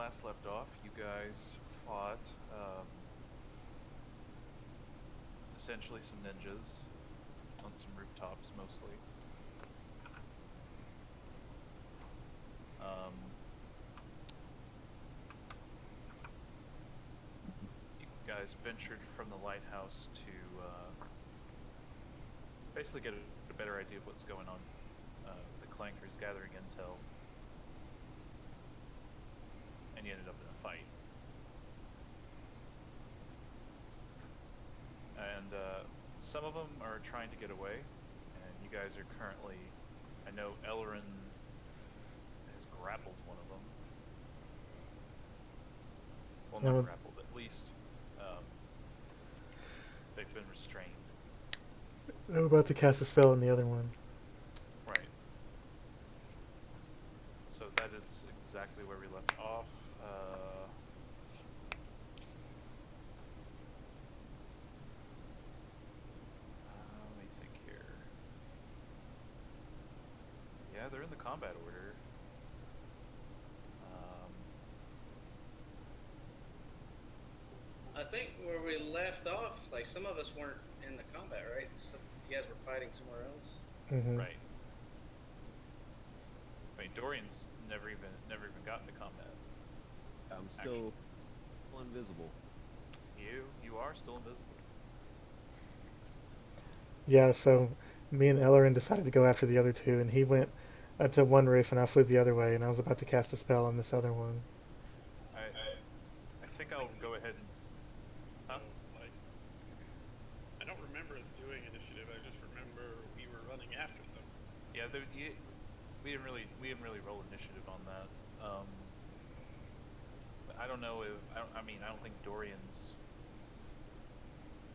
last left off, you guys fought essentially some ninjas on some rooftops mostly. You guys ventured from the lighthouse to basically get a better idea of what's going on. The Clankers gathering intel, and you ended up in a fight. And some of them are trying to get away, and you guys are currently, I know Eloran has grappled one of them. Well, not grappled, at least they've been restrained. I'm about to cast a spell on the other one. Right. So that is exactly where we left off. Let me think here. Yeah, they're in the combat order. I think where we left off, like some of us weren't in the combat, right? Some you guys were fighting somewhere else. Mm-hmm. Right. I mean, Dorian's never even got into combat. I'm still invisible. You are still invisible. Yeah, so me and Eloran decided to go after the other two, and he went to one roof, and I flew the other way, and I was about to cast a spell on this other one. I think I'll go ahead and. Huh? Like, I don't remember us doing initiative. I just remember we were running after them. Yeah, we didn't really roll initiative on that. I don't know if I don't think Dorian's,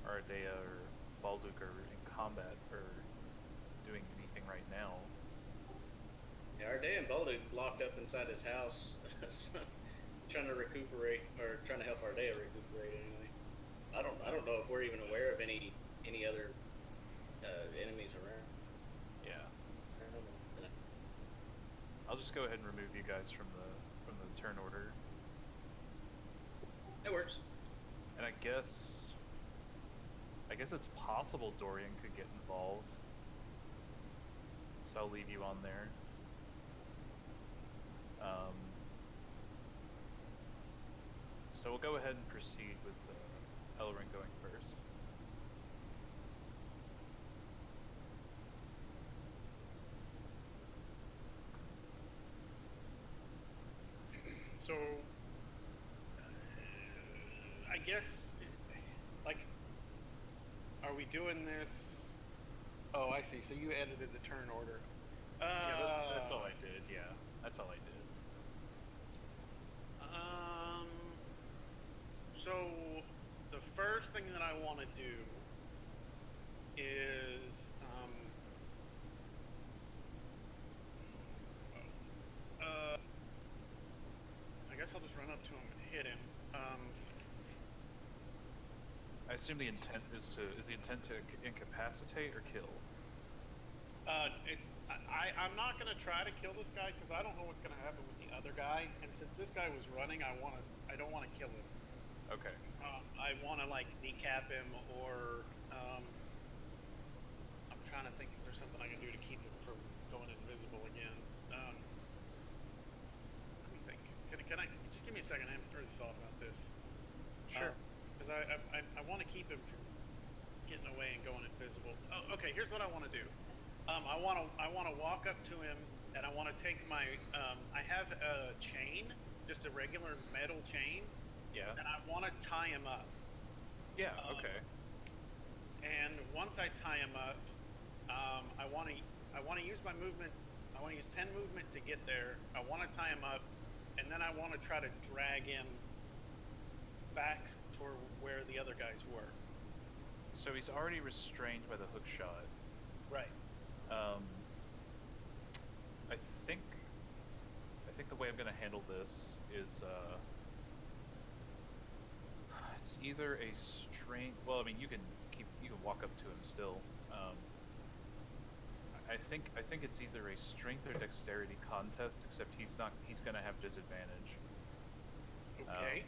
Ardea, or Balduk are in combat or doing anything right now. Yeah, Ardea and Balduk locked up inside his house, trying to recuperate or trying to help Ardea recuperate. Anyway, I don't know if we're even aware of any other enemies around. Yeah. I don't know. I'll just go ahead and remove you guys from the turn order. That works. And I guess it's possible Dorian could get involved. So I'll leave you on there. So we'll go ahead and proceed with Eloran going first. So, I guess, like, are we doing this? Oh, I see. So you edited the turn order. Yeah, that's all I did. Yeah, that's all I did. So the first thing that I want to do is I guess I'll just run up to him and hit him. I assume the intent is the intent to incapacitate or kill? I'm not gonna try to kill this guy because I don't know what's gonna happen with the other guy, and since this guy was running, I don't want to kill him. Okay. I want to like kneecap him, or I'm trying to think if there's something I can do to keep him from going invisible again. Let me think. Can I just give me a second? I haven't really thought about this. Sure. Because I want to keep him from getting away and going invisible. Oh, okay. Here's what I want to do. I want to walk up to him, and I want to take my I have a chain, just a regular metal chain. Yeah. And I want to tie him up. Yeah. Okay. And once I tie him up, I want to use my movement. I want to use 10 movement to get there. I want to tie him up, and then I want to try to drag him back toward where the other guys were. So he's already restrained by the hook shot. Right. I think the way I'm going to handle this is it's either a strength. Well, I mean, you can walk up to him still. I think it's either a strength or dexterity contest, except he's going to have disadvantage. Okay.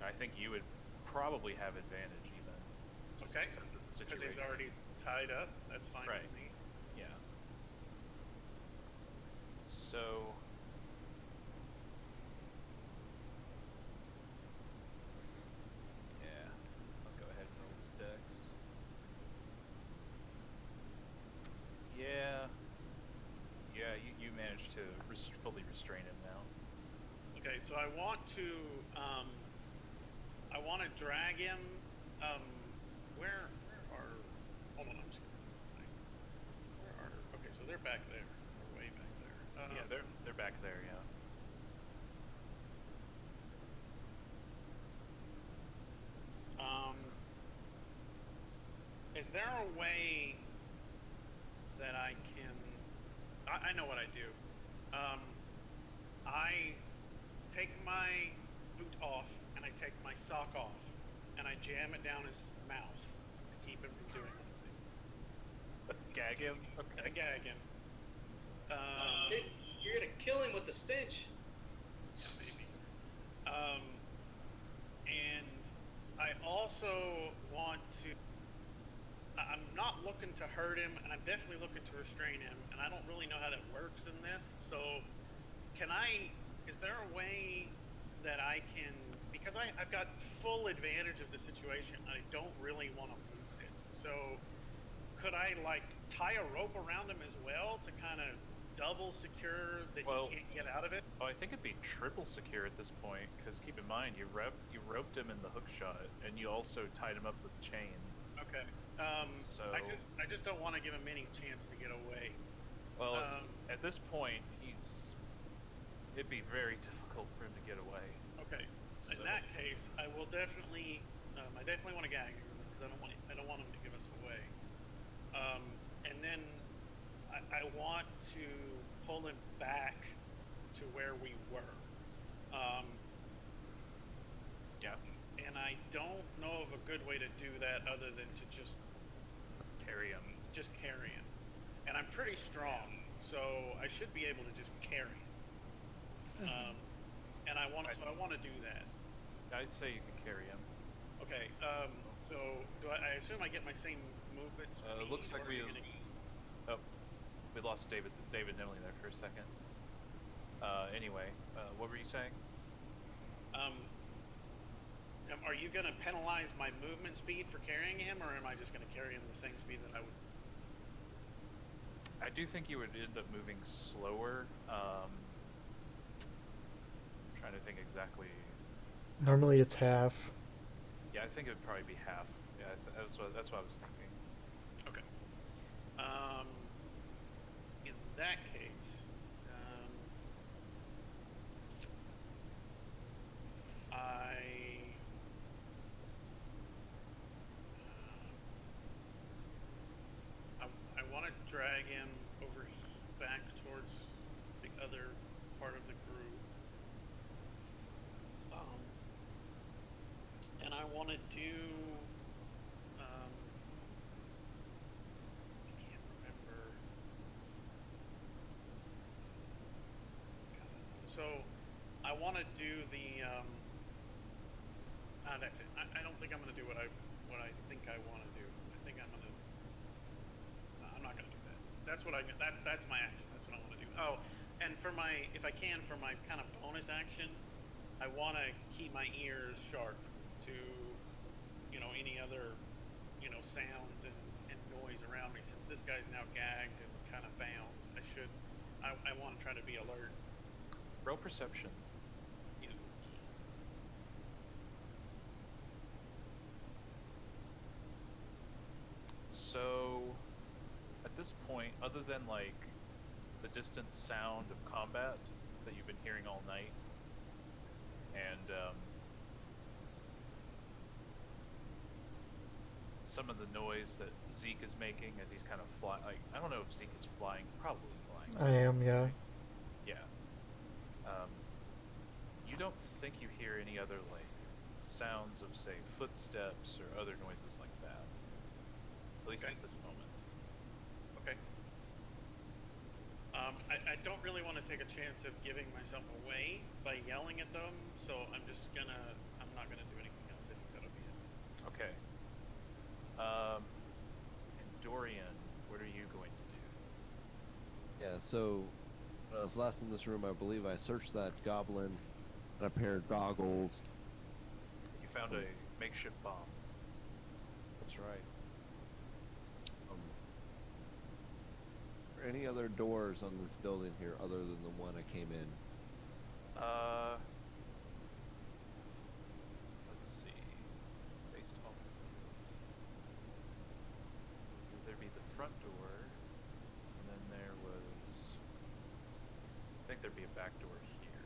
I think you would probably have advantage even. Just Okay. because of the Because situation. he's already tied up. That's fine Right. with me. Yeah. So. Yeah. I'll go ahead and roll this dex. Yeah. Yeah, you managed to fully restrain him now. Okay, so I want to drag him. Where are? Hold on, I'm just gonna. Where are? Okay, so they're back there. They're way back there. Yeah, they're back there. Yeah. Is there a way that I can? I know what I do. I take my boot off and I take my sock off and I jam it down his mouth to keep him from doing anything. Gag him. I gag him. Dude, you're gonna kill him with the stench. Yeah, maybe. And I also want to. I'm not looking to hurt him, and I'm definitely looking to restrain him, and I don't really know how that works in this. So, is there a way that I can, because I've got full advantage of the situation, I don't really want to lose it. So, could I, like, tie a rope around him as well to kind of double secure that he can't get out of it? Oh, I think it'd be triple secure at this point, because keep in mind, you roped him in the hook shot, and you also tied him up with chain. Okay. So I just don't want to give him any chance to get away. Well, at this point, it'd be very difficult for him to get away. Okay. So. In that case, I will definitely, I definitely want to gag him because I don't want him to give us away. And then I want to pull him back to where we were. Yeah. And I don't know of a good way to do that other than to just carry him. Just carry him. And I'm pretty strong, so I should be able to just carry him. And I want to do that. I'd say you can carry him. Okay. So I assume I get my same movement speed? Looks like we lost David Nimley there for a second. Anyway, what were you saying? Are you going to penalize my movement speed for carrying him, or am I just going to carry him the same speed that I would? I do think you would end up moving slower. I'm trying to think exactly. Normally it's half. Yeah, I think it would probably be half. Yeah, that's what I was thinking. Okay. In that case, I want to drag him over back towards the other part of the group. And I want to do, I can't remember. So I want to do the, that's it. I don't think I'm going to do what I think I want to do. I think I'm going to, I'm not going to do that. That's what that's my action. That's what I want to do. Oh, and for my, if I can, for my kind of bonus action, I want to keep my ears sharp to, any other, sounds and noise around me. Since this guy's now gagged and kind of bound, I want to try to be alert. Roll perception. So, at this point, other than like the distant sound of combat that you've been hearing all night, and some of the noise that Zeik is making as he's kind of flying. Like, I don't know if Zeik is flying. Probably flying. I am, yeah. Yeah. You don't think you hear any other like sounds of, say, footsteps or other noises like that. At least at this moment. Okay. I don't really want to take a chance of giving myself away by yelling at them, so So I'm not gonna do anything else. I think that'll be it. Okay. And Dorian, what are you going to do? Yeah, so when I was last in this room, I believe I searched that goblin and a pair of goggles. You found a makeshift bomb. That's right. Are there any other doors on this building here other than the one I came in? Let's see. Based on there'd be the front door, and then there was. I think there'd be a back door here,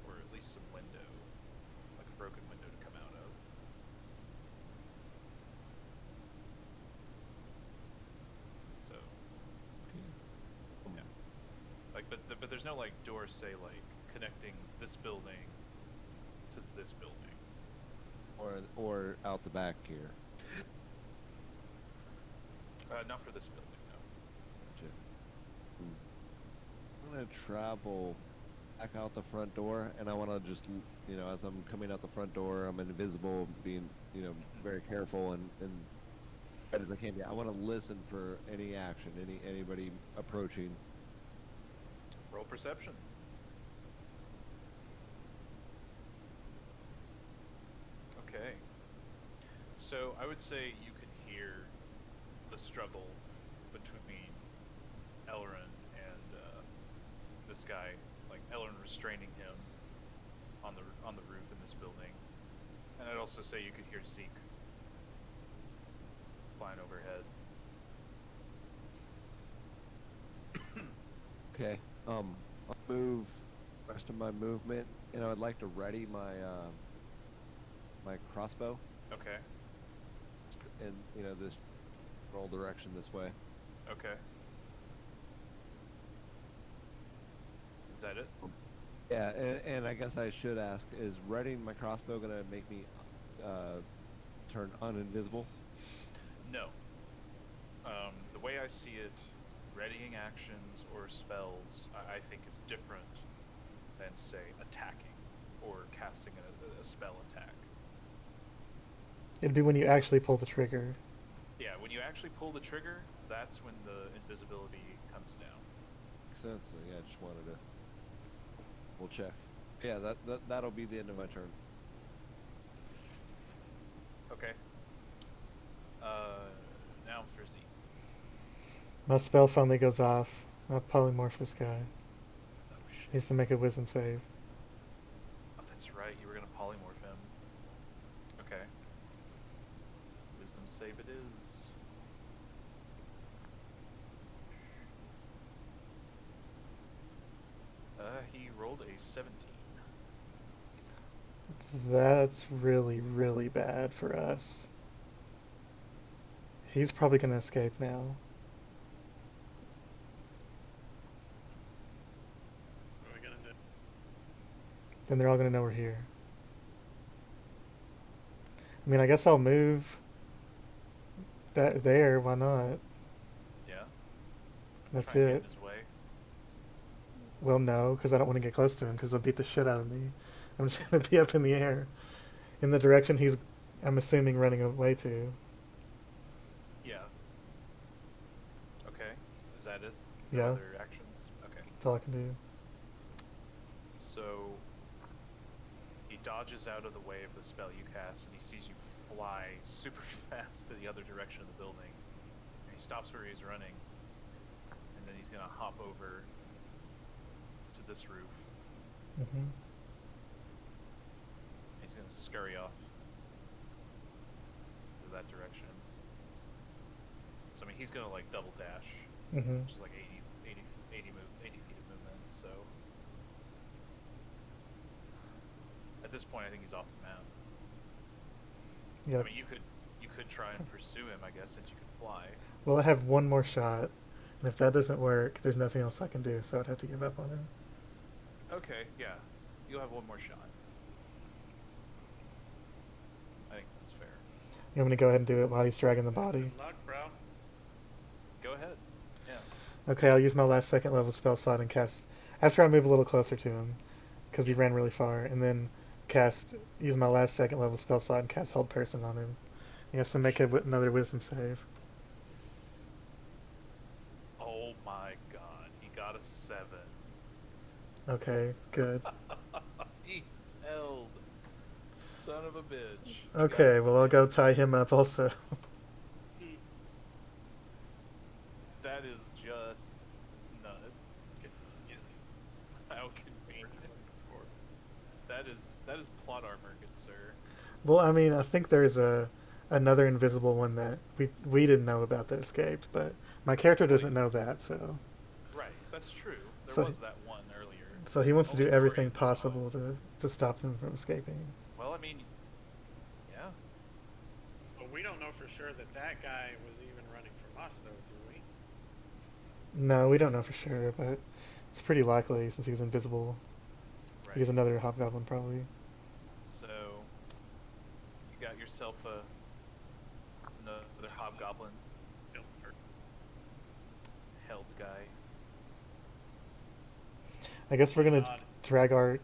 or at least some window, like a broken window to come out of. So. Yeah. Like, but there's no like doors say like connecting this building to this building. Or out the back here. Not for this building, no. Gotcha. I'm gonna travel back out the front door, and I want to just, as I'm coming out the front door, I'm invisible, being, very careful and as I can be. I want to listen for any action, anybody approaching. Roll perception. Okay. So I would say you could hear the struggle between Eloran and this guy, like Eloran restraining him on the roof in this building. And I'd also say you could hear Zeik flying overhead. Okay. I'll move the rest of my movement, and I would like to ready my my crossbow, Okay. and this roll direction this way. Okay. Is that it? Yeah, and I guess I should ask: is readying my crossbow gonna make me turn uninvisible? No. The way I see it, readying actions or spells, I think is different than, say, attacking or casting a spell attack. It'd be when you actually pull the trigger. Yeah, when you actually pull the trigger, that's when the invisibility comes down. Makes sense. Yeah, I just wanted to. We'll check. Yeah, that'll be the end of my turn. Okay. Now for Z. My spell finally goes off. I'll polymorph this guy. Oh shit. Needs to make a wisdom save. Oh, that's right. You were gonna polymorph him. Okay. Wisdom save it is. He rolled a 17. That's really, really bad for us. He's probably going to escape now. What are we gonna do? Then they're all going to know we're here. I mean, I guess I'll move that there. Why not? Yeah. That's Try and get it. in his way. Well, no, because I don't want to get close to him because he'll beat the shit out of me. I'm just going to be up in the air in the direction he's, I'm assuming, running away to. Yeah. Okay. Is that it? Yeah. Other actions? Okay. That's all I can do. So he dodges out of the way of the spell you cast, and he sees you fly super fast to the other direction of the building. And he stops where he's running, and then he's gonna hop over to this roof. Hmm. He's gonna scurry off to that direction. So I mean, he's gonna like double dash, Hmm. which is like 80 feet of movement. So at this point, I think he's off the map. Yep. I mean, you could try and pursue him, I guess, since you can fly. Well, I have one more shot, and if that doesn't work, there's nothing else I can do, so I'd have to give up on him. Okay, yeah, you'll have one more shot. I think that's fair. You want me to go ahead and do it while he's dragging the body? Good luck, bro. Go ahead. Yeah. Okay, I'll use my last second level spell slot and cast, after I move a little closer to him, because he ran really far, and then use my last second level spell slot and cast Hold Person on him. He has to make another Wisdom save. Oh my god, he got a 7. Okay, good. He's held. Son of a bitch. He Okay, got- well I'll go tie him up also. That is just nuts. How convenient. That is plot armor, good sir. Well, I mean, I think there's another invisible one that we didn't know about that escaped, but my character doesn't know that, so Right, that's true. There So- was that one earlier. so he wants to do Only everything Dorian knows possible to stop them from escaping. Well, I mean, yeah. But we don't know for sure that that guy was even running from us, though, do we? No, we don't know for sure, but it's pretty likely since he was invisible. Right. He's another hobgoblin, probably. So, you got yourself another hobgoblin held guy. I guess we're gonna God. drag our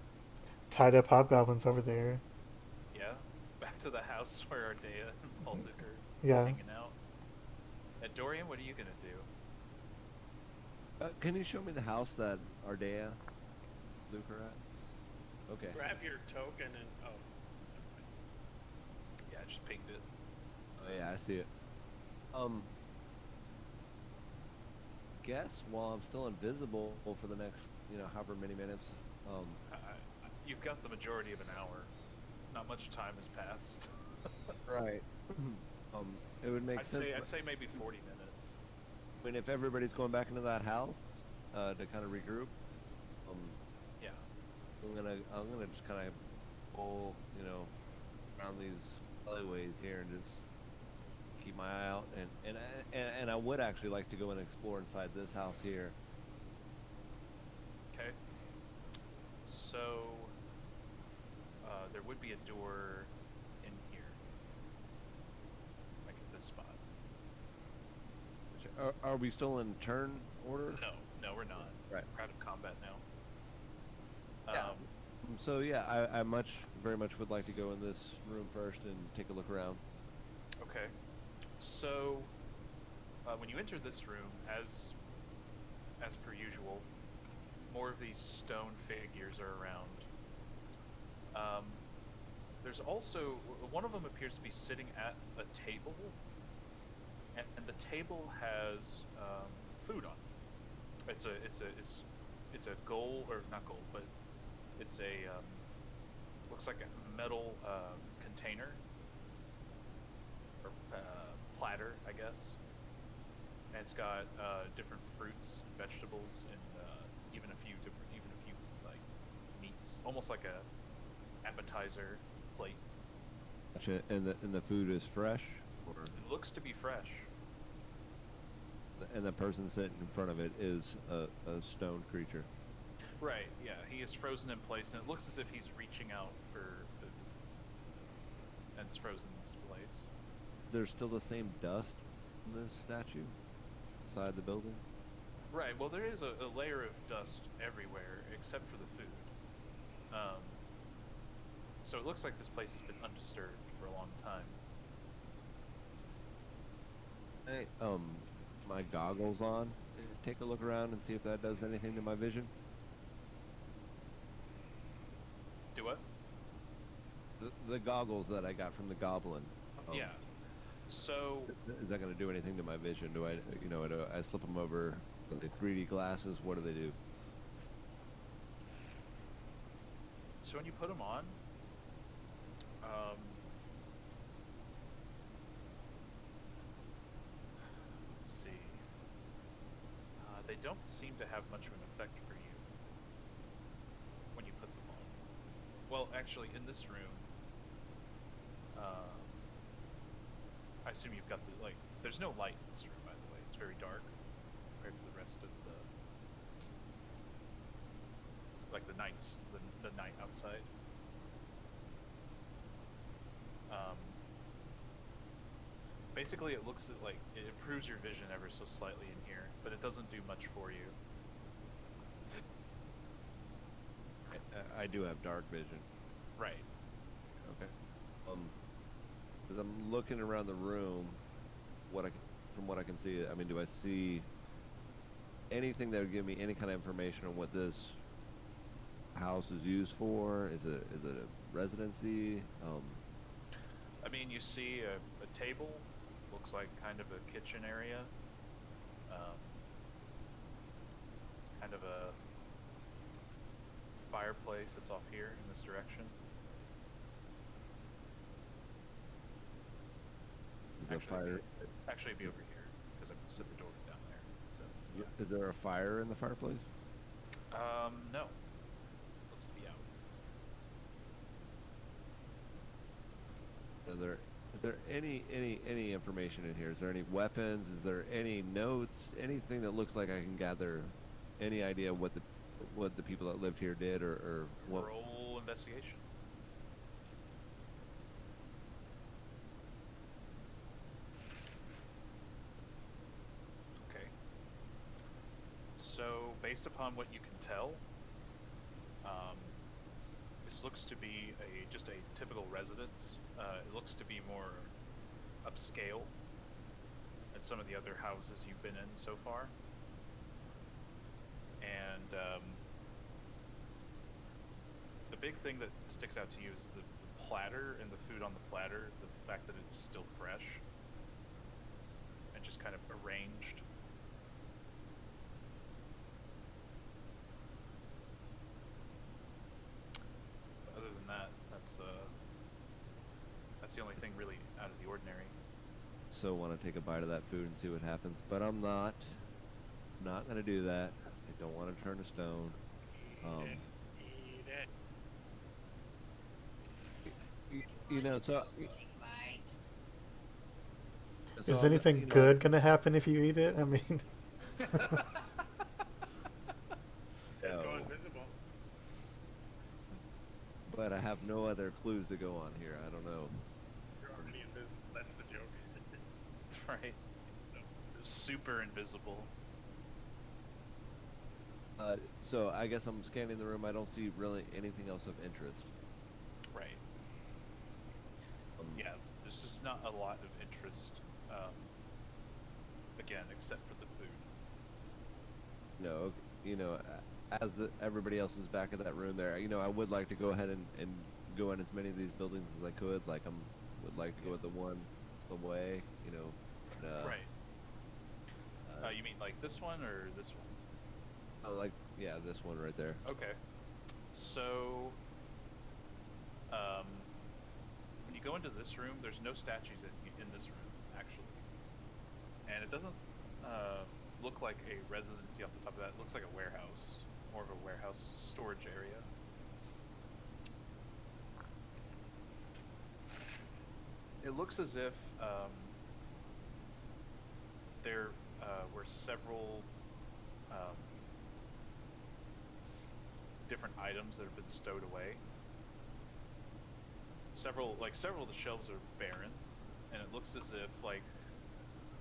tied up hobgoblins over there. Yeah, back to the house where Ardea and Balduk are Yeah. hanging out. Dorian, what are you gonna do? Can you show me the house that Ardea, Luke are at? Okay. Grab your token and Yeah, I just pinged it. Oh yeah, I see it. Guess while I'm still invisible for the next, however many minutes. You've got the majority of an hour. Not much time has passed. Right. It would make I'd sense. say maybe 40 minutes. I mean, if everybody's going back into that house to kind of regroup, Yeah. I'm gonna just kind of pull, around these alleyways here and just keep my eye out. And I would actually like to go and explore inside this house here. Okay. So there would be a door in here, like at this spot. Are we still in turn order? No, we're not. Right. We're out of combat now. Yeah. So yeah, I very much would like to go in this room first and take a look around. Okay. So when you enter this room, as per usual, more of these stone figures are around. There's also one of them appears to be sitting at a table, and the table has food on it. It's a gold, or not gold, but it's a looks like a metal container or platter, I guess. And it's got different fruits, vegetables, and even a few like meats, almost like a appetizer plate. Gotcha. And the food is fresh, or It looks to be fresh. and the person sitting in front of it is a stone creature. Right, yeah, he is frozen in place, and it looks as if he's reaching out for food. And it's frozen in this place. There's still the same dust in this statue inside the building. Right, well, there is a layer of dust everywhere, except for the food. So it looks like this place has been undisturbed for a long time. Hey, my goggles on. Take a look around and see if that does anything to my vision. Do what? The goggles that I got from the goblin. Yeah. So, Is that going to do anything to my vision? Do I slip them over? Are they 3D glasses? What do they do? so when you put them on, let's see. They don't seem to have much of an effect for you when you put them on. Well, actually, in this room, I assume you've got the like. There's no light in this room, by the way. It's very dark compared to the rest of the, like the nights, the night outside. Basically, it looks like it improves your vision ever so slightly in here, but it doesn't do much for you. I do have dark vision. Right. Okay. As I'm looking around the room, from what I can see, I mean, do I see anything that would give me any kind of information on what this house is used for? Is it a residency? I mean, you see a table, looks like kind of a kitchen area, kind of a fireplace that's off here in this direction. The fire. Actually, it'd be over here because I set the doors down there. So. Yeah. Is there a fire in the fireplace? No. Looks to be out. Is there any information in here? Is there any weapons? Is there any notes? Anything that looks like I can gather any idea what the people that lived here did or what? Roll investigation. Okay. So based upon what you can tell, this looks to be just a typical residence. It looks to be more upscale than some of the other houses you've been in so far. And the big thing that sticks out to you is the platter and the food on the platter, the fact that it's still fresh and just kind of arranged. Other than that, that's the only thing really out of the ordinary. So want to take a bite of that food and see what happens, but I'm not gonna do that. I don't want to turn to stone. Eat it. You know, so Take a bite. Is I'm- anything you know, good gonna happen if you eat it? I mean, No. Go invisible. But I have no other clues to go on here. I don't know. You're already invisible. That's the joke. Right. Super invisible. So I guess I'm scanning the room. I don't see really anything else of interest. Right. Yeah, there's just not a lot of interest, again, except for the food. No, you know, everybody else is back in that room there. You know, I would like to go ahead and go in as many of these buildings as I could. Like would like to go with the one that's the way. You know. But, Right. You mean like this one or this one? Yeah, this one right there. Okay. So, when you go into this room, there's no statues in this room, actually. And it doesn't look like a residency off the top of that. It looks like a warehouse, more of a warehouse storage area. It looks as if there were several different items that have been stowed away. Several of the shelves are barren, and it looks as if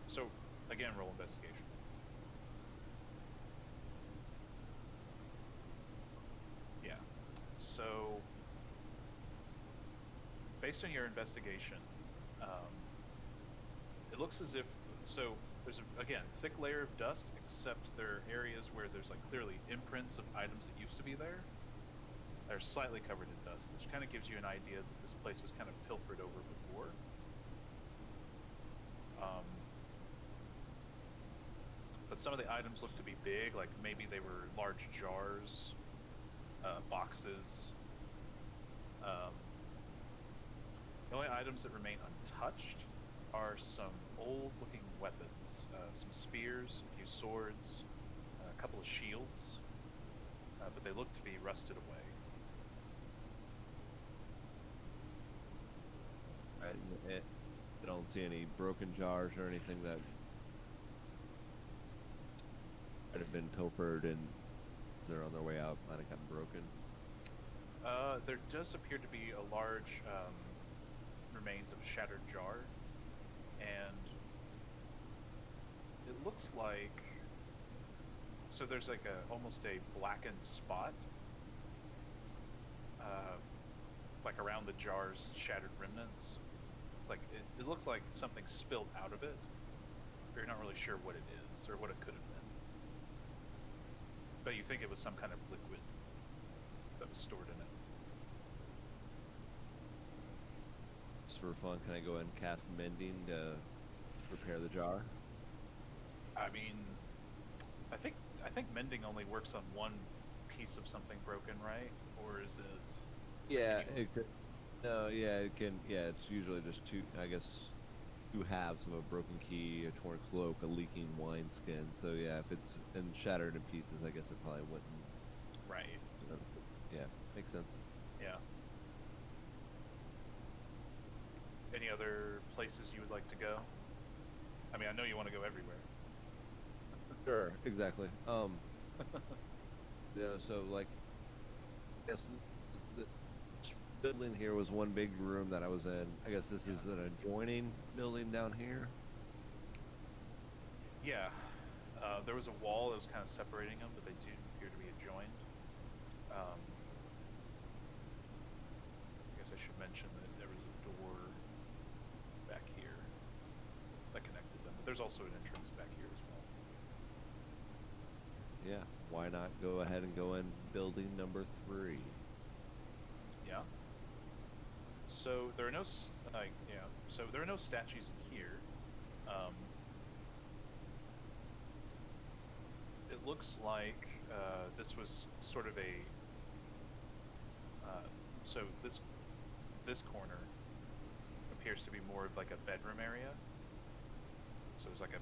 so again, roll investigation. Yeah. So based on your investigation, it looks as if there's again thick layer of dust, except there are areas where there's clearly imprints of items that used to be there. They're slightly covered in dust, which kind of gives you an idea that this place was kind of pilfered over before. But some of the items look to be big, like maybe they were large jars, boxes. The only items that remain untouched are some old-looking weapons, some spears, a few swords, a couple of shields, but they look to be rusted away. I don't see any broken jars or anything that might have been pilfered and they're on their way out might have gotten broken. There does appear to be a large remains of a shattered jar, and it looks like there's almost a blackened spot like around the jar's shattered remnants. Like it looked like something spilled out of it, but you're not really sure what it is or what it could have been. But you think it was some kind of liquid that was stored in it. Just for fun, can I go ahead and cast mending to repair the jar? I mean, I think mending only works on one piece of something broken, right? Or is it? Yeah, Can you- it could. No, yeah, it can. Yeah, it's usually just two. I guess 2 halves of a broken key, a torn cloak, a leaking wineskin. So yeah, if it's shattered in pieces, I guess it probably wouldn't. Right. You know, yeah, makes sense. Yeah. Any other places you would like to go? I mean, I know you want to go everywhere. Sure, exactly. Yeah, so like, I guess the building here was one big room that I was in. I guess this is an adjoining building down here. Yeah. There was a wall that was kind of separating them, but they do appear to be adjoined. I guess I should mention that there was a door back here that connected them, but there's also an entrance back here as well. Yeah, why not go ahead and go in building number 3? Yeah. So there are no so there are no statues in here. It looks like this was sort of a so this corner appears to be more of like a bedroom area. So it's like a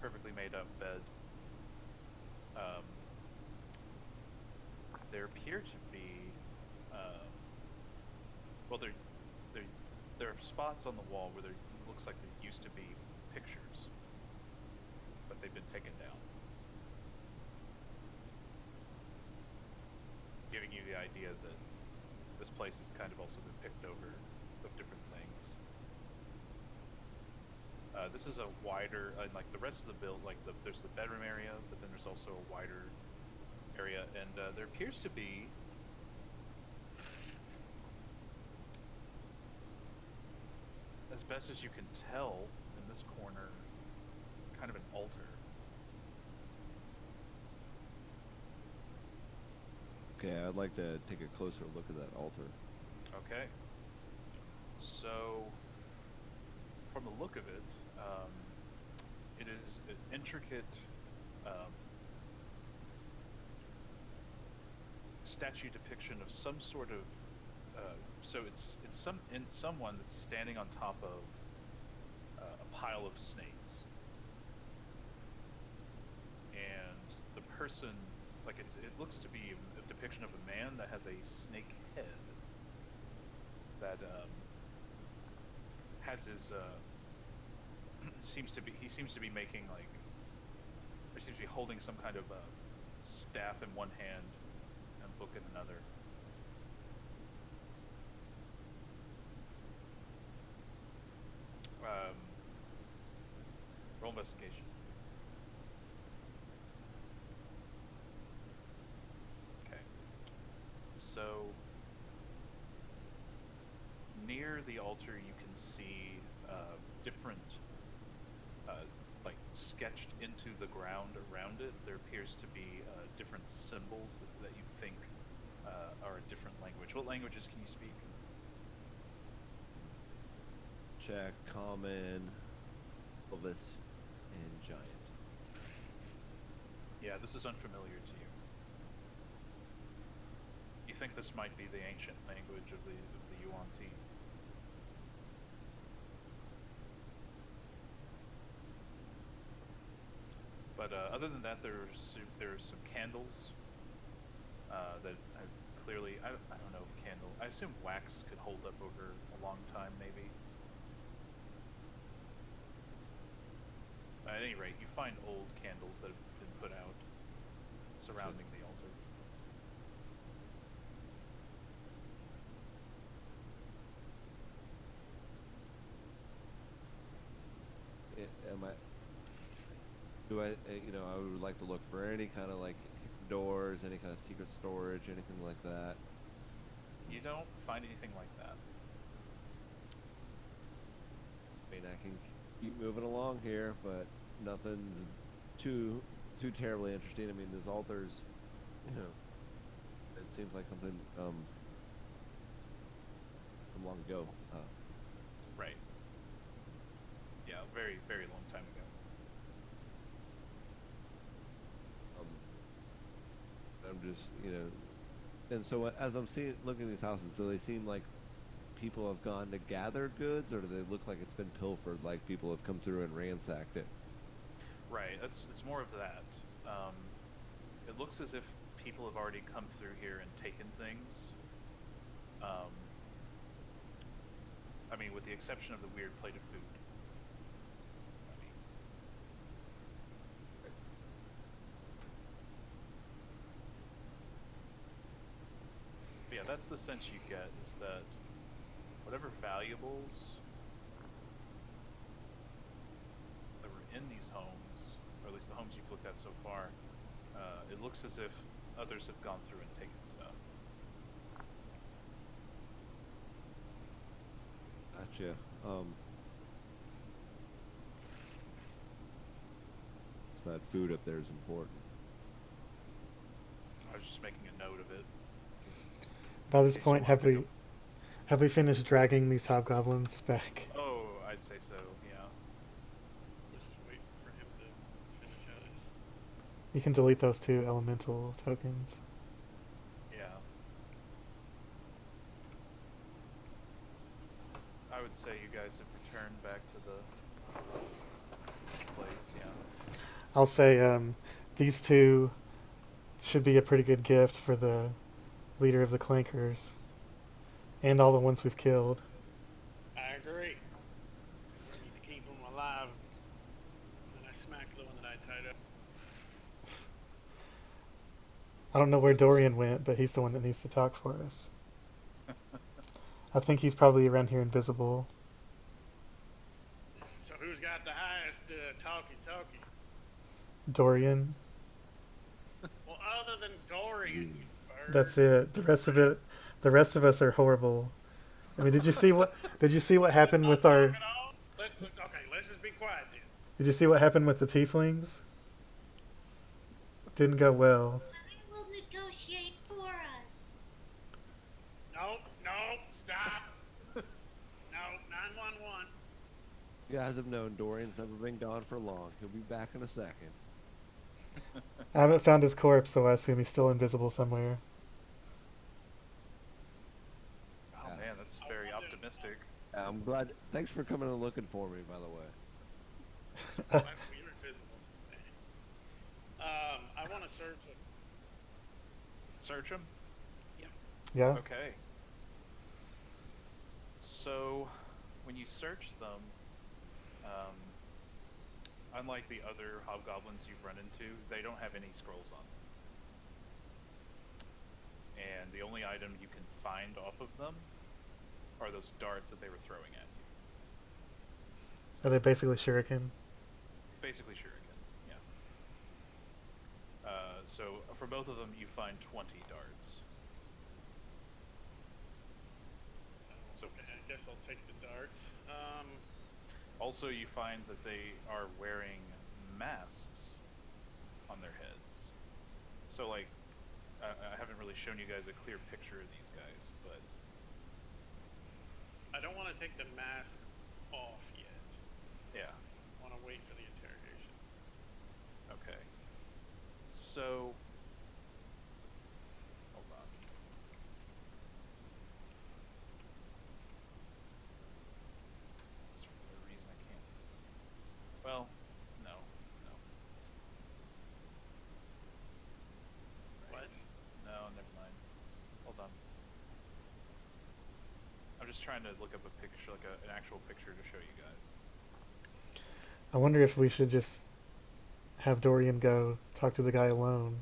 perfectly made up bed. There appear to be well, there are spots on the wall where there looks like there used to be pictures, but they've been taken down, giving you the idea that this place has kind of also been picked over of different things. This is a wider, like the rest of the build, like there's the bedroom area, but then there's also a wider area, and there appears to be as best as you can tell in this corner, kind of an altar. Okay, I'd like to take a closer look at that altar. Okay. So, from the look of it, it is an intricate statue depiction of some sort of. So it's someone that's standing on top of a pile of snakes, and the person, like it looks to be a depiction of a man that has a snake head that has his he seems to be making like, or seems to be holding some kind of staff in one hand and book in another. Roll investigation. Okay. So near the altar, you can see different, like sketched into the ground around it. There appears to be different symbols that you think are a different language. What languages can you speak? Check, common, Elvis, and giant. Yeah, this is unfamiliar to you. You think this might be the ancient language of the Yuan-Ti. But other than that, there's some candles that I've clearly, I don't know if candle, I assume wax could hold up over a long time maybe. At any rate, you find old candles that have been put out surrounding the altar. Am I? Do I? You know, I would like to look for any kind of like doors, any kind of secret storage, anything like that. You don't find anything like that. I mean, I can keep moving along here, but nothing's too terribly interesting. I mean, there's altars, you know. It seems like something from long ago. Right. Yeah, very, very long time ago. I'm just, and so as I'm looking at these houses, do they seem like people have gone to gather goods, or do they look like it's been pilfered, like people have come through and ransacked it? Right. It's more of that. It looks as if people have already come through here and taken things. I mean, with the exception of the weird plate of food. I mean, but yeah, that's the sense you get, is that whatever valuables that were in these homes, or at least the homes you've looked at so far, it looks as if others have gone through and taken stuff. Gotcha. So that food up there is important. I was just making a note of it. By this Okay, so point, what have we we do- have we finished dragging these hobgoblins back? Oh, I'd say so, yeah. We're just waiting for him to finish out his. You can delete those 2 elemental tokens. Yeah. I would say you guys have returned back to this place, yeah. I'll say these 2 should be a pretty good gift for the leader of the Clankers. And all the ones we've killed. I agree. We need to keep him alive. And then I smacked the one that I tied up. I don't know where Dorian went, but he's the one that needs to talk for us. I think he's probably around here invisible. So who's got the highest talkie-talkie? Dorian. Well, other than Dorian, you bird. That's it. The rest of us are horrible. I mean, did you see what happened with our? Okay, let's just be quiet then. Did you see what happened with the Tieflings? Didn't go well. I will negotiate for us. No, stop. No, 911. You guys have known Dorian's never been gone for long. He'll be back in a second. I haven't found his corpse, so I assume he's still invisible somewhere. Oh Yeah. man, that's very optimistic. I'm glad. Thanks for coming and looking for me, by the way. You're invisible. I want to search it. Search them? Yeah. Okay. So, when you search them, unlike the other hobgoblins you've run into, they don't have any scrolls on them. And the only item you can find off of them are those darts that they were throwing at you. Are they basically shuriken? Basically shuriken, yeah. So for both of them, you find 20 darts. So Okay, I guess I'll take the darts. also you find that they are wearing masks on their heads. So like, I haven't really shown you guys a clear picture of these guys, but I don't want to take the mask off yet. yeah. I want to wait for the interrogation. Okay. So, hold on. For whatever reason I can't. Well, no. What? Right. No, never mind. Hold on. I'm just trying to look up a picture, like an actual picture to show you guys. I wonder if we should just have Dorian go talk to the guy alone.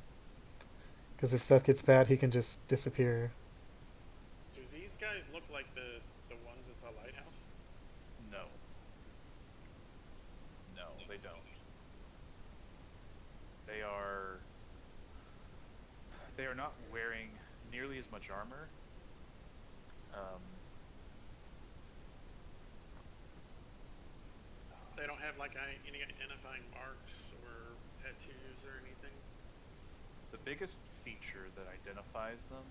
Because if stuff gets bad, he can just disappear. Do these guys look like the ones at the lighthouse? No. No, they don't. They are not wearing nearly as much armor, Um, They don't have like any identifying marks or tattoos or anything. the biggest feature that identifies them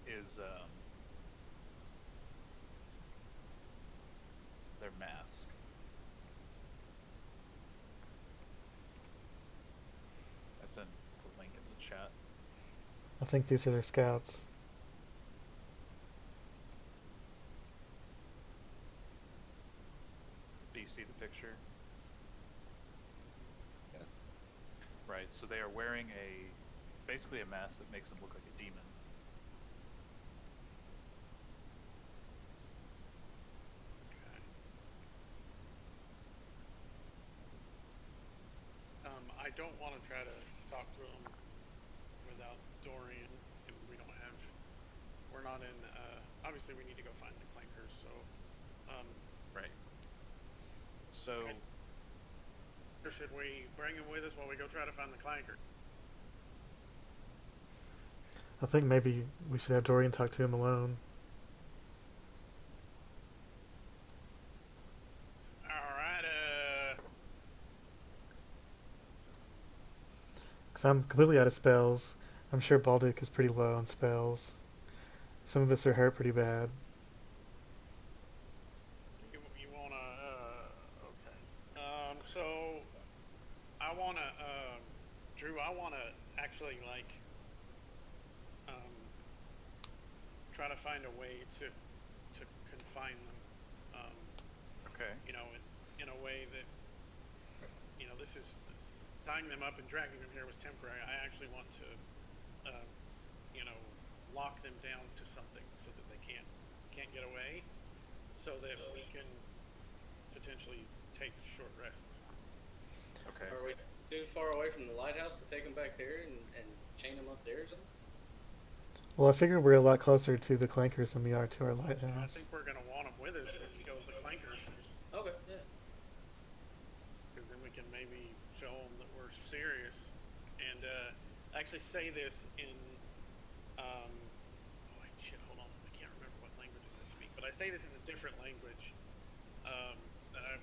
is their mask. I sent the link in the chat. I think these are their scouts. Do you see the picture? Yes. Right, so they are wearing basically a mask that makes them look like a demon. I don't want to try to talk to him without Dorian, and we're not in, obviously we need to go find the Clankers, so, Right. So, or should we bring him with us while we go try to find the Clankers? I think maybe we should have Dorian talk to him alone. Alright, Because I'm completely out of spells. I'm sure Balduk is pretty low on spells. Some of us are hurt pretty bad. you wanna, okay. So, I wanna, Drew, I wanna actually, like, try to find a way to confine them, okay. you know, in a way that, you know, this is, tying them up and dragging them here was temporary. I actually want to, you know, lock them down to something so that they can't get away, so that we can potentially take short rests. Okay. Are we too far away from the lighthouse to take them back there and chain them up there or something? Well, I figure we're a lot closer to the Clankers than we are to our I lighthouse. think we're gonna want them with us when we go to the Clankers, Okay, yeah. because then we can maybe show them that we're serious. And actually say this in, oh wait, shit, hold on, I can't remember what languages I speak, but I say this in a different language, that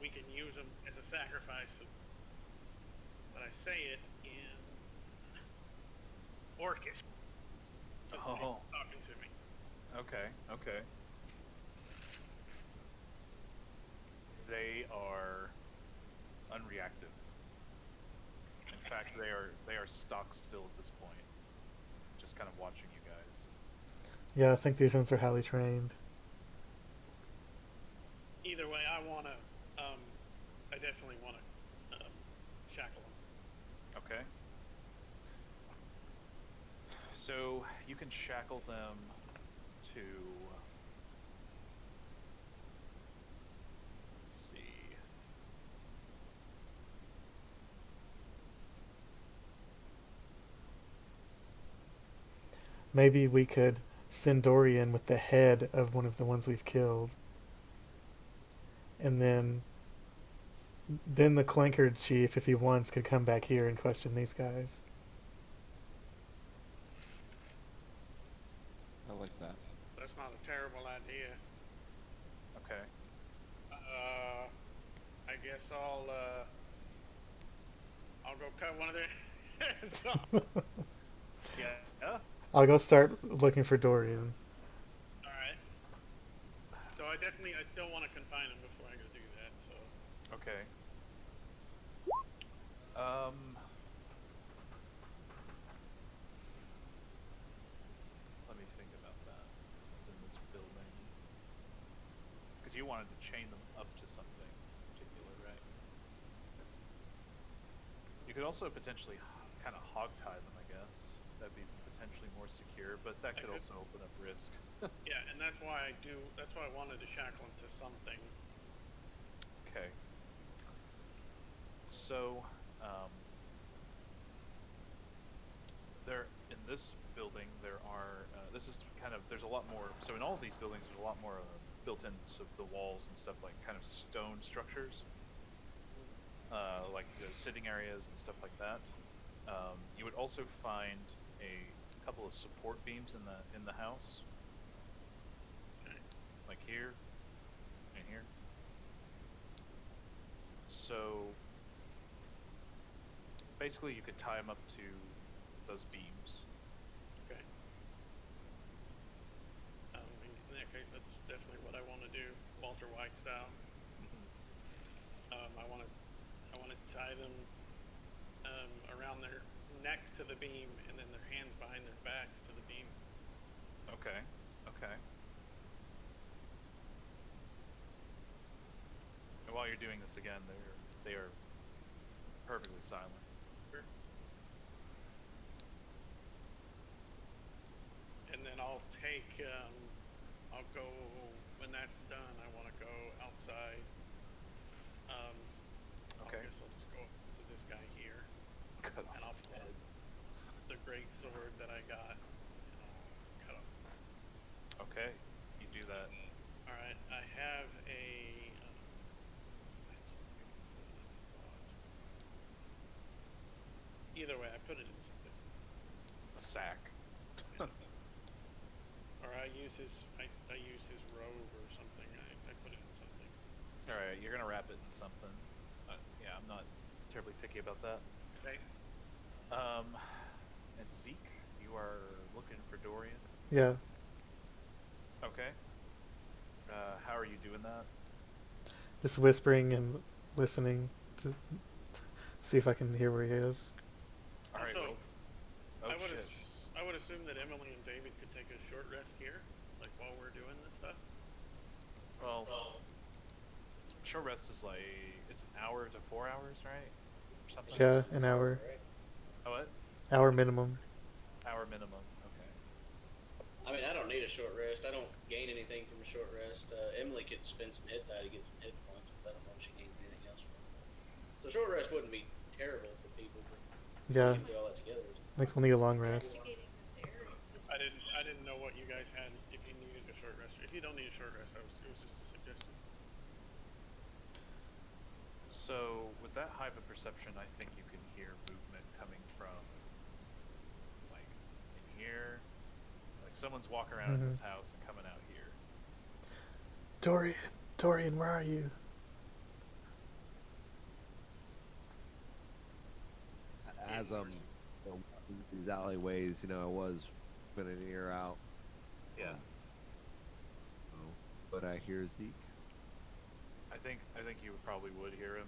we can use them as a sacrifice, but I say it in Orcish. So Oh. talking to me. Okay. Okay. They are unreactive. In fact, they are stock still at this point, just kind of watching you guys. Yeah, I think these ones are highly trained. Either way, I definitely want to shackle them. Okay. So you can shackle them to. Let's see. Maybe we could send Dorian with the head of one of the ones we've killed. And then the Clanker chief, if he wants, could come back here and question these guys. I like that. That's not a terrible idea. Okay. I guess I'll go cut one of their heads off. Yeah. I'll go start looking for Dorian. Alright. So I still want to confine him before I go do that, so. Okay. Let me think about that. What's in this building? Because you wanted to chain them up to something particular, right? You could also potentially kind of hog-tie them, I guess. That'd be potentially more secure, but that could also open up risk. Yeah, and that's why I wanted to shackle him to something. Okay. So, there in this building there are. This is kind of there's a lot more. So in all of these buildings, there's a lot more built into the walls and stuff like kind of stone structures, like the sitting areas and stuff like that. You would also find a couple of support beams in the house. here, and here. So basically, you could tie them up to those beams. Okay. In that case, that's definitely what I want to do, Walter White style. I want to tie them around their neck to the beam, and then their hands behind their back to the beam. Okay. Okay. And while you're doing this again, they are perfectly silent. And then I'll take, I'll go, when that's done, I want to go outside. Okay. I guess I'll just go up to this guy here, Cut and off I'll his pull head. the great sword that I got, and I'll cut off. Okay, you do that. Alright, I have a, either way, I put it in something. A sack. Or I use his robe or something. I put it in something. All right, you're gonna wrap it in something. Yeah, I'm not terribly picky about that. Okay. And Zeek, you are looking for Dorian. Yeah. Okay. How are you doing that? Just whispering and listening to see if I can hear where he is. All right. So, Well, oh I would shit. I would assume that Emily and David could take a short rest here, like while we're doing this stuff. Well, short rest is like it's an hour to 4 hours, right? Or something. Yeah, an hour. Right? Oh, what? Hour minimum. Hour minimum. Okay. I mean, I don't need a short rest. I don't gain anything from a short rest. Emily could spend some hit die to get some hit points, but I don't know if she gains anything else from it. So short rest wouldn't be terrible for people, but Yeah. we can do all that together. I think we'll need a long rest. Investigating this area. I didn't know what you guys had. If you needed a short rest, if you don't need a short rest, it was just a suggestion. So with that hive of perception, I think you can hear movement coming from like in here. Like someone's walking around in this house and coming out here. Dorian, where are you? As these alleyways, I was putting an ear out. Yeah. But I hear Zeke. I think you probably would hear him.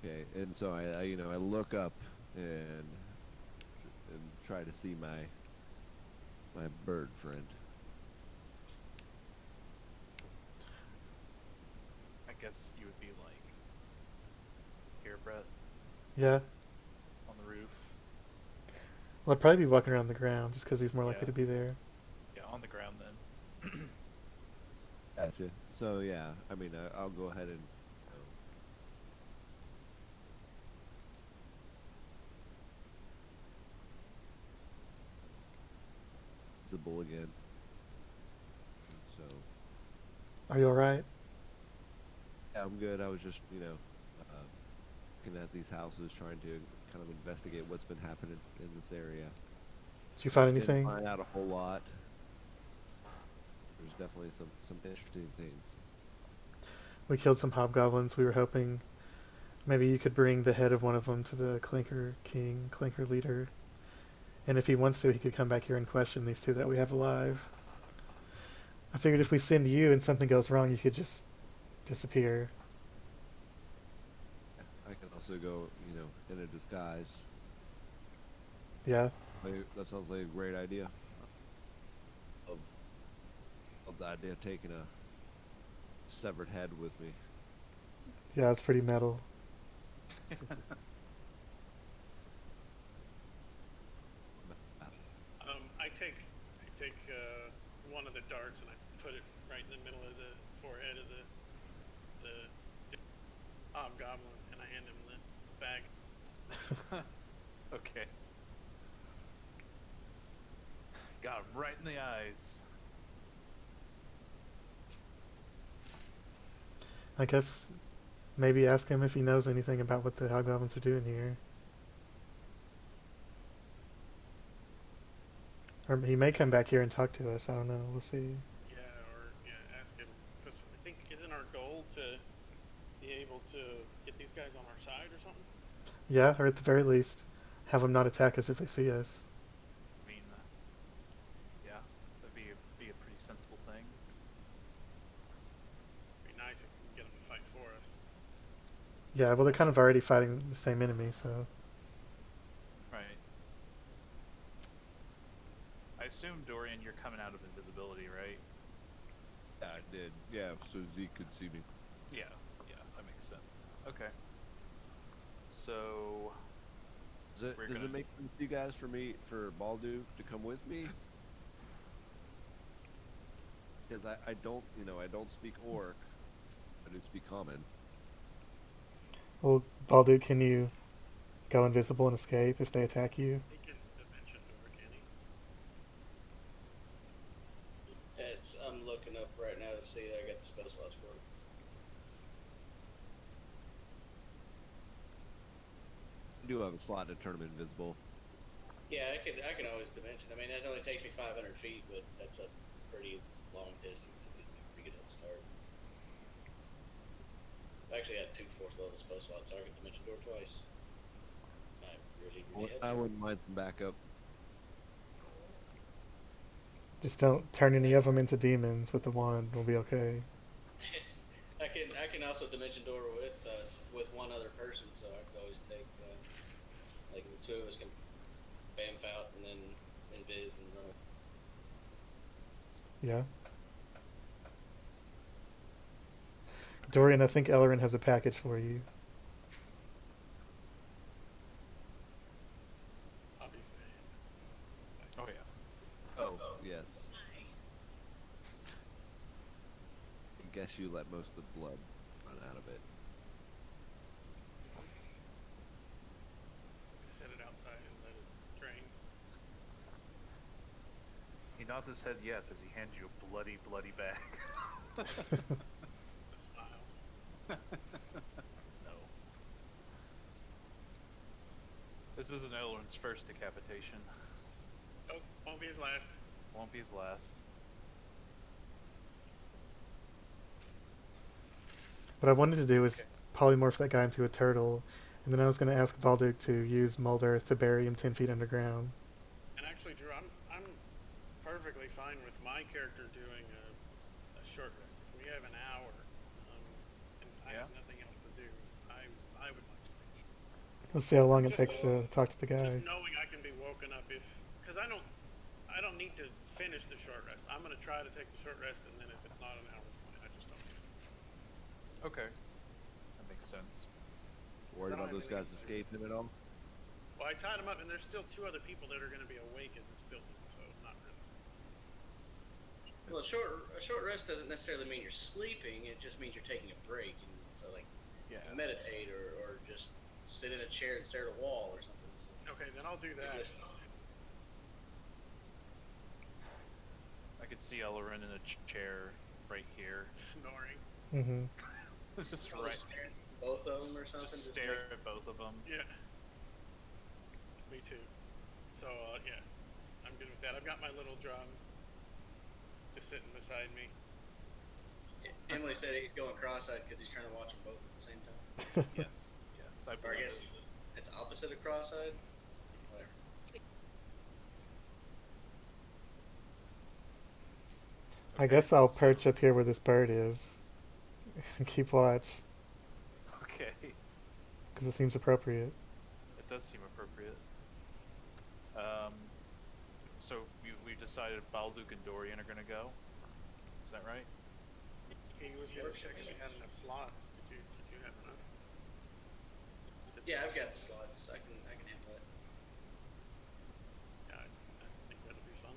Okay, and so I look up and try to see my bird friend. I guess you would be like here, Brett, Yeah. on the roof. Well, I'd probably be walking around the ground just because he's more likely Yeah. to be there. Yeah, on the ground then. Gotcha. So yeah, I mean, I'll go ahead and. Visible again. So. Are you alright? Yeah, I'm good. I was just, looking at these houses, trying to kind of investigate what's been happening in this area. Did you find Didn't anything? find out a whole lot. There's definitely some interesting things. We killed some hobgoblins. We were hoping maybe you could bring the head of one of them to the Clanker King, Clanker leader. And if he wants to, he could come back here and question these two that we have alive. I figured if we send you and something goes wrong, you could just disappear. I can also go, in a disguise. Yeah. That sounds like a great idea. Of the idea of taking a severed head with me. Yeah, it's pretty metal. I take one of the darts and I put it right in the middle of the forehead of the hobgoblin, and I hand him the bag. Okay. Got him right in the eyes. I guess maybe ask him if he knows anything about what the hobgoblins are doing here. Or he may come back here and talk to us. I don't know. We'll see. Yeah, or ask him, because I think isn't our goal to be able to get these guys on our side or something? Yeah, or at the very least, have them not attack us if they see us. I mean, yeah, that'd be a pretty sensible thing. It'd be nice if we can get them to fight for us. Yeah, well, they're kind of already fighting the same enemy, so. Right. I assume, Dorian, you're coming out of invisibility, right? Yeah, I did. Yeah, so Zeke could see me. Yeah, that makes sense. Okay. So, Does it make sense to you guys for Balduk to come with me? Because I don't speak Orc. I do speak Common. Well, Balduk, can you go invisible and escape if they attack you? He can dimension door, can he? I'm looking up right now to see that I got the spell slots for it. I do have a slot to turn him invisible. Yeah, I can always dimension. I mean, that only takes me 500 feet, but that's a pretty long distance. It'd be a pretty good head start. I actually had 2 4th level spell slots, so I could dimension door twice. I really I wouldn't mind some backup. Just don't turn any of them into demons with the wand. We'll be okay. I can also dimension door with one other person, so I could always take like the 2 of us can bamf out and then invis and run. Yeah. Dorian, I think Eloran has a package for you. Obviously. oh yeah. Oh, yes. I guess you let most of the blood run out of it. Set it outside and let it drain. He nods his head yes as he hands you a bloody, bloody bag. A smile. No. This isn't Eloran's first decapitation. Oh, won't be his last. Won't be his last. What I wanted to do was Okay. polymorph that guy into a turtle, and then I was going to ask Balduk to use mold earth to bury him 10 feet underground. And actually, Drew, I'm perfectly fine with my character doing a short rest. If we have an hour, and I have nothing else to do, I would like to finish. Let's see how long it takes to talk to the guy. Just knowing I can be woken up because I don't need to finish the short rest. I'm gonna try to take the short rest, and then if it's not an hour, fine. I just don't need it. Okay. That makes sense. Worried I don't about those have guys any- escaping at all? Well, I tied them up, and there's still 2 other people that are gonna be awake in this building, so not really. Well, a short rest doesn't necessarily mean you're sleeping. It just means you're taking a break. And so, like, Yeah. meditate or just sit in a chair and stare at a wall or something. So Okay, then I'll do that. just- I could see Eloran in a chair right here. Snoring. Mm-hmm. Just probably right. stare at both of them or something. Just Just stare like- at both of them. Yeah. Me too. So, yeah. I'm good with that. I've got my little drum just sitting beside me. Emily said he's going cross-eyed because he's trying to watch them both at the same time. Yes. Yes. I Or I believe guess it. it's opposite of cross-eyed. Whatever. I guess I'll perch up here where this bird is and keep watch, Okay. because it seems appropriate. It does seem appropriate. So we decided Balduk and Dorian are gonna go. Is that right? He was gonna check if you had enough slots. Did you have enough? Yeah, I've got the slots. I can handle it. Yeah, I think that'll be fun.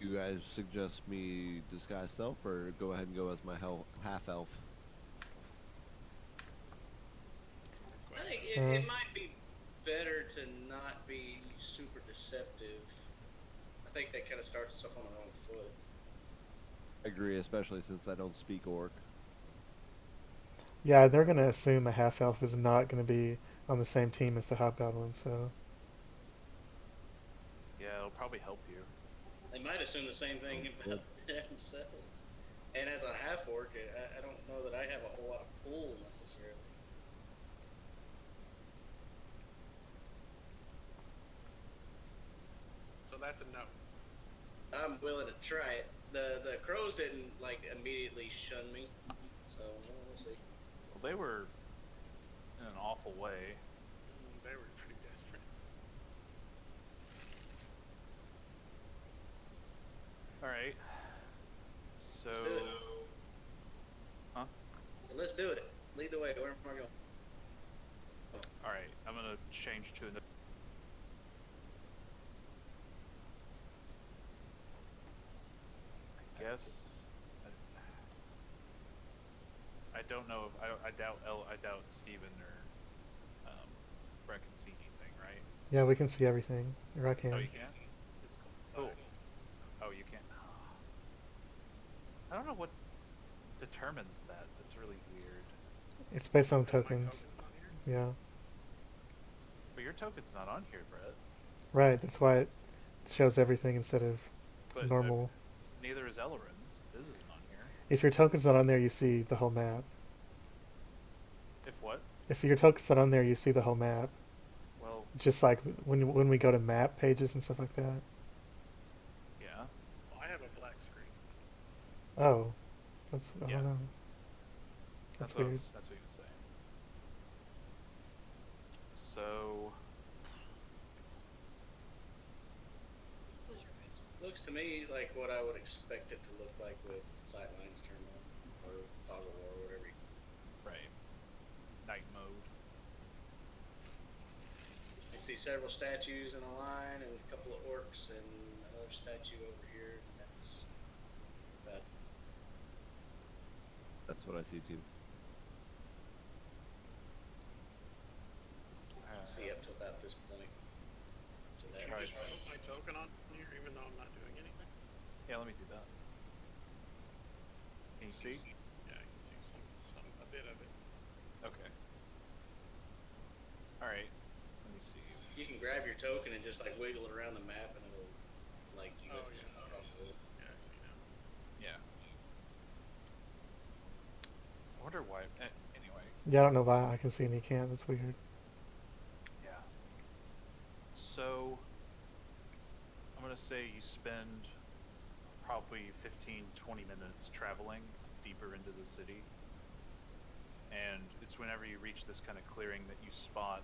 You guys suggest me disguise self, or go ahead and go as my half elf? I think it might be better to not be super deceptive. I think that kind of starts us off on the wrong foot. I agree, especially since I don't speak Orc. Yeah, they're going to assume a half-elf is not going to be on the same team as the hobgoblin, so... probably help you. They might assume the same thing about themselves. And as a half-orc, I don't know that I have a whole lot of pull necessarily. So that's a no. I'm willing to try it. The crows didn't like immediately shun me, so we'll see. Well, they were in an awful way. They were pretty desperate. All right. So, Let's do it. huh? So let's do it. Lead the way. Where am I going? All right. I'm gonna change to another. I guess. I don't know. I doubt Steven or Brett can see anything, right? Yeah, we can see everything. Or I can. Oh, you can. Cool. Oh, you can. I don't know what determines that. That's really weird. It's based on My tokens. on here? Yeah. But your token's not on here, Brett. Right, that's why it shows everything instead of But normal. neither is Eloran's. His isn't on here. If your token's not on there, you see the whole map. If what? If your token's not on there, you see the whole map. Well, Just like when we go to map pages and stuff like that. yeah. Well, I have a black screen. Oh, that's I Yeah. don't know. That's weird. That's what he was saying. So, Close your eyes. Looks to me like what I would expect it to look like with sightlines turned on, or toggle war, whatever. right. Night mode. I see several statues in a line, and a couple of orcs, and another statue over here. That's about. That's what I see too. See up to about this point. So that Try is- it. Put my token on here, even though I'm not doing anything. Yeah, let me do that. Can you see? Yeah, I can see a bit of it. Okay. All right. Let me see. you can grab your token and just like wiggle it around the map, and it'll like you Oh, lift yeah. something off of it. Yeah, I see now. Yeah. I wonder why. Anyway. Yeah, I don't know why I can see and he can't. That's weird. Yeah. So, I'm going to say you spend probably 15, 20 minutes traveling deeper into the city. And it's whenever you reach this kind of clearing that you spot,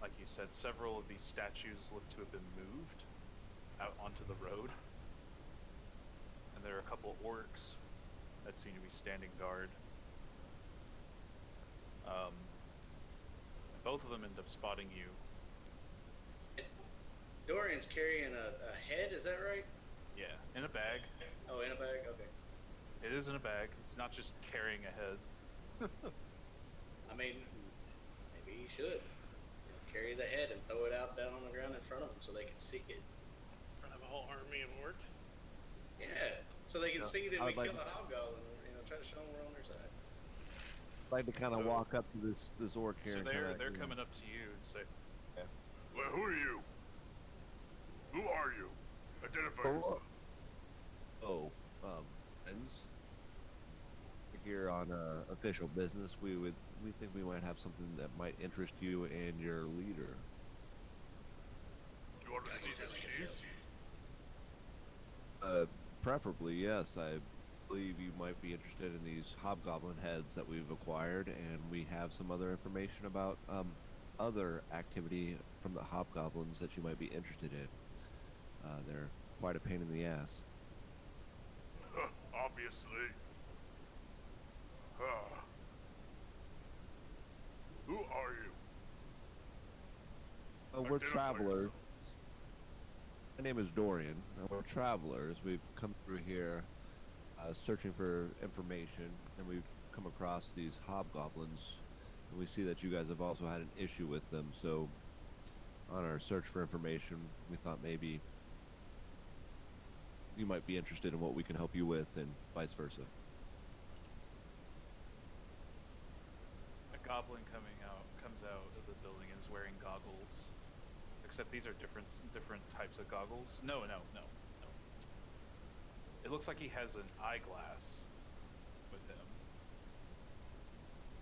like you said, several of these statues look to have been moved out onto the road. And there are a couple orcs that seem to be standing guard. Both of them end up spotting you. Dorian's carrying a head, is that right? Yeah, in a bag. Oh, in a bag? Okay. It is in a bag. It's not just carrying a head. I mean, maybe he should. You know, carry the head and throw it out down on the ground in front of them so they can see it. In front of a whole army of orcs. Yeah, so they can Yeah, see that I we would killed like- a hobgoblin. You know, try to show them we're on their side. I'd like to kind of So- walk up to this orc here. So and they're kinda, you know, coming up to you and say, Well, who are you? Who are you? Identify Oh, yourself. friends. Here on official business, we think we might have something that might interest you and your leader. You want to Doesn't see sound the like a chief? salesman. Preferably, yes. I believe you might be interested in these hobgoblin heads that we've acquired, and we have some other information about other activity from the hobgoblins that you might be interested in. They're quite a pain in the ass. Obviously. Who are you? We're Identify travelers. yourselves. My name is Dorian. We're travelers. We've come through here searching for information, and we've come across these hobgoblins. And we see that you guys have also had an issue with them, so on our search for information, we thought maybe you might be interested in what we can help you with, and vice versa. a goblin comes out of the building and is wearing goggles. The except these are different types of goggles. No. It looks like he has an eyeglass with him.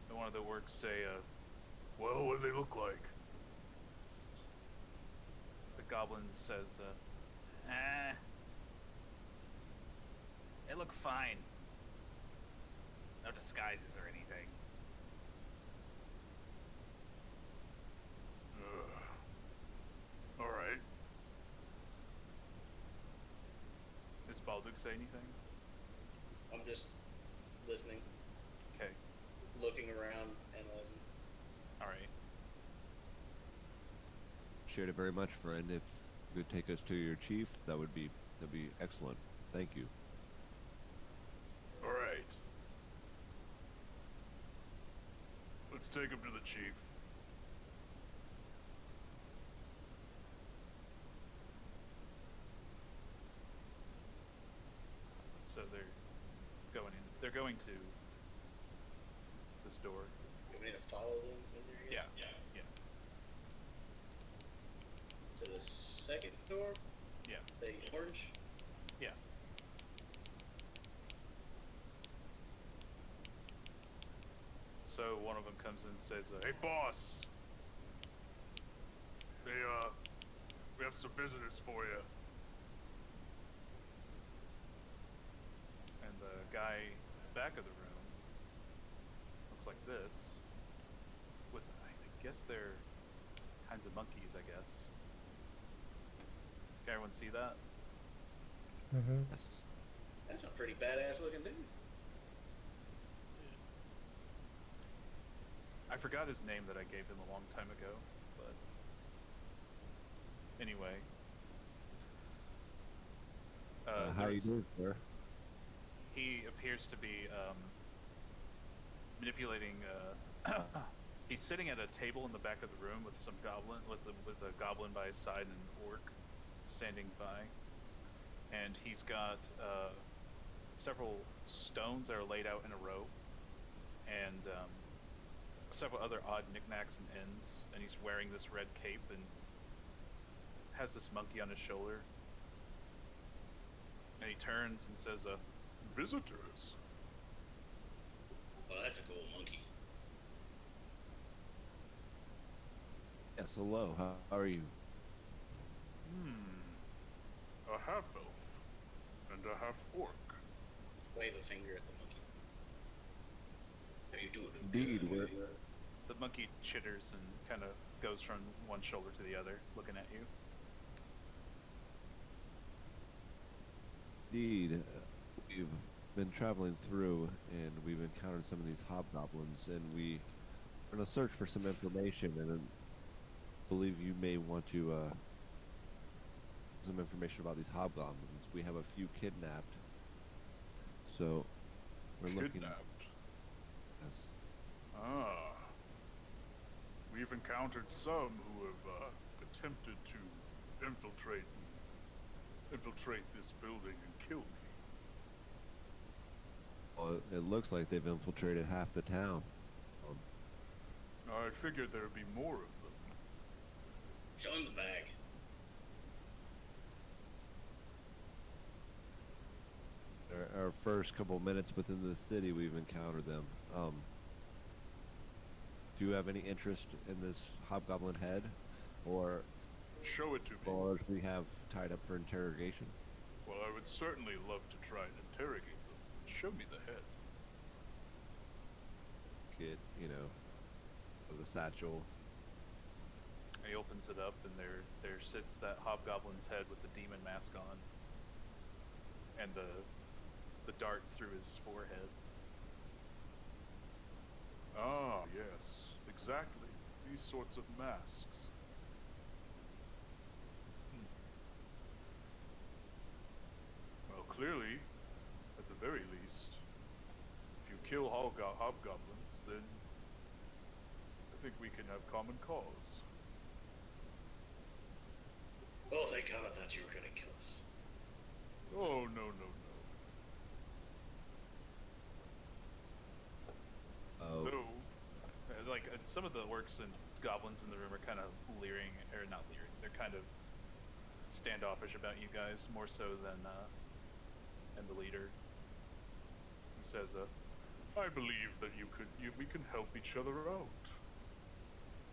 And one of the orcs say, Well, what do they look like? the goblin says, they look fine. No disguises or anything. All right. Does Balduk say anything? I'm just listening, Okay, looking around, analyzing. alright. Shared it very much, friend. If you could take us to your chief, that'd be excellent. Thank you. All right. Let's take him to the chief. So they're going to this door. You want me to follow them in there? I guess? Yeah. To the second door? Yeah. The orange? Yeah. So one of them comes in and says, Hey, boss. We have some visitors for you. and the guy back of the room looks like this, with, I guess they're kinds of monkeys, I guess. Can everyone see that? Mm-hmm. Yes. That's a pretty badass looking dude. I forgot his name that I gave him a long time ago, but anyway. How you there's- doing, sir? He appears to be manipulating. He's sitting at a table in the back of the room with some goblin, with a goblin by his side and an orc standing by, and he's got several stones that are laid out in a row, and several other odd knickknacks and ends. And he's wearing this red cape and has this monkey on his shoulder. And he turns and says, Visitors? Well, that's a cool monkey. Yes, hello. How are you? A half-elf and a half-orc. Wave a finger at the monkey. How you doing? Indeed, we're The monkey chitters and kind of goes from one shoulder to the other, looking at you. Indeed, we've been traveling through, and we've encountered some of these hobgoblins, and we are in a search for some information, and I believe you may want to some information about these hobgoblins. We have a few kidnapped, so we're looking. Kidnapped? Yes. Ah. We've encountered some who have attempted to infiltrate this building and kill me. Well, it looks like they've infiltrated half the town. I figured there'd be more of them. Show him the bag. Our first couple minutes within the city, we've encountered them. Do you have any interest in this hobgoblin head, or Show it to me. followers we have tied up for interrogation? Well, I would certainly love to try and interrogate them. Show me the head. Get, the satchel. He opens it up, and there sits that hobgoblin's head with the demon mask on, and the dart through his forehead. Ah, yes, exactly. These sorts of masks. Well, clearly, at the very least, if you kill hobgoblins, then I think we can have common cause. Oh, thank God, I thought you were gonna kill us. Oh, no. Oh, Like some of the orcs and goblins in the room are kind of leering, or not leering. They're kind of standoffish about you guys, more so than the leader. He says, I believe that we can help each other out.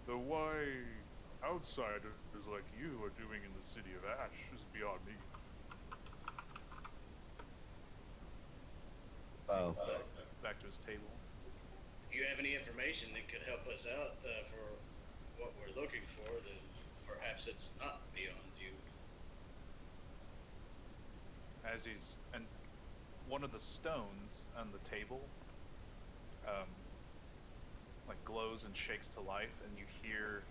Though why outsiders like you are doing in the City of Ash is beyond me. Oh, back to his table. If you have any information that could help us out for what we're looking for, then perhaps it's not beyond you. And one of the stones on the table, like glows and shakes to life, and you hear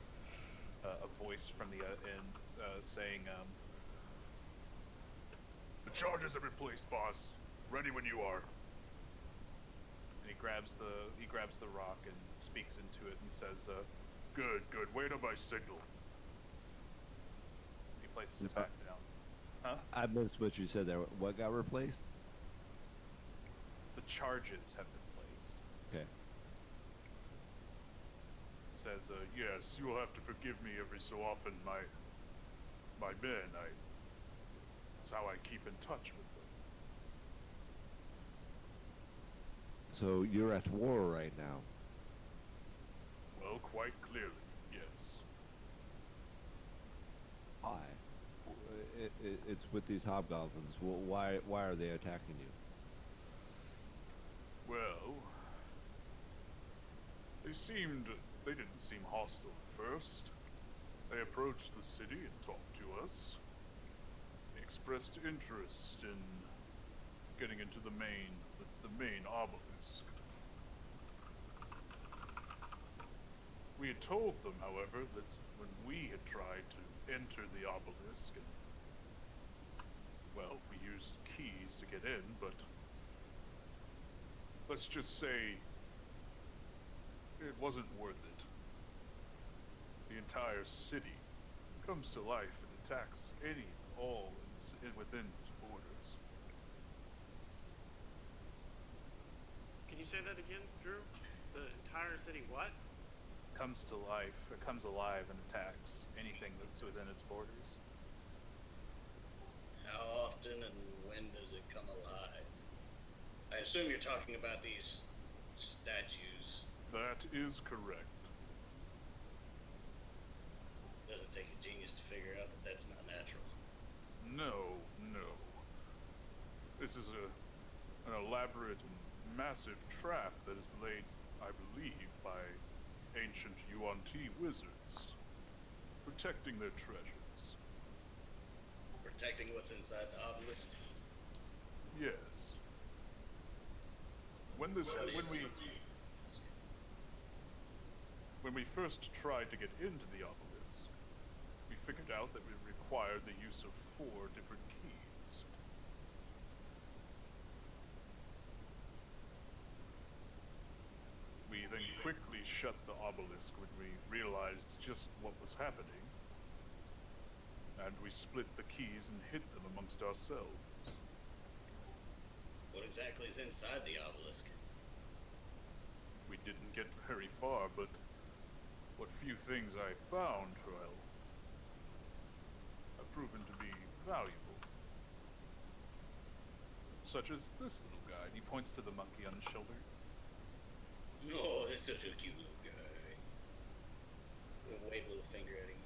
a voice from the end saying, The charges have been placed, boss. Ready when you are. and he grabs the rock and speaks into it and says, Good. Wait on my signal. he places it back down. Huh? I missed what you said there. What got replaced? The charges have been placed. Okay. It says, Yes, you will have to forgive me every so often, my men. That's how I keep in touch with them. So you're at war right now. Well, quite clearly, yes. Why? It's with these hobgoblins. Why are they attacking you? Well, they didn't seem hostile at first. They approached the city and talked to us. They expressed interest in getting into the main obelisk. We had told them, however, that when we had tried to enter the obelisk, and, well, we used keys to get in, but let's just say it wasn't worth it. The entire city comes to life and attacks any and all within its borders. Can you say that again, Drew? The entire city what? comes to life, it comes alive and attacks anything that's within its borders. How often and when does it come alive? I assume you're talking about these statues. That is correct. Doesn't take a genius to figure out that that's not natural. No. This is an elaborate and massive trap that is laid, I believe, by ancient Yuan-Ti wizards, protecting their treasures. Protecting what's inside the obelisk? Yes. When we first tried to get into the obelisk, we figured out that we required the use of 4 different keys. We then quickly shut the obelisk when we realized just what was happening, and we split the keys and hid them amongst ourselves. What exactly is inside the obelisk? We didn't get very far, but what few things I found, well, have proven to be valuable. Such as this little guy, and he points to the monkey on his shoulder. Oh, that's such a cute little guy. He'll wave a little finger at him.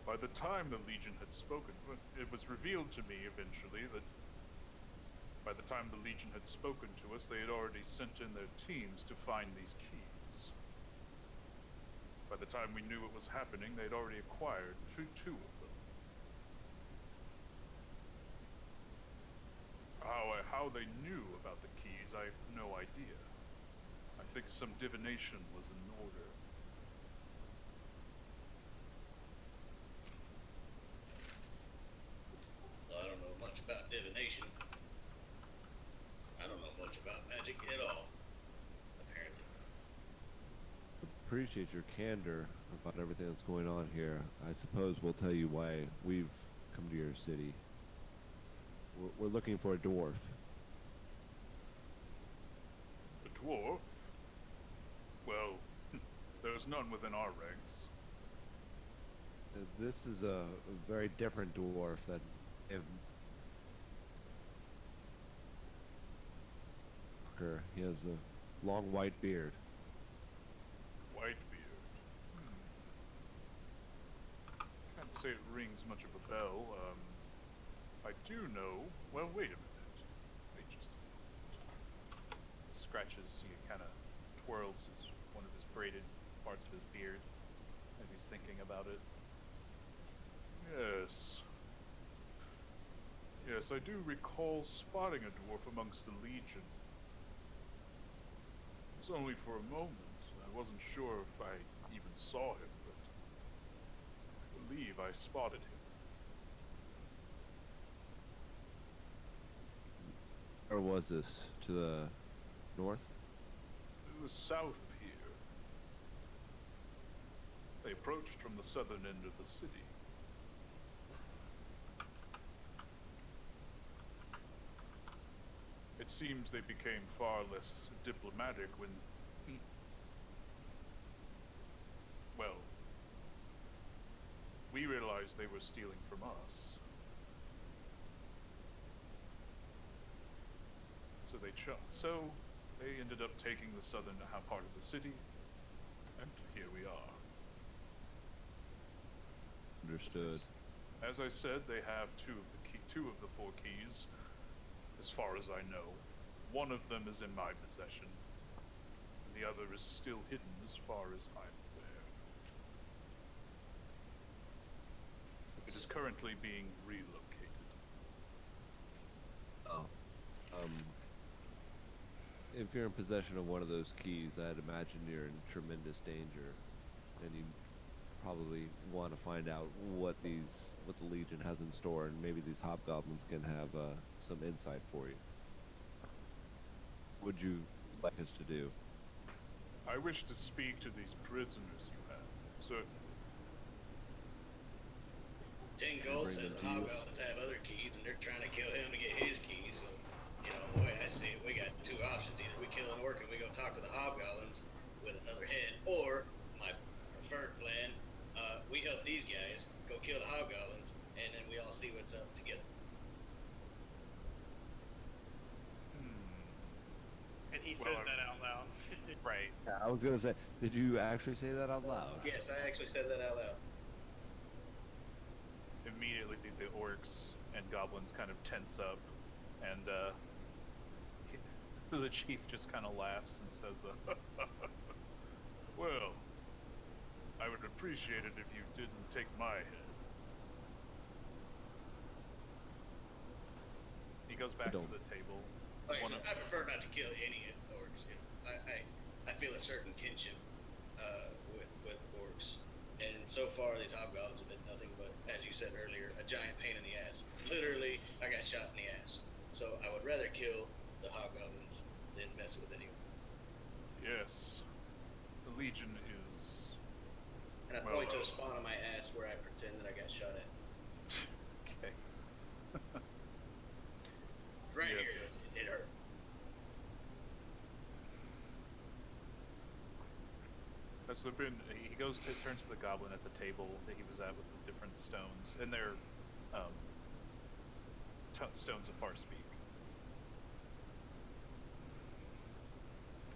By the time the Legion had spoken, it was revealed to me eventually that by the time the Legion had spoken to us, they had already sent in their teams to find these keys. By the time we knew what was happening, they'd already acquired two of them. How they knew about the keys, I have no idea. I think some divination was in order. Well, I don't know much about divination. I don't know much about magic at all, apparently. Appreciate your candor about everything that's going on here. I suppose we'll tell you why we've come to your city. We're looking for a dwarf. A dwarf? Well, there's none within our ranks. This is a very different dwarf than him. He has a long white beard. Whitebeard. Can't say it rings much of a bell. I do know. Well, wait a minute. Wait just a minute. Scratches. He kind of twirls one of his braided parts of his beard as he's thinking about it. Yes. Yes, I do recall spotting a dwarf amongst the Legion. It was only for a moment. I wasn't sure if I even saw him, but I believe I spotted him. Where was this? To the north? It was south of here. They approached from the southern end of the city. It seems they became far less diplomatic when... Well, we realized they were stealing from us. So they ended up taking the southern part of the city, and here we are. Understood. As I said, they have two of the 4 keys, as far as I know. One of them is in my possession. The other is still hidden as far as I'm aware. It is currently being relocated. Oh. If you're in possession of one of those keys, I'd imagine you're in tremendous danger, and you probably want to find out what the Legion has in store, and maybe these hobgoblins can have some insight for you. Would you like us to do? I wish to speak to these prisoners you have, certainly. 10 Gold Bring says them the to you. hobgoblins have other keys, and they're trying to kill him to get his keys. So, the way I see it, we got 2 options. Either we kill an orc and we go talk to the hobgoblins with another head, or my preferred plan, we help these guys, go kill the hobgoblins, and then we all see what's up together. And he Well, says that out loud. Right. I was gonna say, did you actually say that out loud? Yes, I actually said that out loud. Immediately, the orcs and goblins kind of tense up, and the chief just kind of laughs and says, Well, I would appreciate it if you didn't take my head. he goes back to don't. the table. Like, One of- I prefer not to kill any of the orcs. I feel a certain kinship with orcs, and so far these hobgoblins have been nothing but, as you said earlier, a giant pain in the ass. Literally, I got shot in the ass. So I would rather kill the hobgoblins than mess with anyone. Yes. The Legion is... And I Well, point to a spot on my ass where I pretend that I got shot at. Okay. Right Yes, here, yes. it hurt. Has there been? He turns to the goblin at the table that he was at with the different stones, and they're stones of far speak.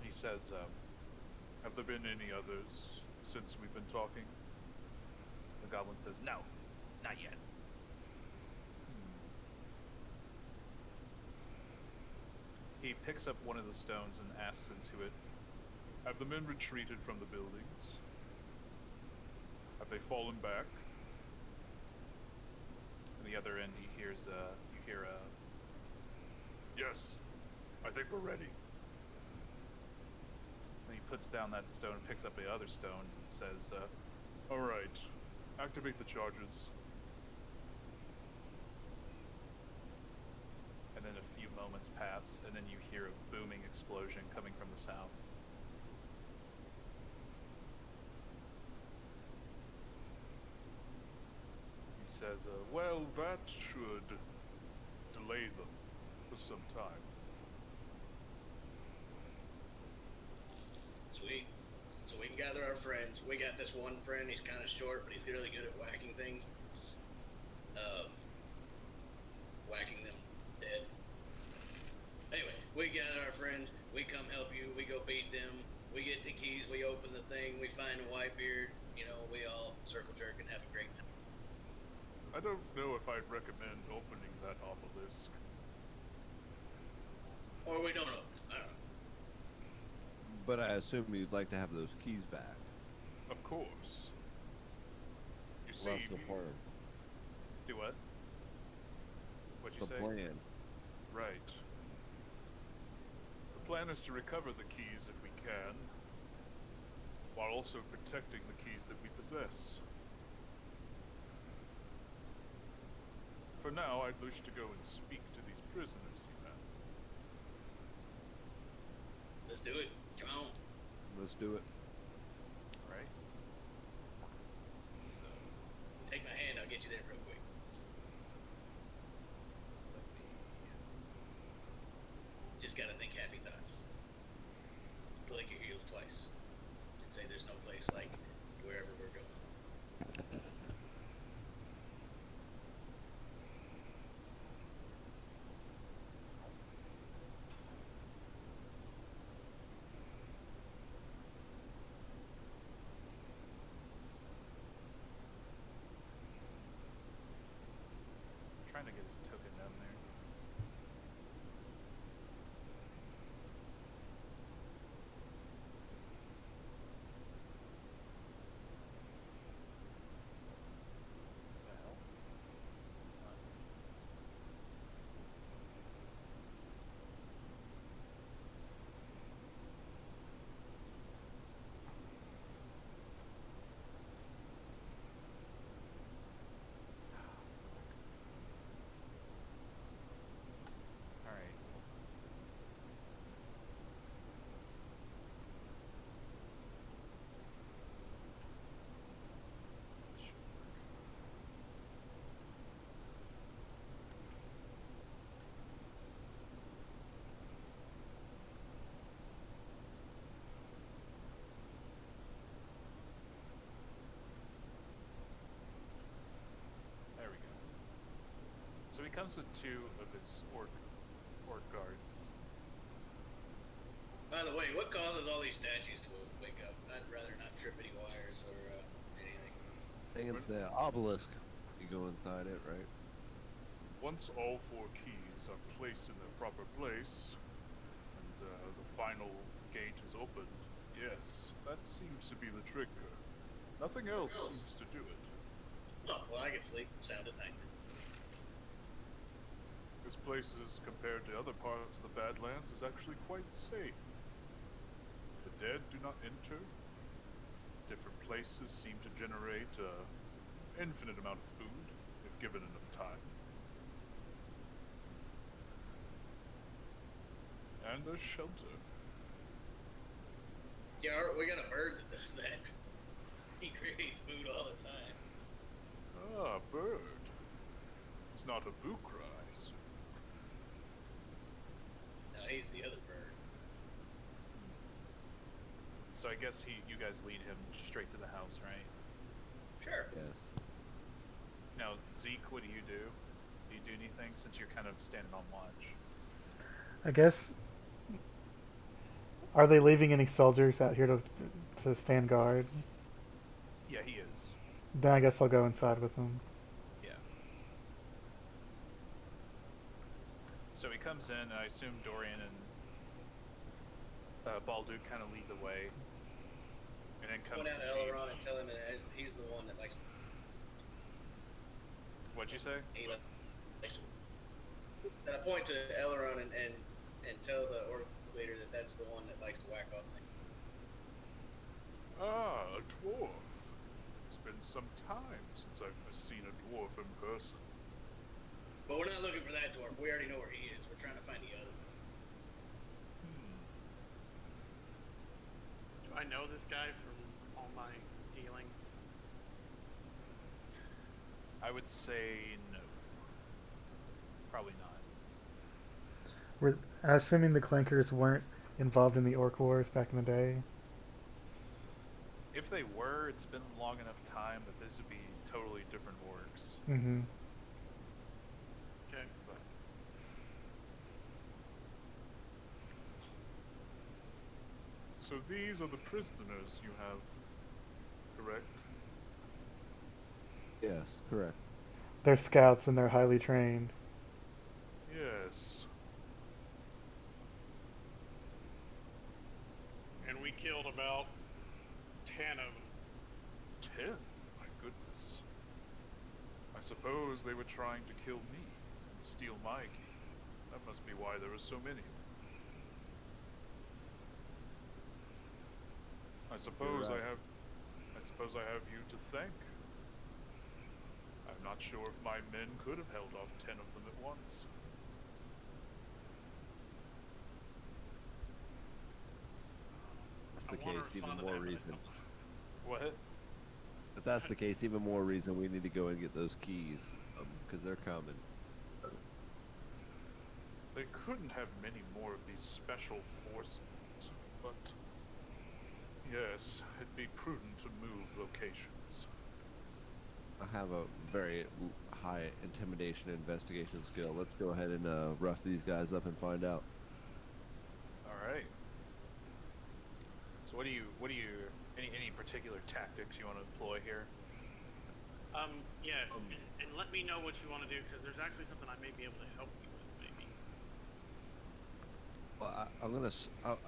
He says, Have there been any others since we've been talking? the goblin says, no, not yet. He picks up one of the stones and asks into it, Have the men retreated from the buildings? Have they fallen back? and the other end you hear Yes. I think we're ready. and he puts down that stone and picks up the other stone and says, Alright. Activate the charges. and then a few moments pass, and then you hear a booming explosion coming from the south. He says, well, that should delay them for some time. Sweet. So we can gather our friends. We got this one friend. He's kind of short, but he's really good at whacking things. Whacking them dead. Anyway, we gather our friends. We come help you. We go beat them. We get the keys. We open the thing. We find a Whitebeard. You know, we all circle jerk and have a great time. I don't know if I'd recommend opening that obelisk. Or we don't open. I don't know. But I assume you'd like to have those keys back. Of course. You Well, see, that's the plan. Do what? What'd you That's the say? plan. right. The plan is to recover the keys if we can, while also protecting the keys that we possess. For now, I'd wish to go and speak to these prisoners you have. Let's do it. Come on. Let's do it. Right. So Take my hand. I'll get you there real quick. let me. Just gotta think happy thoughts. Click your heels twice. And say there's no place like wherever we're going. Trying to get his token down there. What the hell? It's not. All right. Should work. There we go. So he comes with two of his orc guards. By the way, what causes all these statues to wake up? I'd rather not trip any wires or anything. I think it's the obelisk. You go inside it, right? Once all 4 keys are placed in their proper place, and the final gate is opened, yes, that seems to be the trigger. Nothing else seems to do it. Oh, well, I can sleep sound at night. This place is, compared to other parts of the Badlands, is actually quite safe. The dead do not enter. Different places seem to generate an infinite amount of food, if given enough time. And a shelter. Yeah, we got a bird that does that. He creates food all the time. Ah, bird. It's not a Bukra, I assume. No, he's the other bird. So I guess you guys lead him straight to the house, right? Sure. Yes. Now, Zeek, what do you do? Do you do anything since you're kind of standing on watch? I guess. Are they leaving any soldiers out here to stand guard? Yeah, he is. Then I guess I'll go inside with them. Yeah. So he comes in, and I assume Dorian and Balduk kind of lead the way. And then comes Point out the to chief. Eloran and tell him that he's the one that likes. What'd you say? He likes. And I point to Eloran and tell the orc leader that that's the one that likes to whack off things. Ah, a dwarf. It's been some time since I've seen a dwarf in person. But we're not looking for that dwarf. We already know where he is. We're trying to find the other. Do I know this guy from all my dealings? I would say no. Probably not. We're assuming the Clankers weren't involved in the Orc Wars back in the day. if they were, it's been long enough time that this would be totally different orcs. Mm-hmm. Okay. But So these are the prisoners you have, correct? Yes, correct. They're scouts and they're highly trained. Yes. And we killed about 10 of them. 10? My goodness. I suppose they were trying to kill me and steal my key. That must be why there were so many. I suppose right. I suppose I have you to thank. I'm not sure if my men could have held off 10 of them at once. That's I the wanna case, even respond to more that, but I reason. don't. what? If that's the case, even more reason we need to go and get those keys, because they're coming. They couldn't have many more of these special forces, but yes, it'd be prudent to move locations. I have a very high intimidation and investigation skill. Let's go ahead and rough these guys up and find out. All right. So what do you any particular tactics you want to employ here? Yeah, and let me know what you want to do, because there's actually something I may be able to help you with, maybe. Well,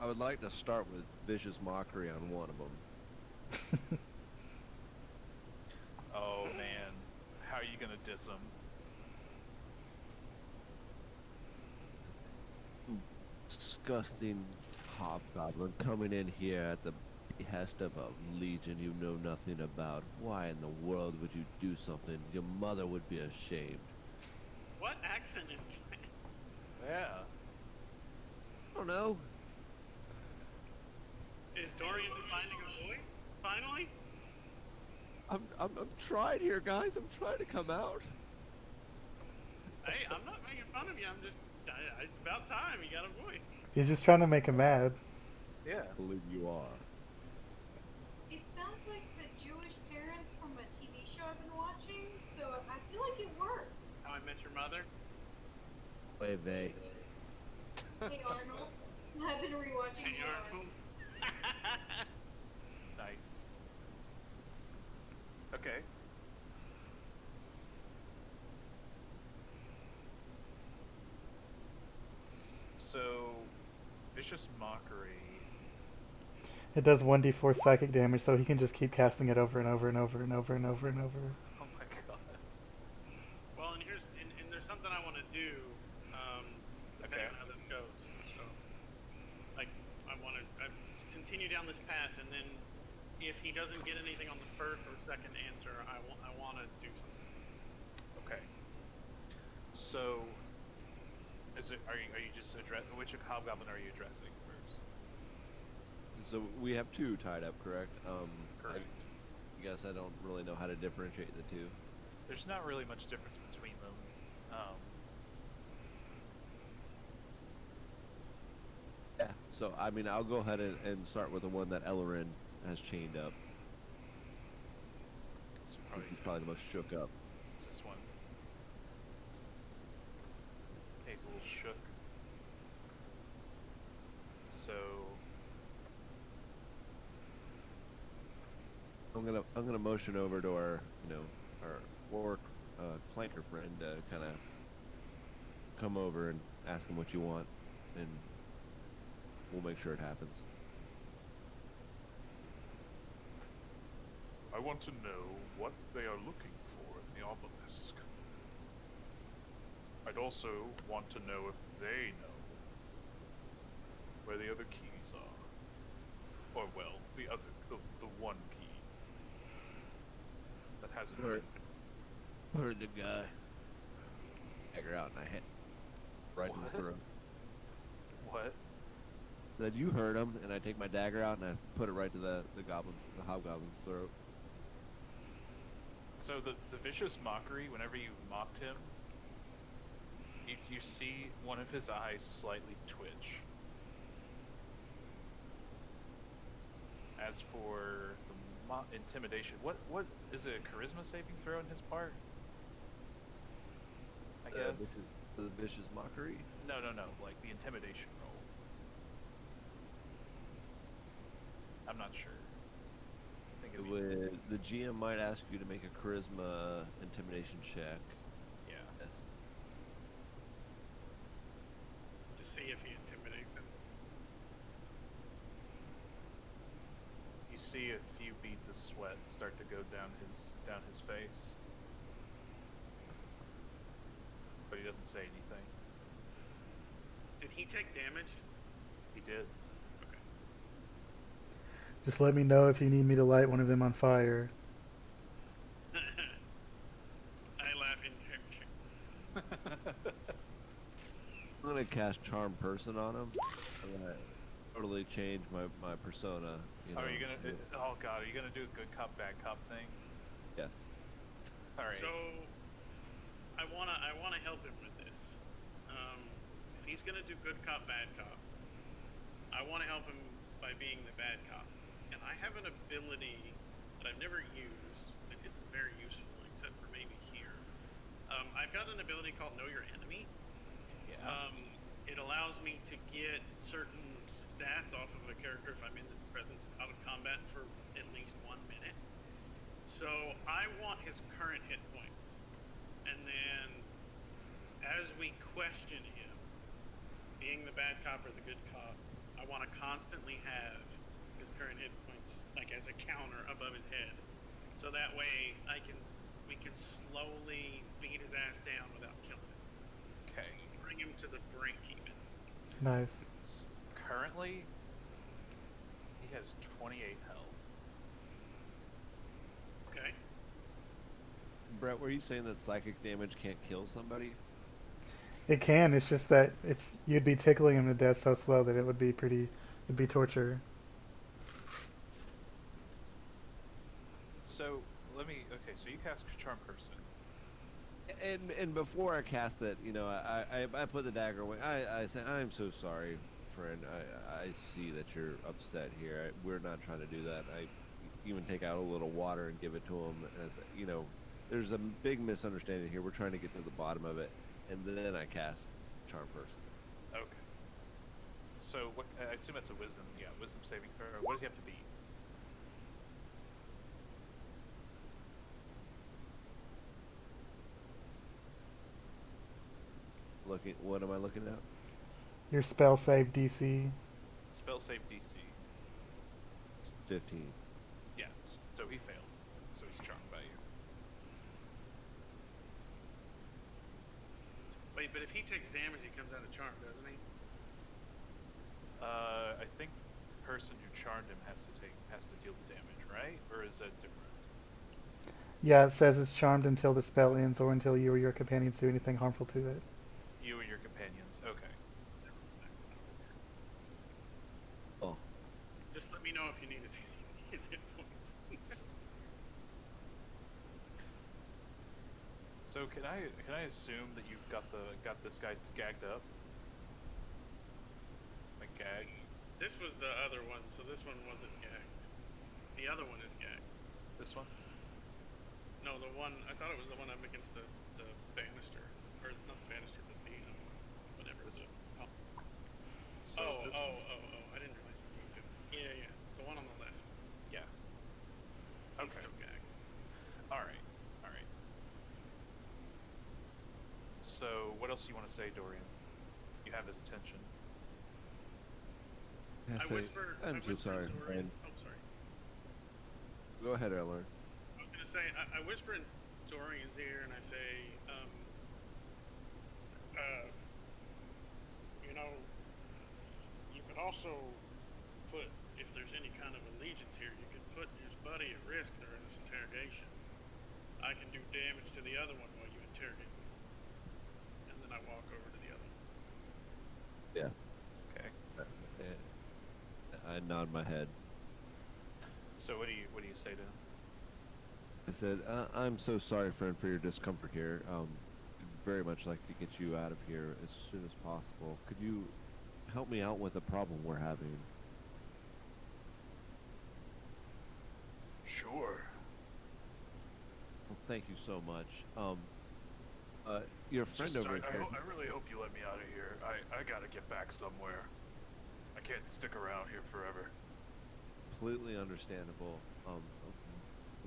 I would like to start with vicious mockery on one of them. Oh man, how are you gonna diss him? Disgusting hobgoblin coming in here at the behest of a legion you know nothing about. Why in the world would you do something? Your mother would be ashamed. What accent is that? Yeah. I don't know. Is Dorian finding a voice? Finally? I'm trying here, guys. I'm trying to come out. Hey, I'm not making fun of you. I'm just, it's about time you got a voice. He's just trying to make him mad. Yeah. I believe you are. It sounds like the Jewish parents from a TV show I've been watching, so I feel like it worked. How I Met Your Mother? Wait, they. Hey Arnold, I've been rewatching Hey, Eloran. Arnold. Nice. Okay. So, vicious mockery. It does 1d4 psychic damage, so he can just keep casting it over and over and over and over and over and over. Oh my god. Well, and there's something I want to do, depending Okay. on how this goes. So, like, I continue down this path, and then if he doesn't get anything on the first or second answer, I want to do something. Okay. So, are you just which hobgoblin are you addressing first? So we have two tied up, correct? Correct. I guess I don't really know how to differentiate the two. There's not really much difference between them. Yeah. So I mean, I'll go ahead and start with the one that Eloran has chained up, So since he's probably the most shook up. it's this one. He's a little shook. So, I'm gonna motion over to our our orc clanker friend to kind of come over and ask him what you want, and we'll make sure it happens. I want to know what they are looking for in the obelisk. I'd also want to know if they know where the other keys are. Or, well, the one key that hasn't been. Heard the guy. Dagger out and I hit right in his What? throat. what? Said you heard him, and I take my dagger out and I put it right to the hobgoblin's throat. So the vicious mockery, whenever you mocked him, you see one of his eyes slightly twitch. As for the intimidation. What is it? A charisma saving throw on his part? I guess. The vicious mockery. No, like the intimidation roll. I'm not sure. I think it'd be... The GM might ask you to make a charisma intimidation check. Yeah. Yes. To see if he intimidates him. You see a few beads of sweat start to go down his face, but he doesn't say anything. Did he take damage? He did. Okay. Just let me know if you need me to light one of them on fire. I laugh in character. I'm gonna cast Charm Person on him. I'm gonna totally change my persona. You know? Are you gonna? Oh God, are you gonna do a good cop, bad cop thing? Yes. All right. So, I wanna help him with this. If he's gonna do good cop, bad cop, I wanna help him by being the bad cop. And I have an ability that I've never used that isn't very useful, except for maybe here. I've got an ability called Know Your Enemy. Yeah. It allows me to get certain stats off of a character if I'm in the presence of out of combat for at least 1 minute. So I want his current hit points, and then as we question him, being the bad cop or the good cop, I want to constantly have his current hit points like as a counter above his head, so that way we can slowly beat his ass down without killing him. Okay. Bring him to the brink even. Nice. Currently, he has 28 health. Okay. Brett, were you saying that psychic damage can't kill somebody? It can. It's just that you'd be tickling him to death so slow that it'd be torture. So okay, so you cast Charm Person. And before I cast it, you know, I put the dagger away. I say, I'm so sorry, friend. I see that you're upset here. We're not trying to do that. I even take out a little water and give it to him. As you know, there's a big misunderstanding here. We're trying to get to the bottom of it, and then I cast Charm Person. Okay. So what? I assume that's a wisdom. Yeah, wisdom saving throw. What does he have to beat? What am I looking at? Your spell save DC. Spell save DC. 15. Yeah. So he failed. So he's charmed by you. Wait, but if he takes damage, he comes out of charm, doesn't he? I think the person who charmed him has to deal the damage, right? Or is that different? Yeah, it says it's charmed until the spell ends or until you or your companions do anything harmful to it. You and your companions. Okay. Oh. Just let me know if you need his hit points. So can I assume that you've got this guy gagged up? Like gag? This was the other one, so this one wasn't gagged. The other one is gagged. This one? No, the one, I thought it was the one up against the banister. Or not the banister, but the, whatever. This The, one. oh, So oh, this oh, I didn't realize you moved it. Yeah. The one on the left. Yeah. He's Okay. still gagged. Alright. So what else do you want to say, Dorian? You have his attention. I whispered. I'm so sorry, Dorian. friend. Oh, sorry. Go ahead, Eloran. I was gonna say, I whisper in Dorian's ear and I say, you know, you could also put, if there's any kind of allegiance here, you could put his buddy at risk during this interrogation. I can do damage to the other one while you interrogate me. And then I walk over to the other one. Yeah. Okay. I nod my head. So what do you say to him? I said, I'm so sorry, friend, for your discomfort here. Very much like to get you out of here as soon as possible. Could you help me out with the problem we're having? Sure. Well, thank you so much. Your friend over here. I really hope you let me out of here. I gotta get back somewhere. I can't stick around here forever. Completely understandable. I'm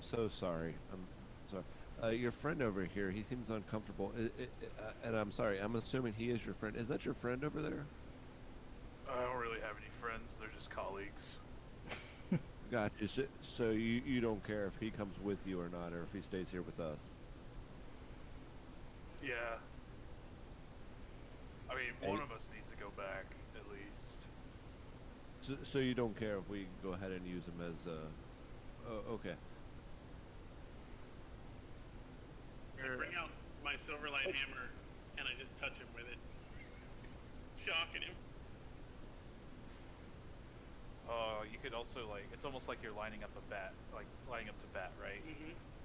so sorry. I'm sorry. Your friend over here, he seems uncomfortable. And I'm sorry, I'm assuming he is your friend. Is that your friend over there? I don't really have any friends. They're just colleagues. Gotcha. So you don't care if he comes with you or not, or if he stays here with us? Yeah. I mean, one of us needs to go back, at least. So you don't care if we go ahead and use him as okay. I bring out my Silverlight hammer and I just touch him with it, shocking him. You could also it's almost like you're lining up a bat, like lining up to bat, right?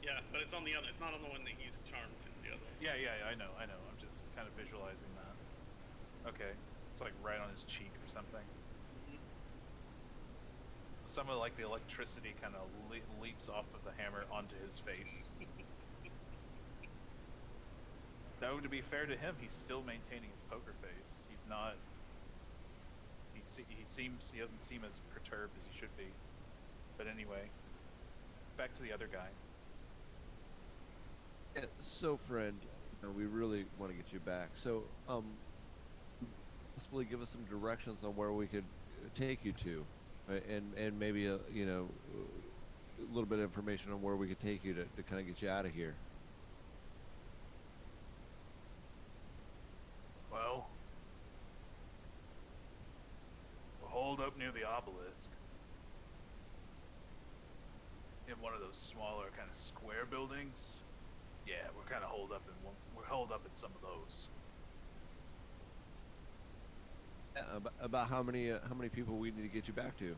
Yeah, but it's on the other. It's not on the one that he's charmed. It's the other. Yeah, I know. I'm just kind of visualizing that. Okay, it's like right on his cheek or something. Some of the electricity kind of leaps off of the hammer onto his face. Though to be fair to him, he's still maintaining his poker face. He's not. He doesn't seem as perturbed as he should be. But anyway, back to the other guy. Yeah, so friend, we really want to get you back. So possibly give us some directions on where we could take you to, right? and maybe a little bit of information on where we could take you to kind of get you out of here. Well, we're holed up near the obelisk. In one of those smaller kind of square buildings. Yeah, we're kind of holed up in one. We're holed up in some of those. About how many people we need to get you back to?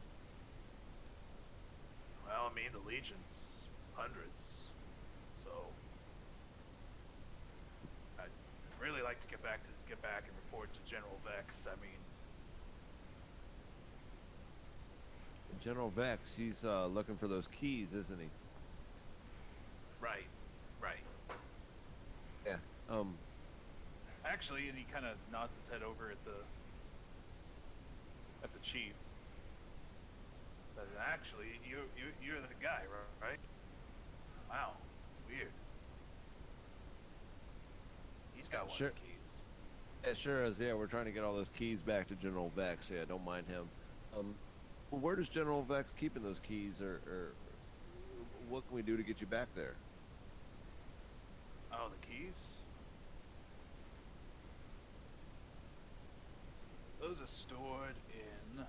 Well, I mean, the Legion's hundreds, so I'd really like to get back and report to General Vex. I mean, General Vex, he's looking for those keys, isn't he? right. Yeah. Actually, and he kind of nods his head over at the chief. Said, actually, you're the guy, right? Wow, weird. He's got one Sure. of the keys. It sure is. Yeah, we're trying to get all those keys back to General Vex. Yeah, don't mind him. Well, where does General Vex keeping those keys, or what can we do to get you back there? Oh, the keys? Those are stored in...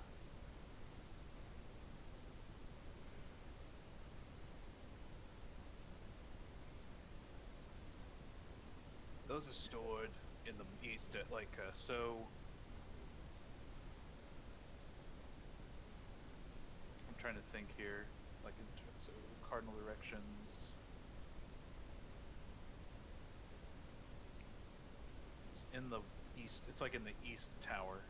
Those are stored in the east at so... I'm trying to think here, so cardinal directions... It's in the east, it's like in the east tower.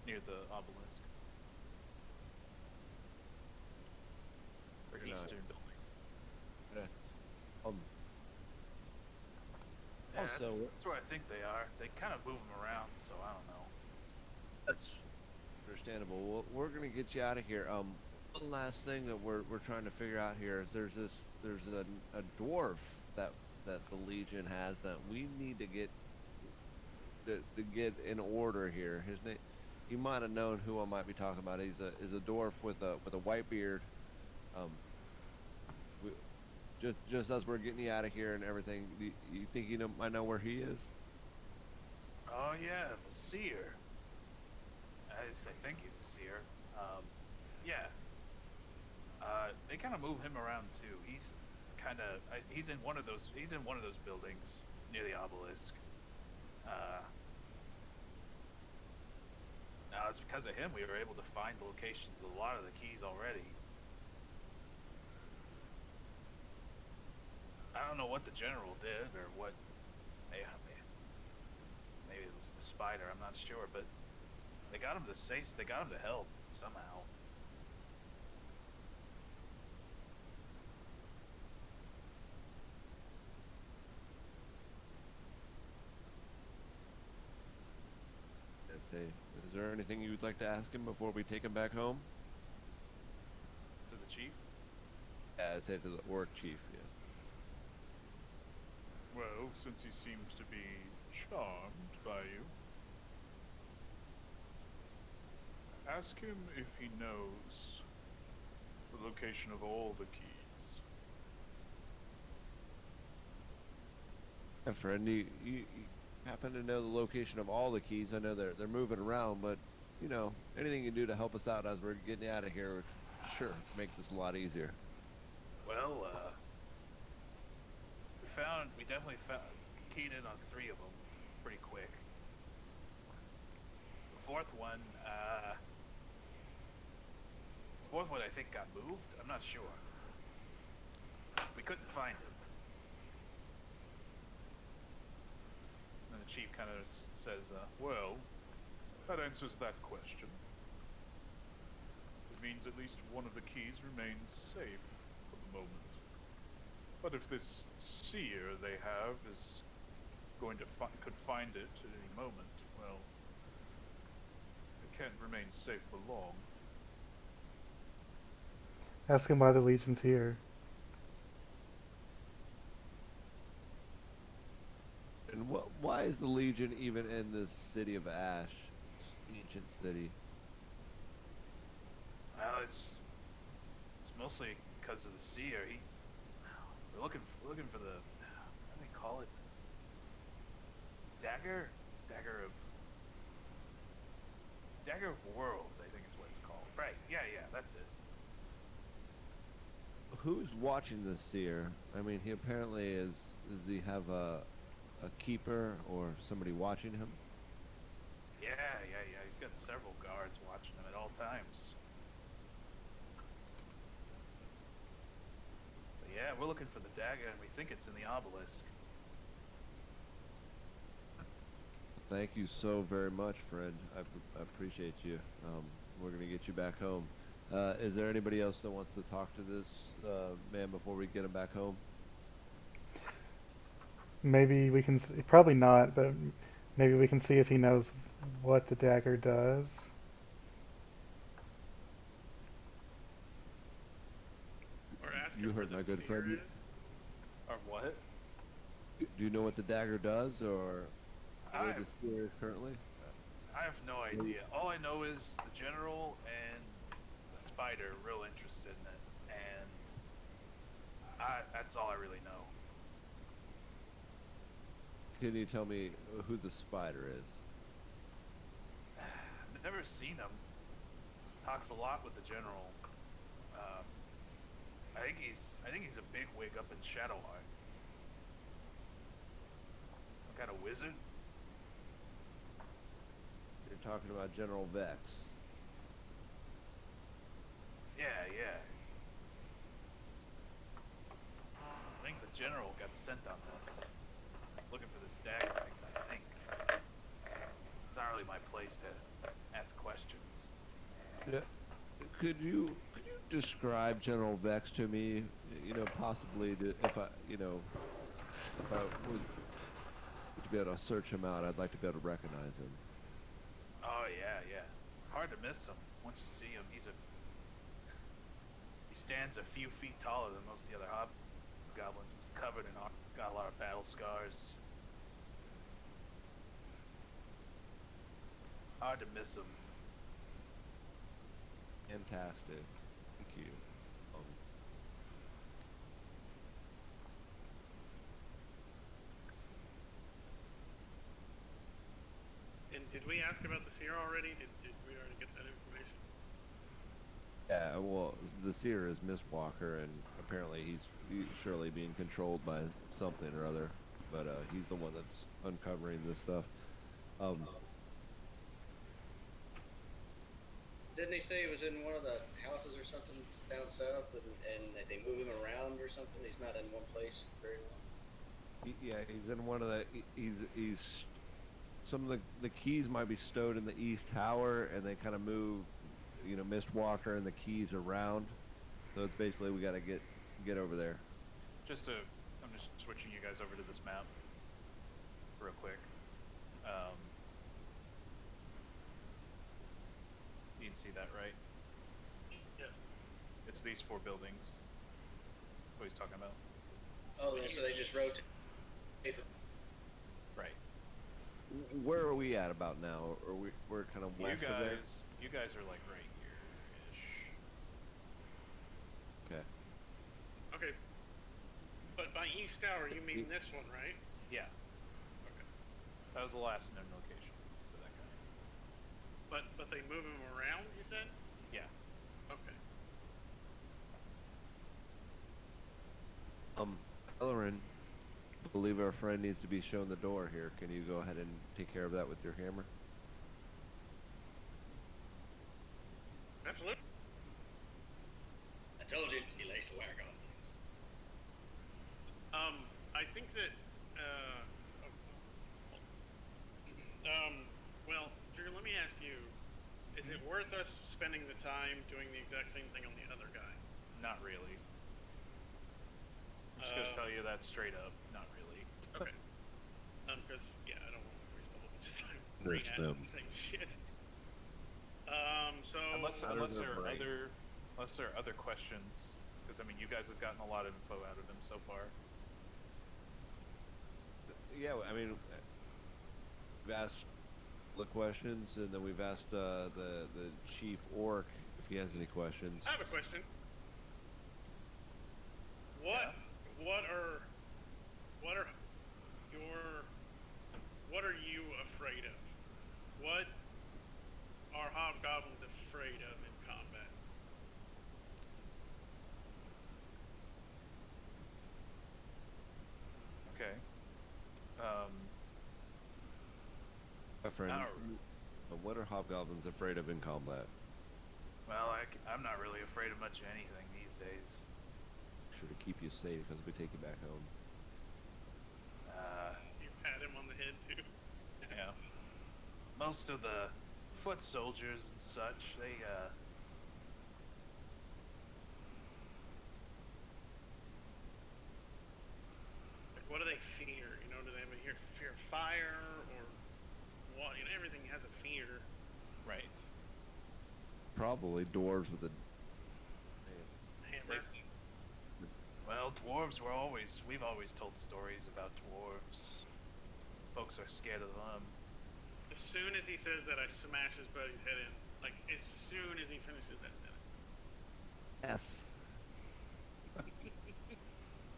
Near the obelisk. Or You're not- eastern building. Yes. Yeah, Also, that's where I think they are. They kind of move them around, so I don't know. that's understandable. Well, we're gonna get you out of here. One last thing that we're trying to figure out here is there's a dwarf that the Legion has that we need to get in order here. His name, you might have known who I might be talking about. He's a dwarf with a white beard. Just as we're getting you out of here and everything, you think might know where he is? Oh yeah, the seer. I think he's a seer. Yeah. They kind of move him around too. He's in one of those buildings near the obelisk. Now it's because of him we were able to find the locations of a lot of the keys already. I don't know what the general did or what. Maybe it was the spider. I'm not sure, but they got him to help somehow. anything you'd like to ask him before we take him back home? To the chief? Yeah, I said to the orc chief. Yeah. Well, since he seems to be charmed by you, ask him if he knows the location of all the keys. Yeah, friend, you happen to know the location of all the keys? I know they're moving around, but you know, anything you can do to help us out as we're getting out of here would sure make this a lot easier. Well, we definitely keyed in on 3 of them pretty quick. The fourth one I think got moved. I'm not sure. We couldn't find it. And the chief kind of says, Well, that answers that question. It means at least one of the keys remains safe for the moment. But if this seer they have is going to could find it at any moment, well, it can't remain safe for long. Ask him why the Legion's here. And why is the Legion even in this city of Ash? This ancient city. well, it's mostly because of the seer. We're looking for the, what do they call it? Dagger of Worlds, I think is what it's called. Right? Yeah, that's it. Who's watching this seer? I mean, he apparently is. Does he have a keeper or somebody watching him? Yeah. He's got several guards watching him at all times. But yeah, we're looking for the dagger, and we think it's in the obelisk. Thank you so very much, friend. I appreciate you. We're gonna get you back home. Is there anybody else that wants to talk to this man before we get him back home? Maybe we can. Probably not, but maybe we can see if he knows what the dagger does. Or ask You him heard where my the good friend. seer is. Or what? Do you know what the dagger does, or where I the seer is currently? have no idea. All I know is the general and the spider are real interested in it, and that's all I really know. Can you tell me who the spider is? I've never seen him. Talks a lot with the general. I think he's a big wig up in Shadowheart. Some kind of wizard. You're talking about General Vex. Yeah. I think the general got sent on this. Looking for this dagger, I think. It's not really my place to ask questions. Yeah. Could you describe General Vex to me? You know, possibly if I would to be able to search him out, I'd like to be able to recognize him. Oh yeah. Hard to miss him. Once you see him, he stands a few feet taller than most of the other hobgoblins. He's covered in got a lot of battle scars. Hard to miss him. Fantastic. Thank you. And did we ask about the seer already? Did we already get that information? Yeah, well, the seer is Mistwalker, and apparently he's surely being controlled by something or other. But he's the one that's uncovering this stuff. Didn't he say he was in one of the houses or something down south, and they move him around or something? He's not in one place very long. Yeah, he's in one of the. He's some of the keys might be stowed in the east tower, and they kind of move, Mistwalker and the keys around. So it's basically we got to get over there. I'm just switching you guys over to this map real quick. You can see that, right? Yes. It's these 4 buildings. That's what he's talking about. Oh, so they just rotate. Right. Where are we at about now? We're kind of west of there. You guys are like right here-ish. Okay. Okay. But by East Tower, you mean this one, right? Yeah. Okay. That was the last known location for that guy. But they move him around, you said? Yeah. Okay. Eloran, I believe our friend needs to be shown the door here. Can you go ahead and take care of that with your hammer? Absolutely. I told you he likes to whack off things. I think that, well, Drew, let me ask you, is it worth us spending the time doing the exact same thing on the other guy? Not really. I'm just gonna tell you that straight up. Not really. Okay. Because, yeah, I don't want to waste a whole bunch of time There's rehashing the same shit. So... Unless there are other questions, because I mean, you guys have gotten a lot of info out of him so far. Yeah, I mean, we've asked the questions, and then we've asked the chief orc if he has any questions. I have a question. What are you afraid of? What are hobgoblins afraid of in combat? Okay. My friend, I what are hobgoblins afraid of in combat? Well, I'm not really afraid of much of anything these days. Sure to keep you safe as we take you back home. You pat him on the head too. Yeah. Most of the foot soldiers and such, they Like, what do they fear? You know, do they have a fear of fire or what? You know, everything has a fear. right. Probably dwarves with a Hammer. Well, dwarves we've always told stories about dwarves. Folks are scared of them. As soon as he says that, I smash his buddy's head in. Like, as soon as he finishes that sentence. S.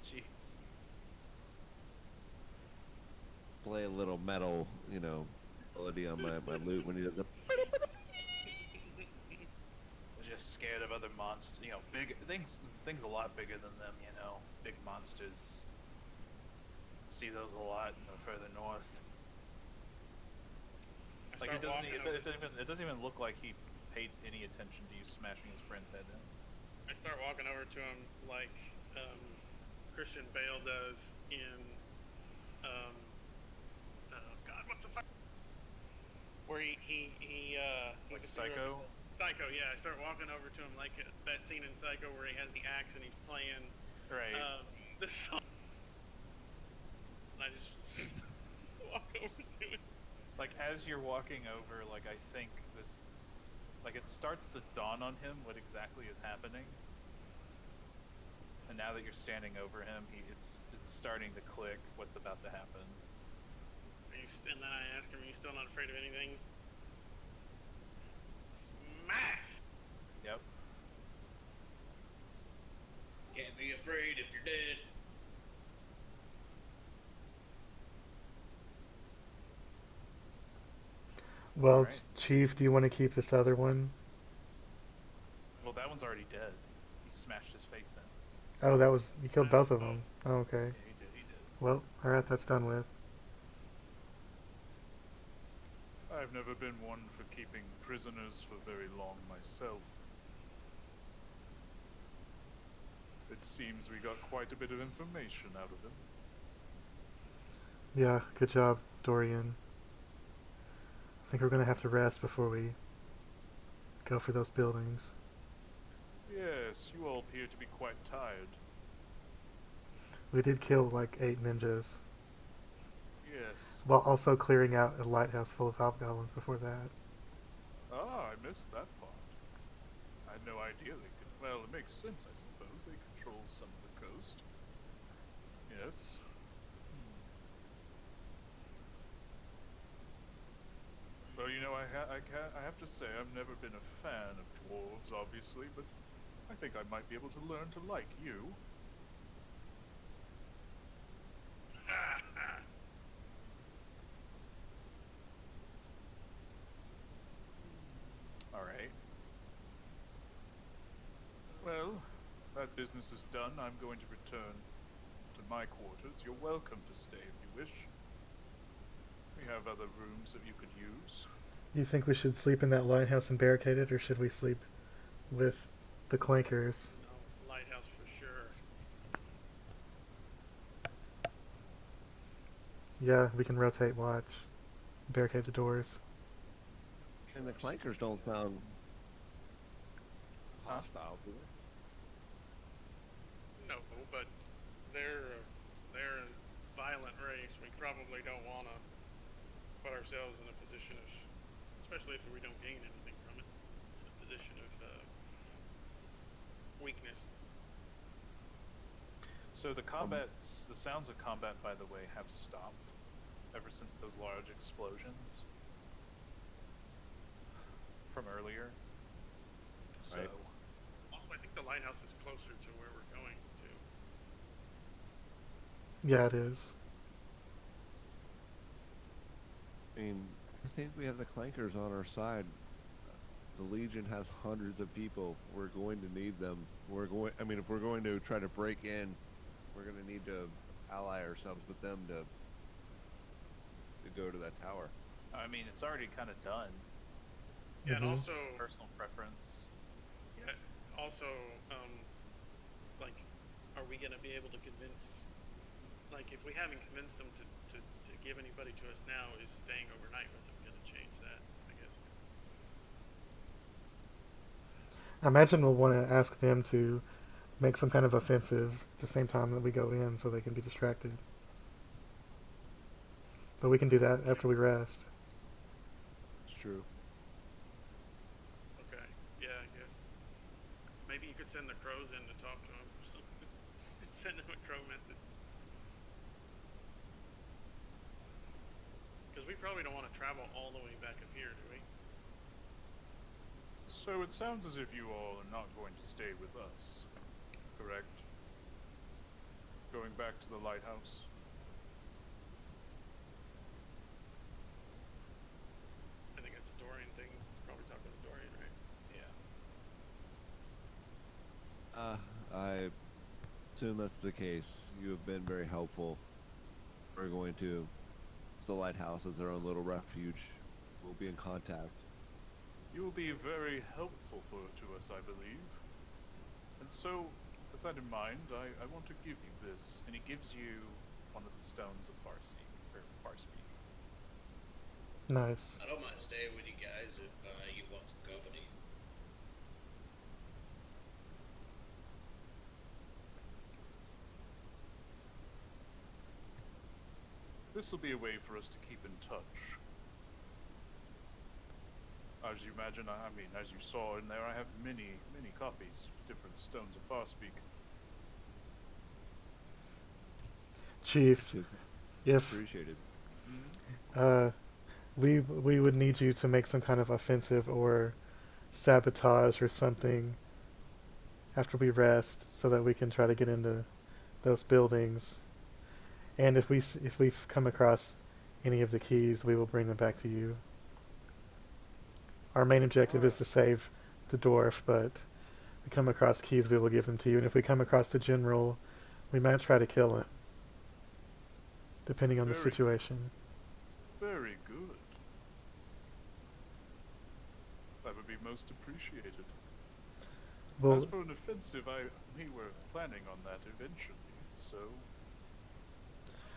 Jeez. Play a little metal, melody on my lute when he does the. They're just scared of other monsters. You know, big things a lot bigger than them. You know, big monsters. See those a lot further north. Like it doesn't even look like he paid any attention to you smashing his friend's head in. I start walking over to him like Christian Bale does in oh God, what's the fuck? Where he Like Psycho? Psycho, yeah. I start walking over to him like that scene in Psycho where he has the axe and he's playing Right. the song. And I just walk over to him. Like as you're walking over, like I think this, like it starts to dawn on him what exactly is happening. And now that you're standing over him, it's starting to click what's about to happen. And then I ask him, "Are you still not afraid of anything?" Smash! Yep. Can't be afraid if you're dead. Well, Alright. Chief, do you want to keep this other one? Well, that one's already dead. He smashed his face in. Oh, you killed both of them. Oh, okay. Yeah, he did. Well, alright, that's done with. I've never been one for keeping prisoners for very long myself. It seems we got quite a bit of information out of him. Yeah, good job, Dorian. I think we're going to have to rest before we go for those buildings. Yes, you all appear to be quite tired. We did kill like 8 ninjas, Yes. while also clearing out a lighthouse full of hobgoblins before that. Ah, I missed that part. had no idea they could. Well, it makes sense, I suppose. They control some of the coast. Yes. Well, you know, I have to say, I've never been a fan of dwarves, obviously, but I think I might be able to learn to like you. All right. Well, that business is done. I'm going to return to my quarters. You're welcome to stay if you wish. We have other rooms that you could use. You think we should sleep in that lighthouse and barricade it, or should we sleep with the Clankers? No, lighthouse for sure. Yeah, we can rotate watch. Barricade the doors. And the Clankers don't sound hostile, do they? No, but they're a violent race. We probably don't want to put ourselves in a position of, especially if we don't gain anything from it, in a position of weakness. So the sounds of combat, by the way, have stopped ever since those large explosions from earlier. So, Right. Also, I think the lighthouse is closer to where we're going to. Yeah, it is. I mean, I think we have the Clankers on our side. The Legion has hundreds of people. We're going to need them. I mean, if we're going to try to break in, we're going to need to ally ourselves with them to go to that tower. I mean, it's already kind of done. Yeah, and Mhm. also, Personal preference. yeah, also, like, are we going to be able to convince, like, if we haven't convinced them to give anybody to us now, is staying overnight with them going to change that, I guess? I imagine we'll want to ask them to make some kind of offensive at the same time that we go in so they can be distracted. But we can do that after we rest. It's true. Okay, yeah, I guess. Maybe you could send the crows in to talk to them or something. Send them a crow message. Because we probably don't want to travel all the way back up here, do we? So it sounds as if you all are not going to stay with us, correct? Going back to the lighthouse? I think that's a Dorian thing. Probably talking to Dorian, right? Yeah. I assume that's the case. You have been very helpful. We're going to the lighthouse as our own little refuge. We'll be in contact. You will be very helpful to us, I believe. And so, with that in mind, I want to give you this. And he gives you one of the stones of Farspeak. Nice. I don't mind staying with you guys if you want some company. This will be a way for us to keep in touch. As you imagine, I mean, as you saw in there, I have many copies of different stones of Farspeak. Chief, if Appreciated. we would need you to make some kind of offensive or sabotage or something after we rest, so that we can try to get into those buildings. And if we come across any of the keys, we will bring them back to you. Our main objective is to save the dwarf, but if we come across keys, we will give them to you. And if we come across the general, we might try to kill him, depending on the Very situation. Very good. That would be most appreciated. Well, As for an offensive, we were planning on that eventually, so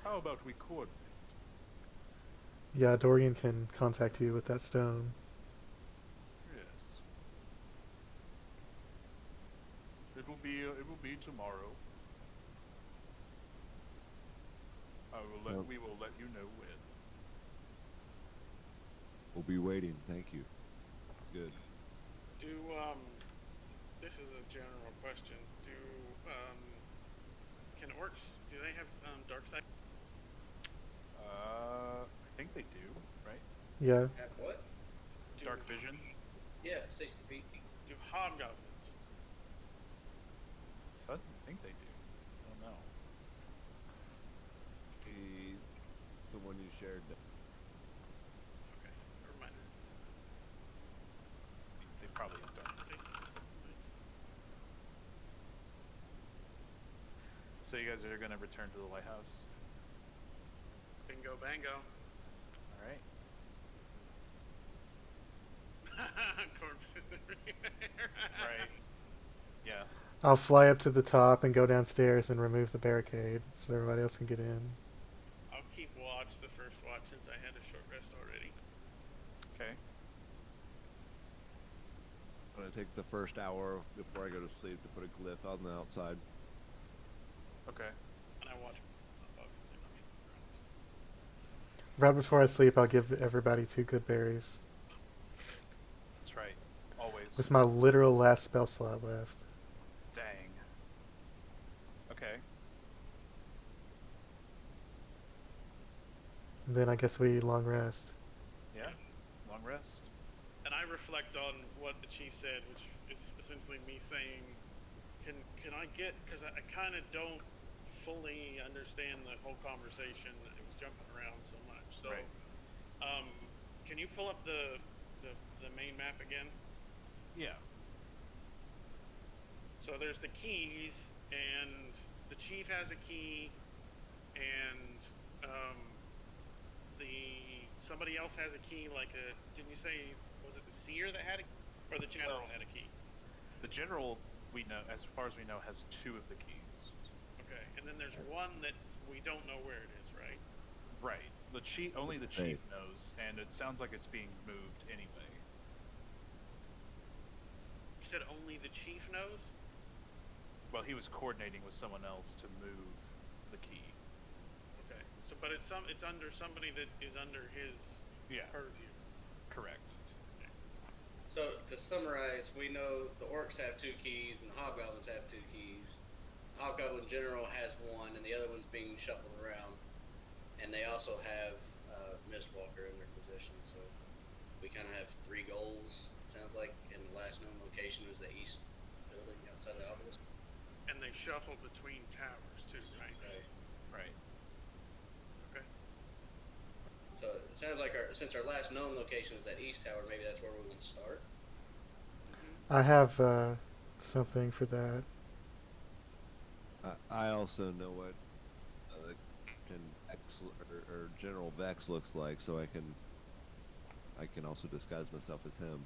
how about we coordinate? yeah, Dorian can contact you with that stone. Yes. It will be tomorrow. We will let you know when. We'll be waiting. Thank you. Good. Do this is a general question. Can orcs, do they have dark side? I think they do, right? Yeah. Have what? Dark vision. Yeah, 60 feet. Do hobgoblins? I think they do. I don't know. It's the one you shared. Okay, never mind. They probably don't. So you guys are going to return to the lighthouse? Bingo, bango. All right. Corpses everywhere. Right. Yeah. I'll fly up to the top and go downstairs and remove the barricade so everybody else can get in. I'll keep watch the first watch since I had a short rest already. Okay. I'm gonna take the first hour before I go to sleep to put a glyph on the outside. Okay. And I watch, obviously, not me. Right before I sleep, I'll give everybody 2 good berries. That's right. Always. With my literal last spell slot left. Dang. Okay. And then I guess we long rest. Yeah. Long rest. And I reflect on what the chief said, which is essentially me saying, can I get, because I kind of don't fully understand the whole conversation. It was jumping around so much. So, Right. Can you pull up the main map again? Yeah. So there's the keys, and the chief has a key, and somebody else has a key. Like didn't you say, was it the seer that had a, or the general had a key? The general, we know, as far as we know, has 2 of the keys. Okay, and then there's one that we don't know where it is, right? Right. The chief, only the chief knows, and it sounds like it's being moved anyway. You said only the chief knows? Well, he was coordinating with someone else to move the key. Okay, so but it's under somebody that is under his purview. Correct. So to summarize, we know the orcs have 2 keys and the hobgoblins have 2 keys. The hobgoblin general has 1, and the other one's being shuffled around. And they also have Mistwalker in their possession. So we kind of have 3 goals. It sounds like, and the last known location was the east building outside the obelisk. And they shuffle between towers too, right? Right. Okay. So it sounds like since our last known location is that east tower, maybe that's where we want to start. I have something for that. I also know what Captain X or General Vex looks like, so I can also disguise myself as him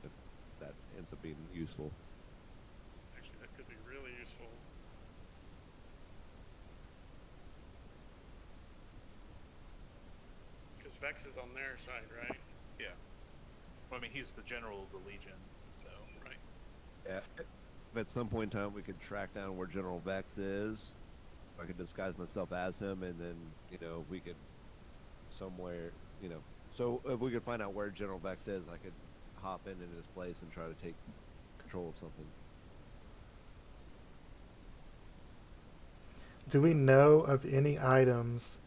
if that ends up being useful. Actually, that could be really useful. Because Vex is on their side, right? Yeah. Well, I mean, he's the general of the Legion, so. Right. Yeah. If at some point in time we could track down where General Vex is, I could disguise myself as him, and then, we could somewhere, so if we could find out where General Vex is, I could hop in his place and try to take control of something. Do we know of any items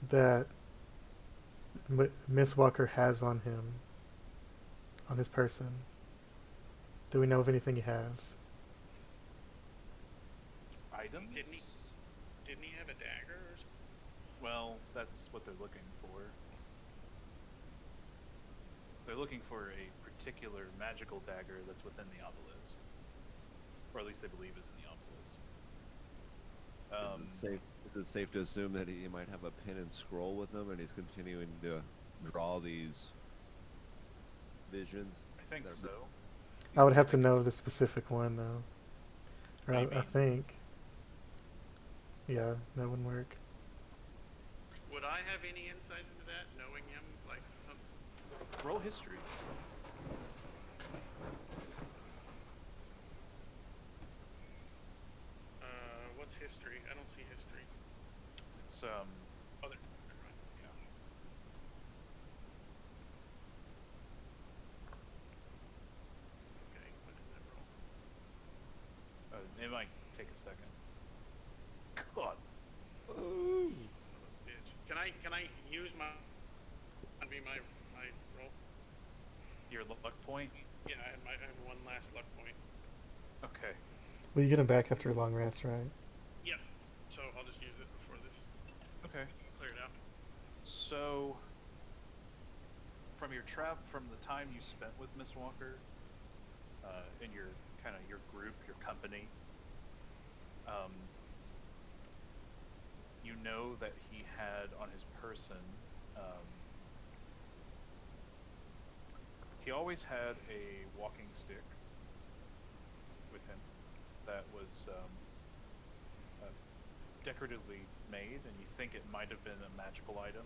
that Miss Walker has on him, on his person? Do we know of anything he has? Items? Didn't he have a dagger or something? Well, that's what they're looking for. They're looking for a particular magical dagger that's within the obelisk. Or at least they believe is in the obelisk. Is it safe to assume that he might have a pen and scroll with him, and he's continuing to draw these visions? I think so. I would have to know the specific one, though. Or I think. Yeah, that wouldn't work. Would I have any insight into that, knowing him, like something? Roll history. What's history? I don't see history. It's Oh, there. Never mind. yeah. Okay, what did that roll? be my roll. Your luck point? Yeah, I have one last luck point. Okay. Well, you get him back after a long rest, right? Yep. So I'll just use it before this Okay. cleared out. So, from the time you spent with Mistwalker, in your your group, your company, you know that he had on his person, he always had a walking stick with him that was decoratively made, and you think it might have been a magical item.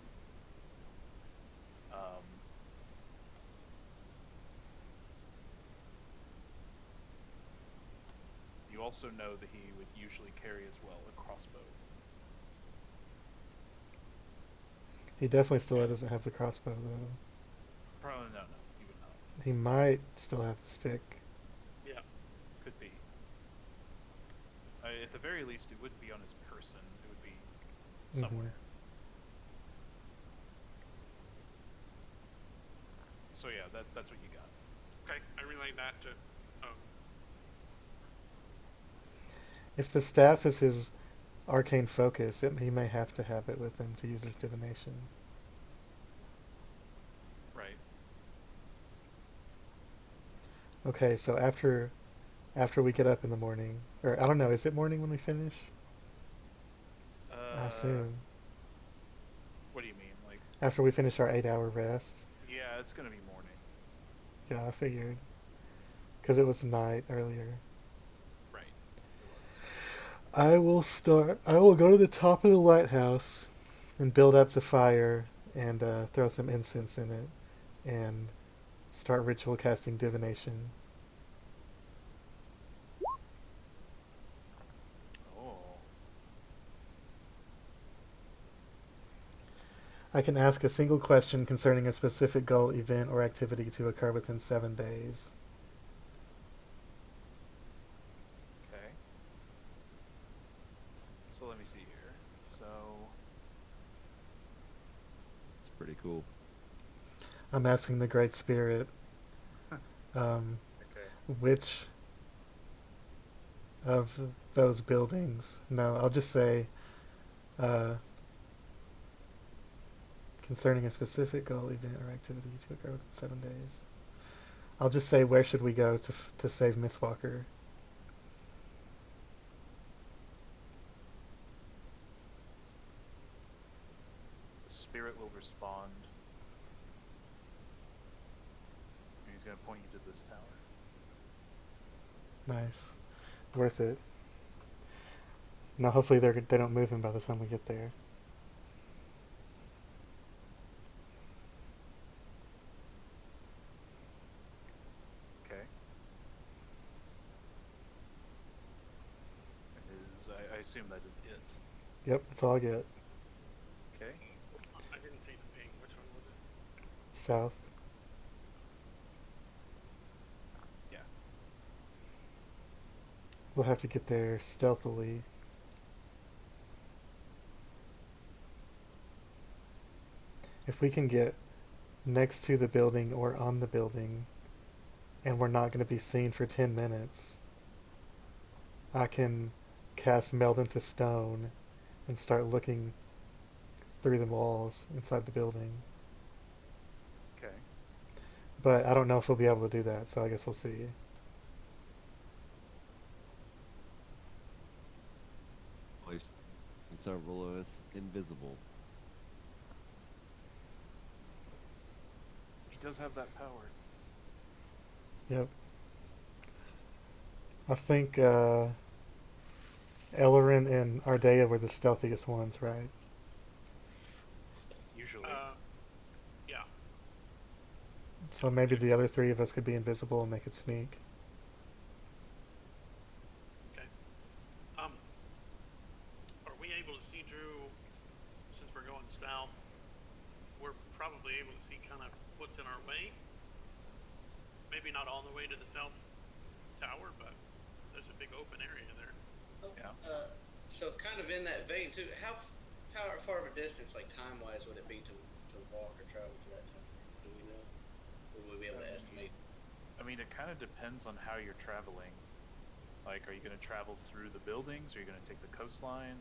You also know that he would usually carry as well a crossbow. He definitely still doesn't have the crossbow, though. Probably no, he would not. He might still have the stick. Yeah. Could be. At the very least, it wouldn't be on his person. It would be somewhere. So yeah, that's what you got. Okay, I relay that to. If the staff is his arcane focus, he may have to have it with him to use his divination. Right. Okay, so after we get up in the morning, or I don't know, is it morning when we finish? I assume. What do you mean, like? After we finish our 8-hour rest. Yeah, it's gonna be morning. Yeah, I figured. Because it was night earlier. Right. I will go to the top of the lighthouse and build up the fire and throw some incense in it and start ritual casting divination. Oh. I can ask a single question concerning a specific goal, event, or activity to occur within 7 days. Okay. So let me see here. So It's pretty cool. I'm asking the Great Spirit which of those buildings. No, I'll just say concerning a specific goal, event, or activity to occur within 7 days. I'll just say, where should we go to save Miss Walker? the spirit will respond. And he's gonna point you to this tower. Nice. Worth it. Now hopefully they don't move him by the time we get there. Okay. I assume that is it. Yep, that's all I get. Okay. I didn't see the ping. Which one was it? South. Yeah. We'll have to get there stealthily. If we can get next to the building or on the building, and we're not going to be seen for 10 minutes, I can cast Meld into Stone and start looking through the walls inside the building. Okay. But I don't know if we'll be able to do that, so I guess we'll see. Several of us invisible. He does have that power. Yep. I think Eloran and Ardea were the stealthiest ones, right? Usually. Yeah. So maybe the other three of us could be invisible and they could sneak. Okay. Are we able to see Drew? Since we're going south, we're probably able to see kind of what's in our way. Maybe not all the way to the south tower, but there's a big open area there. Oh, Yeah. so kind of in that vein too, how How far of a distance, like time-wise, would it be to walk or travel to that tower? Do we know? Would we be able to estimate? I mean, it kind of depends on how you're traveling. Like, are you going to travel through the buildings? Are you going to take the coastline?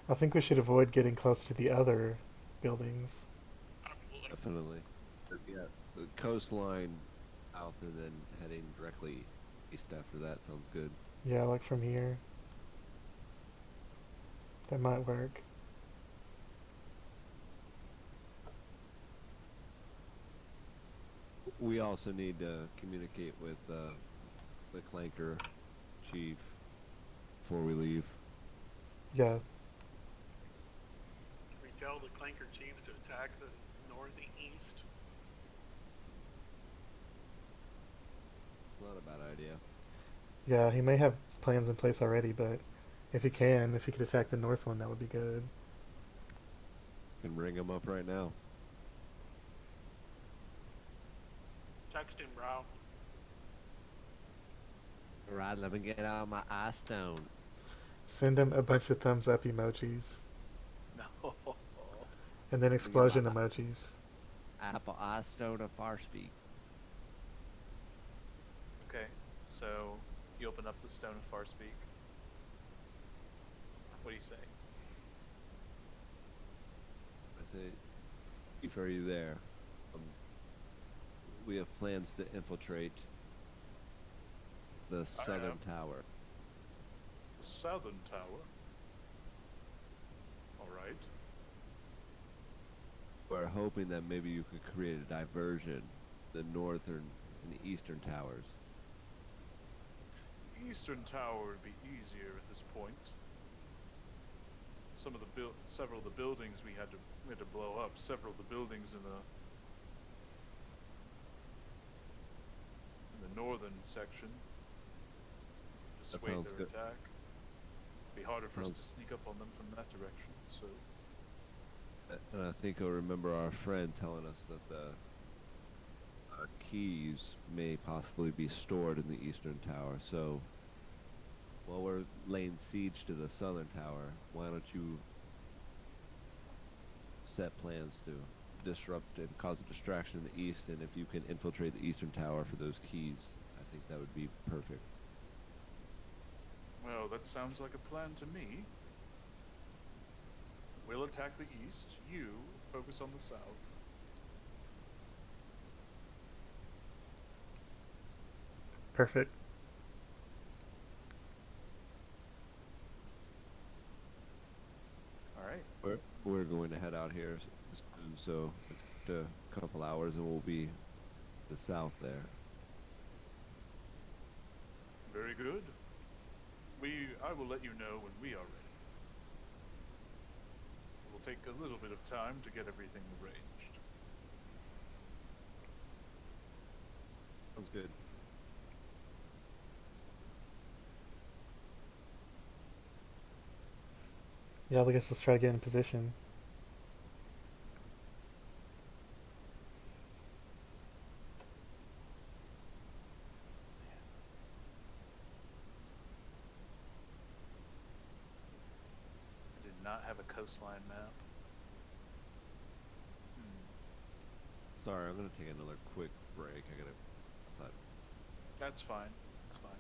I think we should avoid getting close to the other buildings. Absolutely. Definitely. Yeah, the coastline south and then heading directly east after that sounds good. Yeah, like from here. That might work. We also need to communicate with the Clanker chief before we leave. Yeah, We tell the Clanker chief to attack the north and east. It's not a bad idea. yeah, he may have plans in place already, but if he could attack the north one, that would be good. Can ring him up right now. Text him, bro. Alright, let me get out my eye stone. Send him a bunch of thumbs up emojis, No. and then explosion emojis. Apple eye stone of far speed. Okay, so you open up the Stone of Farspeak. What do you say? I say, Chief, are you there? We have plans to infiltrate the southern am. tower. The southern tower. All right. We're hoping that maybe you could create a diversion, the northern and the eastern towers. Eastern tower would be easier at this point. Some of the several of the buildings we had to blow up. Several of the buildings in the northern section. Dissuade sounds their good. attack. Be harder for us Sounds- to sneak up on them from that direction. So And I think I remember our friend telling us that the keys may possibly be stored in the eastern tower. So while we're laying siege to the southern tower, why don't you set plans to disrupt and cause a distraction in the east, and if you can infiltrate the eastern tower for those keys, I think that would be perfect. well, that sounds like a plan to me. We'll attack the east. You focus on the south. Perfect. All right. We're going to head out here soon, so a couple hours and we'll be the south there. Very good. I will let you know when we are ready. It will take a little bit of time to get everything arranged. Sounds good. Yeah, I guess let's try to get in position. I did not have a coastline map. Sorry, I'm gonna take another quick break. I gotta outside. That's fine. That's fine.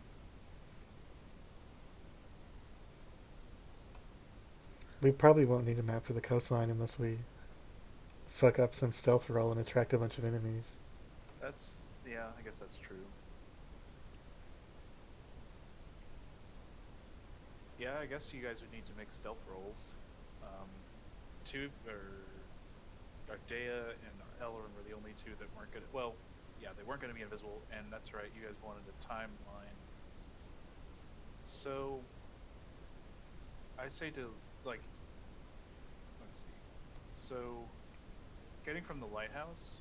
We probably won't need a map for the coastline unless we fuck up some stealth roll and attract a bunch of enemies. Yeah, I guess that's true. Yeah, I guess you guys would need to make stealth rolls. Ardea and Eloran were the only two that weren't gonna. Well, yeah, they weren't gonna be invisible, and that's right. You guys wanted a timeline. So, I say to like, let's see. So, getting from the lighthouse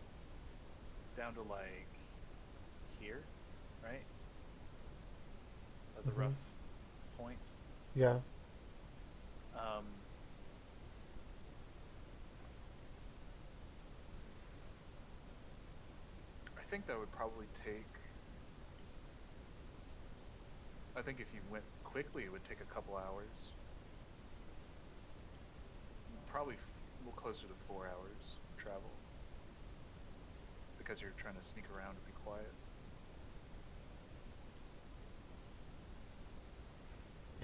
down to like here, right? At the Mhm. rough point. Yeah. I think that would probably take. I think if you went quickly, it would take a couple hours. probably a little closer to 4 hours travel. Because you're trying to sneak around and be quiet.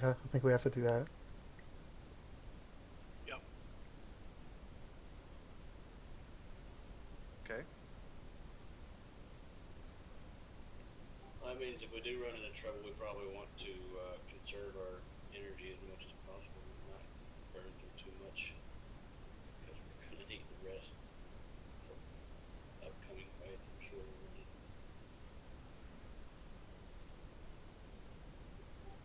Yeah, I think we have to do that. Yep. Okay. That means if we do run into trouble, we probably want to conserve our energy as much as possible, and not burn through too much, because we're going to need the rest for upcoming fights. I'm sure we're going to need.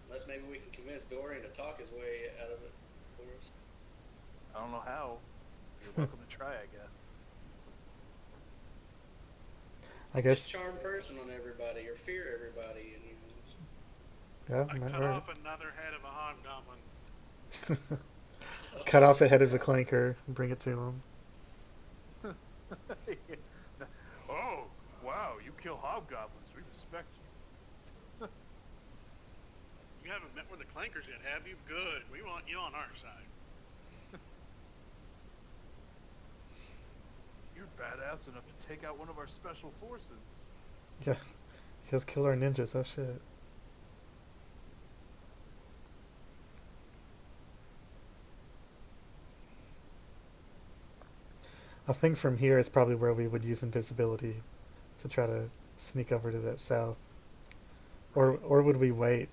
Unless maybe we can convince Dorian to talk his way out of it for us. I don't know how. You're welcome to try, I guess. I guess. Just charm person on everybody, or fear everybody, and you know. Yeah, I might cut work. off another head of a hobgoblin. Cut off the head of the clanker and bring it to him. Oh, wow, you kill hobgoblins. We respect you. You haven't met with the Clankers yet, have you? Good. We want you on our side. You're badass enough to take out one of our special forces. Yeah, he just killed our ninjas. Oh shit. I think from here is probably where we would use invisibility to try to sneak over to that south. Or would we wait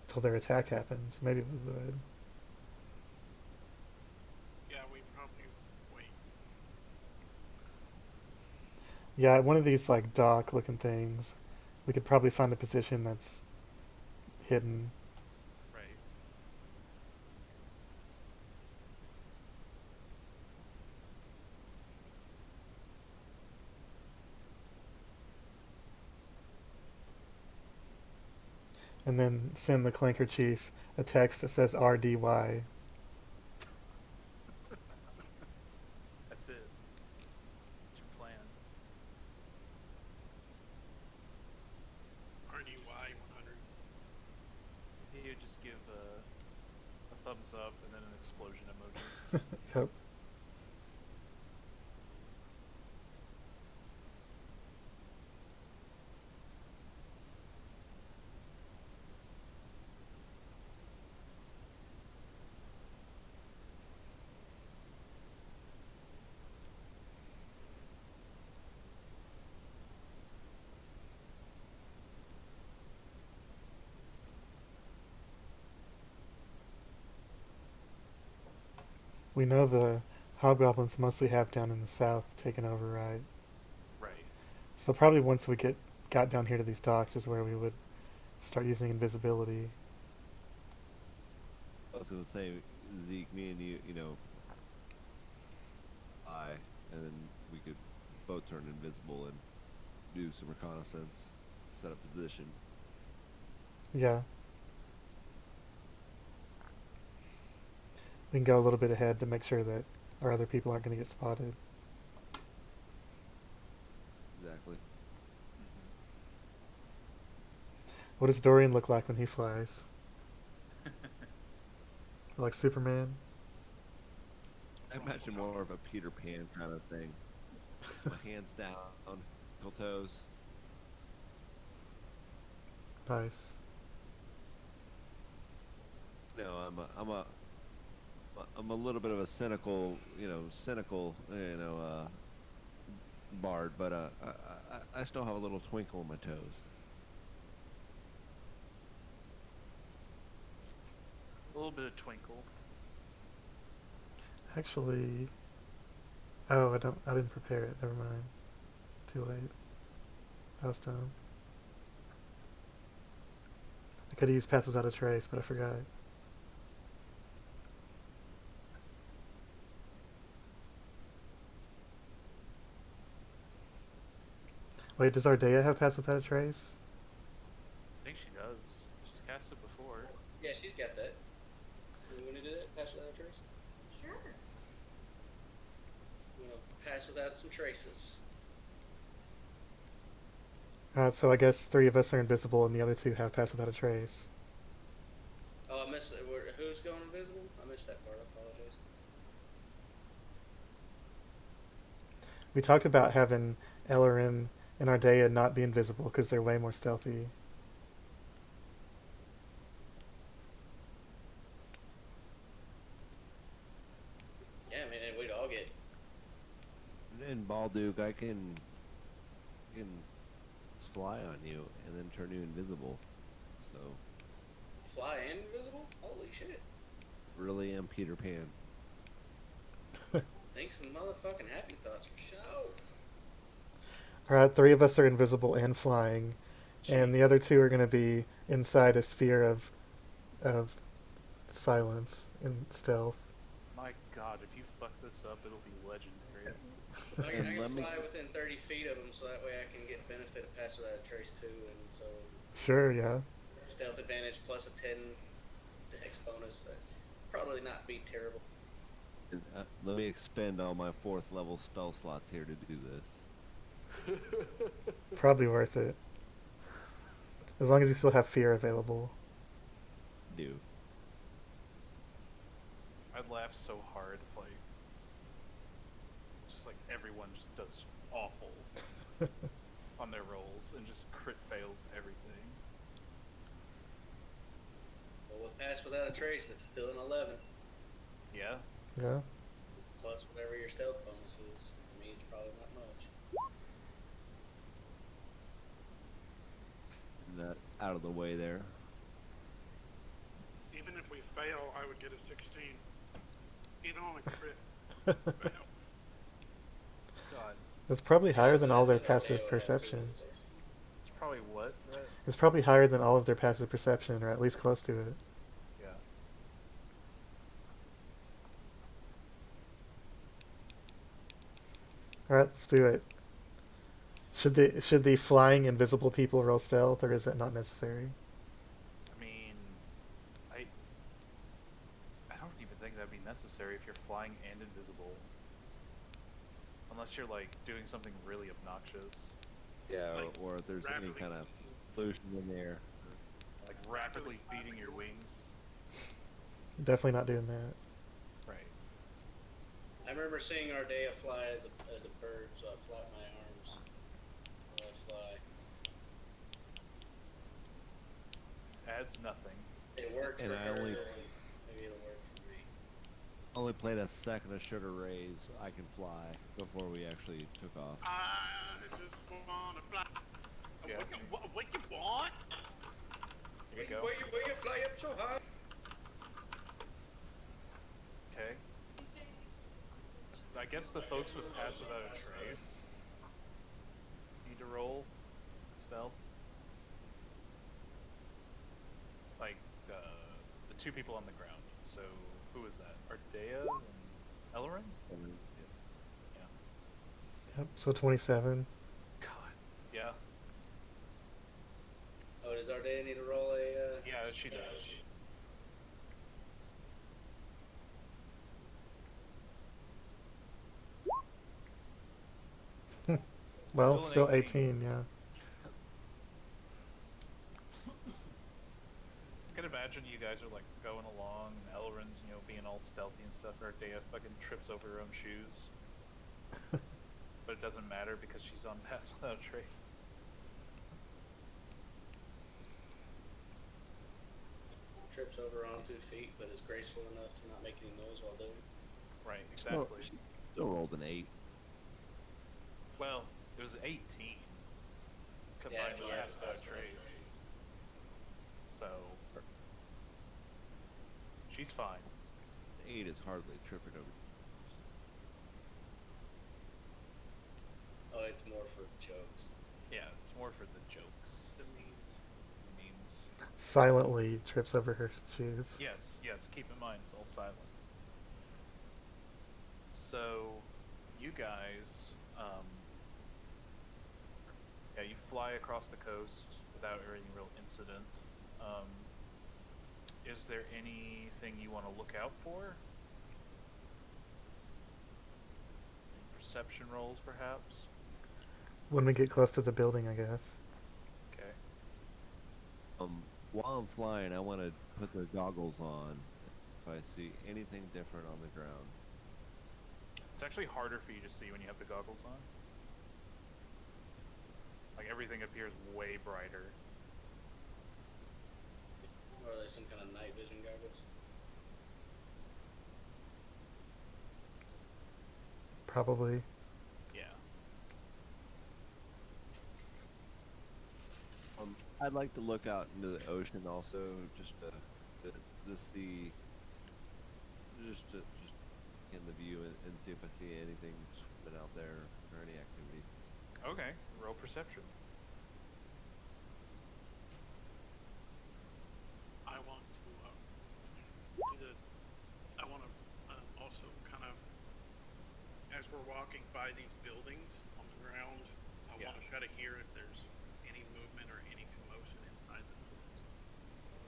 till their attack happens? Maybe we would. Yeah, we probably wait. Yeah, one of these like dock looking things, we could probably find a position that's hidden. Right. And then send the clanker chief a text that says RDY. That's it. That's your plan. RDY 100. You just give a thumbs up and then an explosion emoji. Yep. We know the hobgoblins mostly have down in the south taken over, right? Right. So probably once we got down here to these docks is where we would start using invisibility. I was gonna say, Zeke, me and you, and then we could both turn invisible and do some reconnaissance, set up position. Yeah. We can go a little bit ahead to make sure that our other people aren't going to get spotted. Exactly. What does Dorian look like when he flies? Like Superman? I imagine more of a Peter Pan kind of thing. My hands down, ankle toes. Nice. No, I'm a little bit of a cynical bard, but I still have a little twinkle in my toes. A little bit of twinkle. Actually, oh, I didn't prepare it. Never mind. Too late. That was dumb. I could have used Path Without a Trace, but I forgot. Wait, does Ardea have Pass Without a Trace? I think she does. She's cast it before. Yeah, she's got that. You want to do that? Pass without a trace? Sure. You want to pass without some traces? Alright, so I guess 3 of us are invisible and the other 2 have Pass Without a Trace. Oh, I missed it. Who's going invisible? I missed that part. I apologize. We talked about having Eloran and Ardea not be invisible because they're way more stealthy. Yeah, I mean, and we'd all get. In Balduk, I can fly on you and then turn you invisible. So Fly and invisible? Holy shit. really am Peter Pan. Think some motherfucking happy thoughts for show. Alright, 3 of us are invisible and flying, and the other 2 are going to be inside a sphere of silence and stealth. My God, if you fuck this up, it'll be legendary. I And can let me- fly within 30 feet of them, so that way I can get benefit of pass without a trace too, and so Sure, yeah. stealth advantage plus a 10 dex bonus. That probably not be terrible. And, let me expend all my 4th level spell slots here to do this. Probably worth it. As long as you still have fear available. Do. I'd laugh so hard if like everyone just does awful on their rolls and just crit fails everything. Well, with pass without a trace, it's still an 11 Yeah. Yeah. plus whatever your stealth bonus is. I mean, it's probably not much. That out of the way there. Even if we fail, I would get a 16. Even on a crit. Fail. God. It's probably higher than all their That's passive what Ardea has too, perception. is a 16. It's probably what? Right? It's probably higher than all of their passive perception, or at least close to it. Yeah. Alright, let's do it. Should the flying invisible people roll stealth, or is it not necessary? I mean, I don't even think that'd be necessary if you're flying and invisible. Unless you're like doing something really obnoxious, Yeah, Like, or if there's any rapidly- kind of pollution in there. like rapidly feeding your wings. Definitely not doing that. Right. I remember seeing Ardea fly as a bird, so I flap my arms while I fly. Adds nothing. It worked And for I her, only- and maybe it'll work for me. Only played a second of Sugar Ray's I Can Fly before we actually took off. I just wanna fly. Yeah. What you want? Here you go. Where you fly up so high? Okay. I guess the folks with pass without a trace need to roll stealth. Like the 2 people on the ground. So who is that? Ardea and Eloran? And Yep, so 27. God. Yeah. Oh, does Ardea need to roll a? Yeah, she does. Well, Still still an 18, yeah. I can imagine you guys are like going along, and Eloran's, being all stealthy and stuff, and Ardea fucking trips over her own shoes. But it doesn't matter because she's on pass without a trace. Trips over on 2 feet, but is graceful enough to not make any noise while doing it. Right, still, exactly. she still rolled an 8. Well, it was 18 combined if with you pass have without pass a without a trace. So she's fine. 8 is hardly tripping over. Oh, it's more for jokes. Yeah, it's more for the jokes. The memes. Silently trips over her shoes. Yes, keep in mind, it's all silent. So, you guys, you fly across the coast without any real incident. Is there anything you want to look out for? Any perception rolls, perhaps? When we get close to the building, I guess. Okay. While I'm flying, I want to put the goggles on if I see anything different on the ground. It's actually harder for you to see when you have the goggles on. Like everything appears way brighter. Or are they some kind of night vision goggles? Probably. Yeah. I'd like to look out into the ocean also, just to see, just in the view and see if I see anything swimming out there or any activity. Okay. Roll perception. I want to I want to also kind of, as we're walking by these buildings on the ground, I Yeah. want to try to hear if there's any movement or any commotion inside the buildings.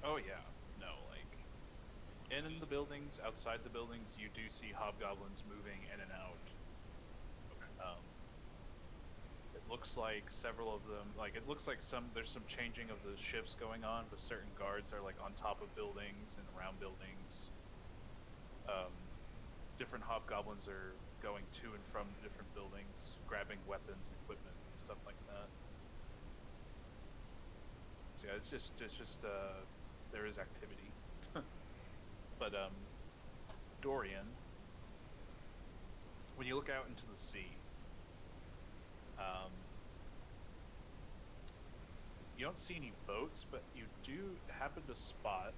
Oh yeah. No, like in the buildings, outside the buildings, you do see hobgoblins moving in and out. Okay. It looks like several of them, like it looks like there's some changing of the shifts going on, but certain guards are like on top of buildings and around buildings. Different hobgoblins are going to and from different buildings, grabbing weapons and equipment and stuff like that. So yeah, it's just there is activity. But Dorian, when you look out into the sea, you don't see any boats, but you do happen to spot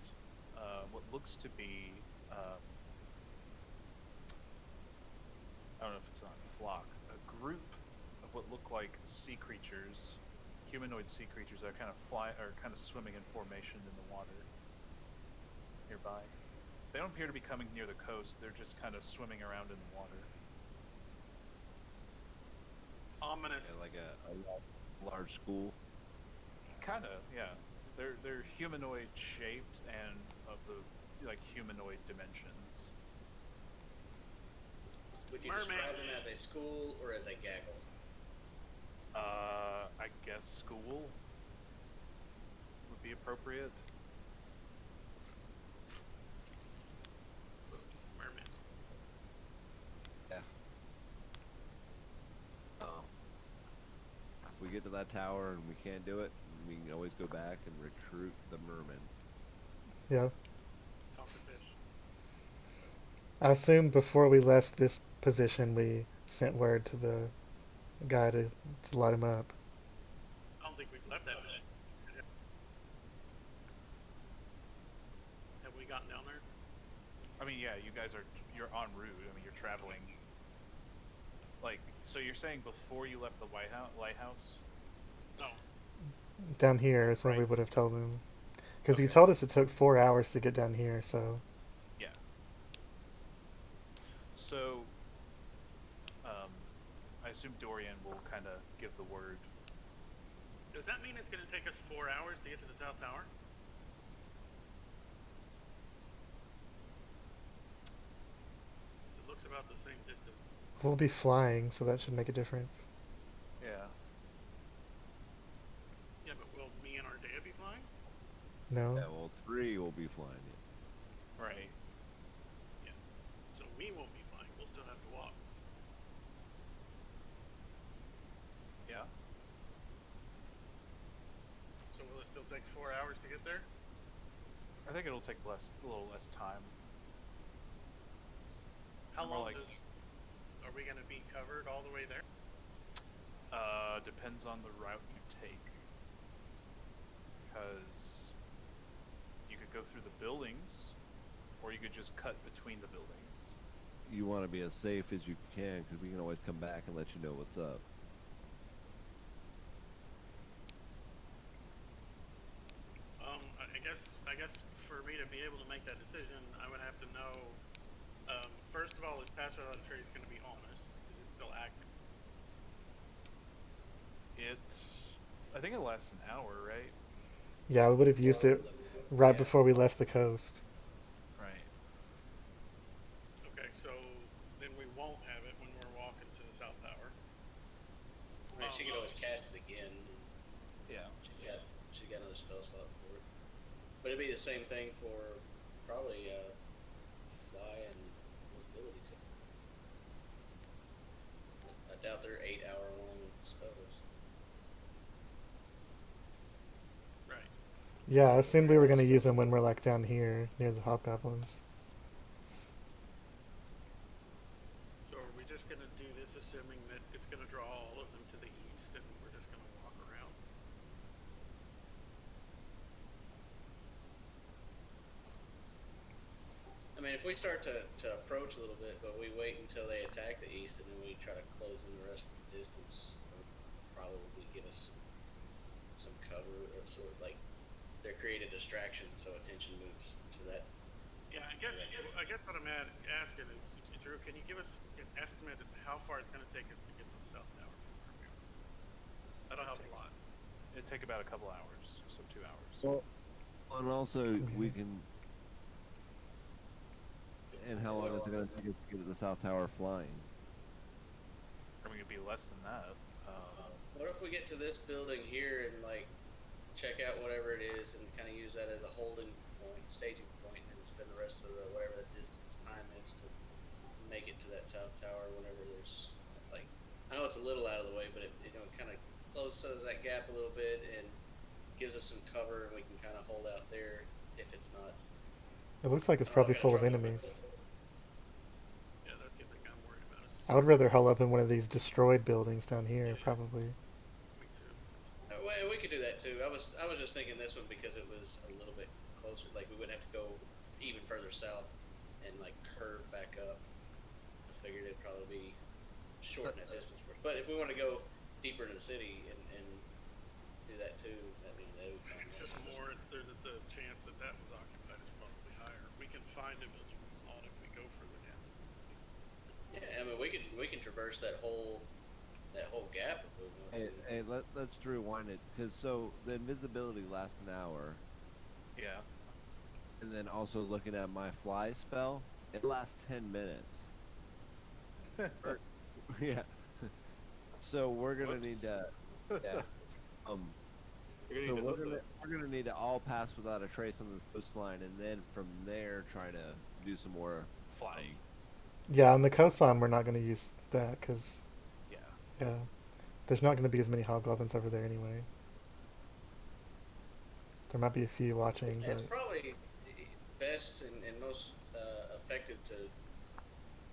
what looks to be I don't know if it's not a flock, a group of what look like sea creatures, humanoid sea creatures that are kind of swimming in formation in the water nearby. They don't appear to be coming near the coast. They're just kind of swimming around in the water. Ominous. Yeah, like a large school. Kind of, yeah. They're humanoid shaped and of the like humanoid dimensions. Would you Merman. describe them as a school or as a gaggle? I guess school would be appropriate. Merman. Yeah. If we get to that tower and we can't do it, we can always go back and recruit the merman. Yeah. Talk to fish. I assume before we left this position, we sent word to the guy to light him up. I don't think we've left that mission. Have we gotten down there? I mean, yeah, you're en route. I mean, you're traveling. Like, so you're saying before you left the lighthouse? No. Down here is when we Right. would have told him. Because you Okay. told us it took 4 hours to get down here, so... Yeah. So, I assume Dorian will kind of give the word. Does that mean it's going to take us 4 hours to get to the South Tower? It looks about the same distance. We'll be flying, so that should make a difference. Yeah. Yeah, but will me and Ardea be flying? No? Yeah, well, 3 will be flying. Right. Yeah. So we won't be flying. We'll still have to walk. Yeah. So will it still take 4 hours to get there? I think it'll take a little less time. How More long like- are we going to be covered all the way there? Depends on the route you take. Because you could go through the buildings, or you could just cut between the buildings. You want to be as safe as you can, because we can always come back and let you know what's up. I guess for me to be able to make that decision, I would have to know. First of all, is Pass Without a Trace going to be on us? Is it still active? I think it lasts an hour, right? Yeah, we would have used it right Yeah. before we left the coast. Right. Okay, so then we won't have it when we're walking to the South Tower. I mean, she could always cast it again. Yeah. She got another spell slot for it. But it'd be the same thing for probably fly and invisibility too. doubt they're 8-hour-long spells. Right. Yeah, I assumed we were going to use them when we're like down here near the hobgoblins. So are we just going to do this assuming that it's going to draw all of them to the east and we're just going to walk around? I mean, if we start to approach a little bit, but we wait until they attack the east, and then we try to close in the rest of the distance, it'll probably get us some cover, or sort of like they're creating a distraction, so attention moves to that. Yeah, I guess what I'm asking is, Drew, can you give us an estimate as to how far it's going to take us to get to the south tower from where we are? That'll help a lot. It'd take about a couple hours, so 2 hours. Well, and also we can. And how long is it going to take us to get to the South Tower flying? I mean, it'd be less than that. What if we get to this building here and like check out whatever it is and kind of use that as a holding point, staging point, and spend the rest of the whatever the distance time is to make it to that south tower whenever there's like, I know it's a little out of the way, but it kind of closes that gap a little bit and gives us some cover, and we can kind of hold out there if it's not. It looks like it's probably full of enemies. Yeah, that's the thing I'm worried about. I would rather hull up in one of these destroyed buildings down here, probably. Me too. Well, we could do that too. I was just thinking this one because it was a little bit closer. Like we would have to go even further south and like curve back up. I figured it'd probably be shorten that distance for us. But if we want to go deeper into the city and do that too, that would be fine. Just more, there's the chance that that was occupied is probably higher. We can find a village with salt if we go further down. Yeah, I mean we can traverse that whole gap if we want to. Hey, let's rewind it, because so the invisibility lasts an hour, Yeah. and then also looking at my fly spell, it lasts 10 minutes. Yeah. So we're gonna Whoops. need to, yeah. You're So gonna need to look at we're gonna need to all pass without a trace on the coastline, and then from there try to do some more flying. Yeah, on the coastline, we're not going to use that because, Yeah. yeah, there's not going to be as many hobgoblins over there anyway. There might be a few watching, It's but probably best and most effective to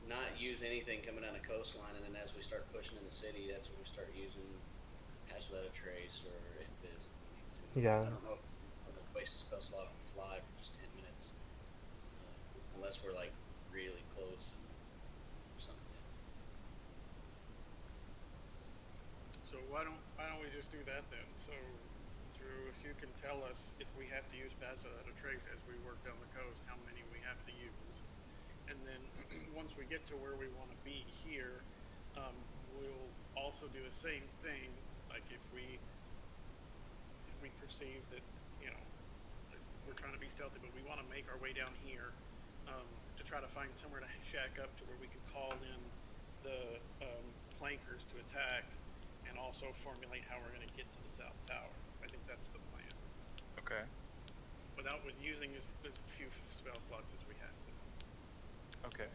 not use anything coming down the coastline, and then as we start pushing in the city, that's when we start using Pass Without a Trace or Invis. Yeah. I don't know if I'm gonna waste a spell slot on fly for just 10 minutes, unless we're like really close or something. So why don't we just do that then? So, Drew, if you can tell us if we have to use Pass Without a Trace as we work down the coast, how many we have to use, and then once we get to where we want to be here, we'll also do the same thing. Like if we perceive that that we're trying to be stealthy, but we want to make our way down here to try to find somewhere to shack up to where we can call in the Clankers to attack, and also formulate how we're going to get to the south tower. I think that's the plan. Okay. With using as few spell slots as we have to. Okay.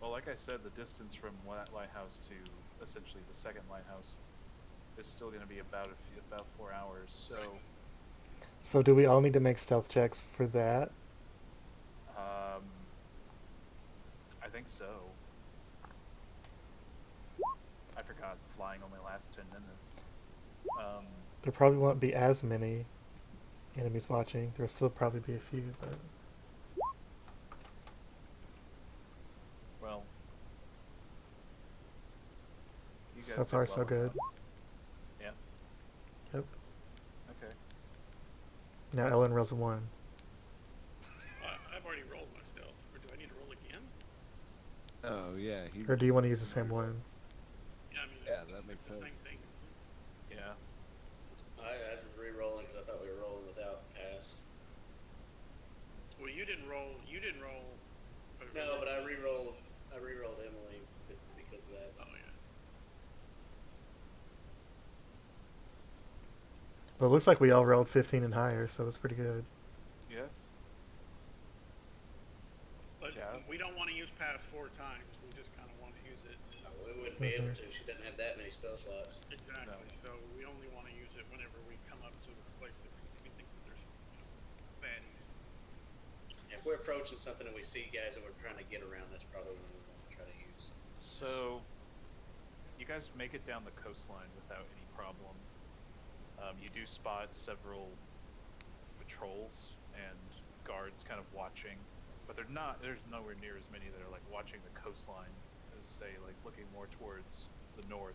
Well, like I said, the distance from that lighthouse to essentially the second lighthouse is still going to be about 4 hours. So, so do we all need to make stealth checks for that? I think so. I forgot flying only lasts 10 minutes. There probably won't be as many enemies watching. There'll still probably be a few, but Well, you guys so did far well so on good. that. Yeah. Yep. Okay. Now Ellen rolls a 1. I've already rolled my stealth. Or do I need to roll again? Oh yeah, Or do you want to use the same one? Yeah, I mean, Yeah, that it's makes the sense. same thing. Yeah. I was re-rolling because I thought we were rolling without pass. Well, you didn't roll. No, but I re-rolled Emily because of that. Oh yeah. Well, it looks like we all rolled 15 and higher, so that's pretty good. Yeah. But Yeah. we don't want to use pass 4 times. We just kind of want to use it. We wouldn't be able to. She doesn't have that many spell slots. Exactly. No. So we only want to use it whenever we come up to a place that we think that there's, baddies. If we're approaching something and we see guys that we're trying to get around, that's probably when we want to try to use. So, you guys make it down the coastline without any problem. You do spot several patrols and guards kind of watching, but there's nowhere near as many that are like watching the coastline as, say, like looking more towards the north.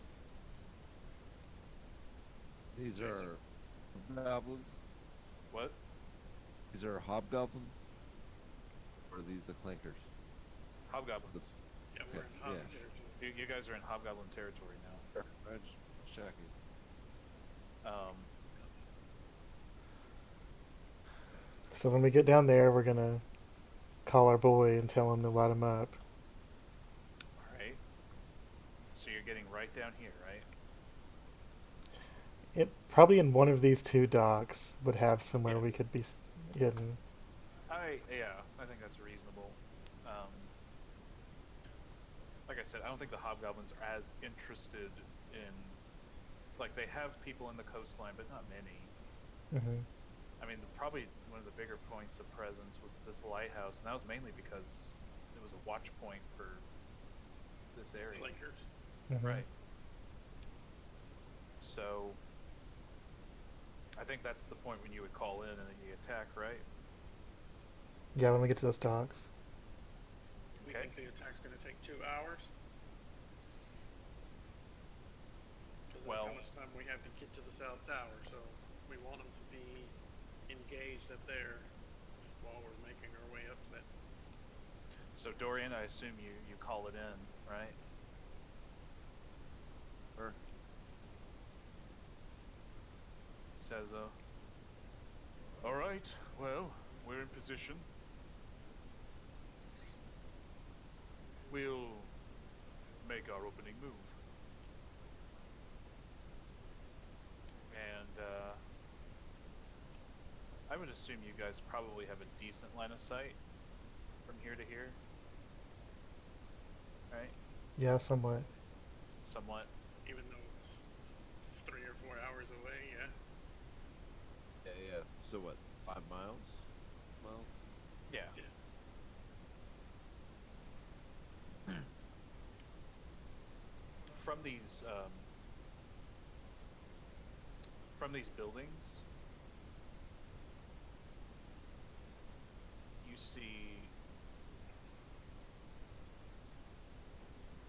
These are goblins. What? These are hobgoblins. Or are these the clankers? Hobgoblins. Yeah, we're Okay, in hot yeah. territory. You guys are in hobgoblin territory now. I'm just checking. So when we get down there, we're gonna call our boy and tell him to light him up. Alright. So you're getting right down here, right? It probably in one of these 2 docks would have somewhere Yeah. we could be hidden. I think that's reasonable. Like I said, I don't think the hobgoblins are as interested in, like, they have people in the coastline, but not many. Hmm. I mean, probably one of the bigger points of presence was this lighthouse, and that was mainly because it was a watch point for this area. Clankers. Hmm. Right. So, I think that's the point when you would call in and then you attack, right? Yeah, when we get to those docks. We Okay. think the attack's going to take 2 hours. Because Well- that's how much time we have to get to the South Tower, so we want them to be engaged up there while we're making our way up to that. So, Dorian, I assume you call it in, right? Or Says, alright, well, we're in position. We'll make our opening move. And, I would assume you guys probably have a decent line of sight from here to here. Right? Yeah, somewhat. Somewhat. Even though it's 3 or 4 hours away, yeah. yeah. So what? 5 miles? 6 miles? Yeah. Yeah. From these buildings, you see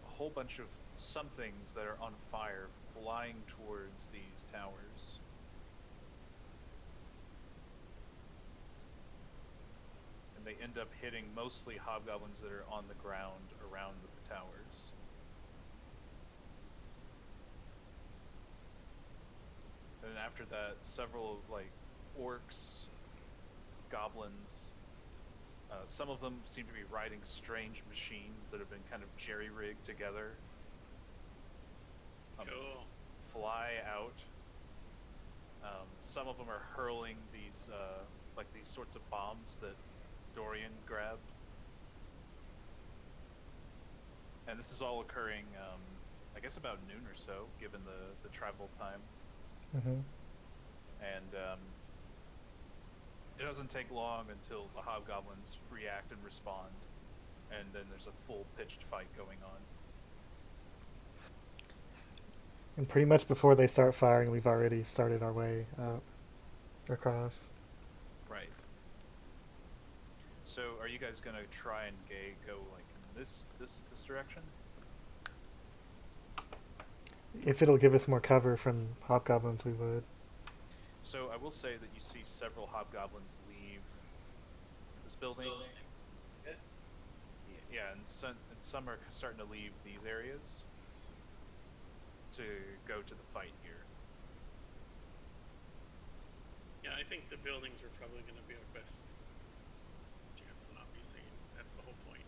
a whole bunch of somethings that are on fire flying towards these towers. And they end up hitting mostly hobgoblins that are on the ground around the towers. And then after that, several like orcs, goblins. Some of them seem to be riding strange machines that have been kind of jerry-rigged together. Cool. Fly out. Some of them are hurling these like these sorts of bombs that Dorian grabbed. And this is all occurring, I guess about noon or so, given the travel time. Hmm. And it doesn't take long until the hobgoblins react and respond, and then there's a full pitched fight going on. And pretty much before they start firing, we've already started our way up across. Right. So, are you guys gonna try and go like in this direction? If it'll give us more cover from hobgoblins, we would. So, I will say that you see several hobgoblins leave this building. Yeah. Yeah, and some are starting to leave these areas to go to the fight here. Yeah, I think the buildings are probably going to be our best chance of not be seen. That's the whole point.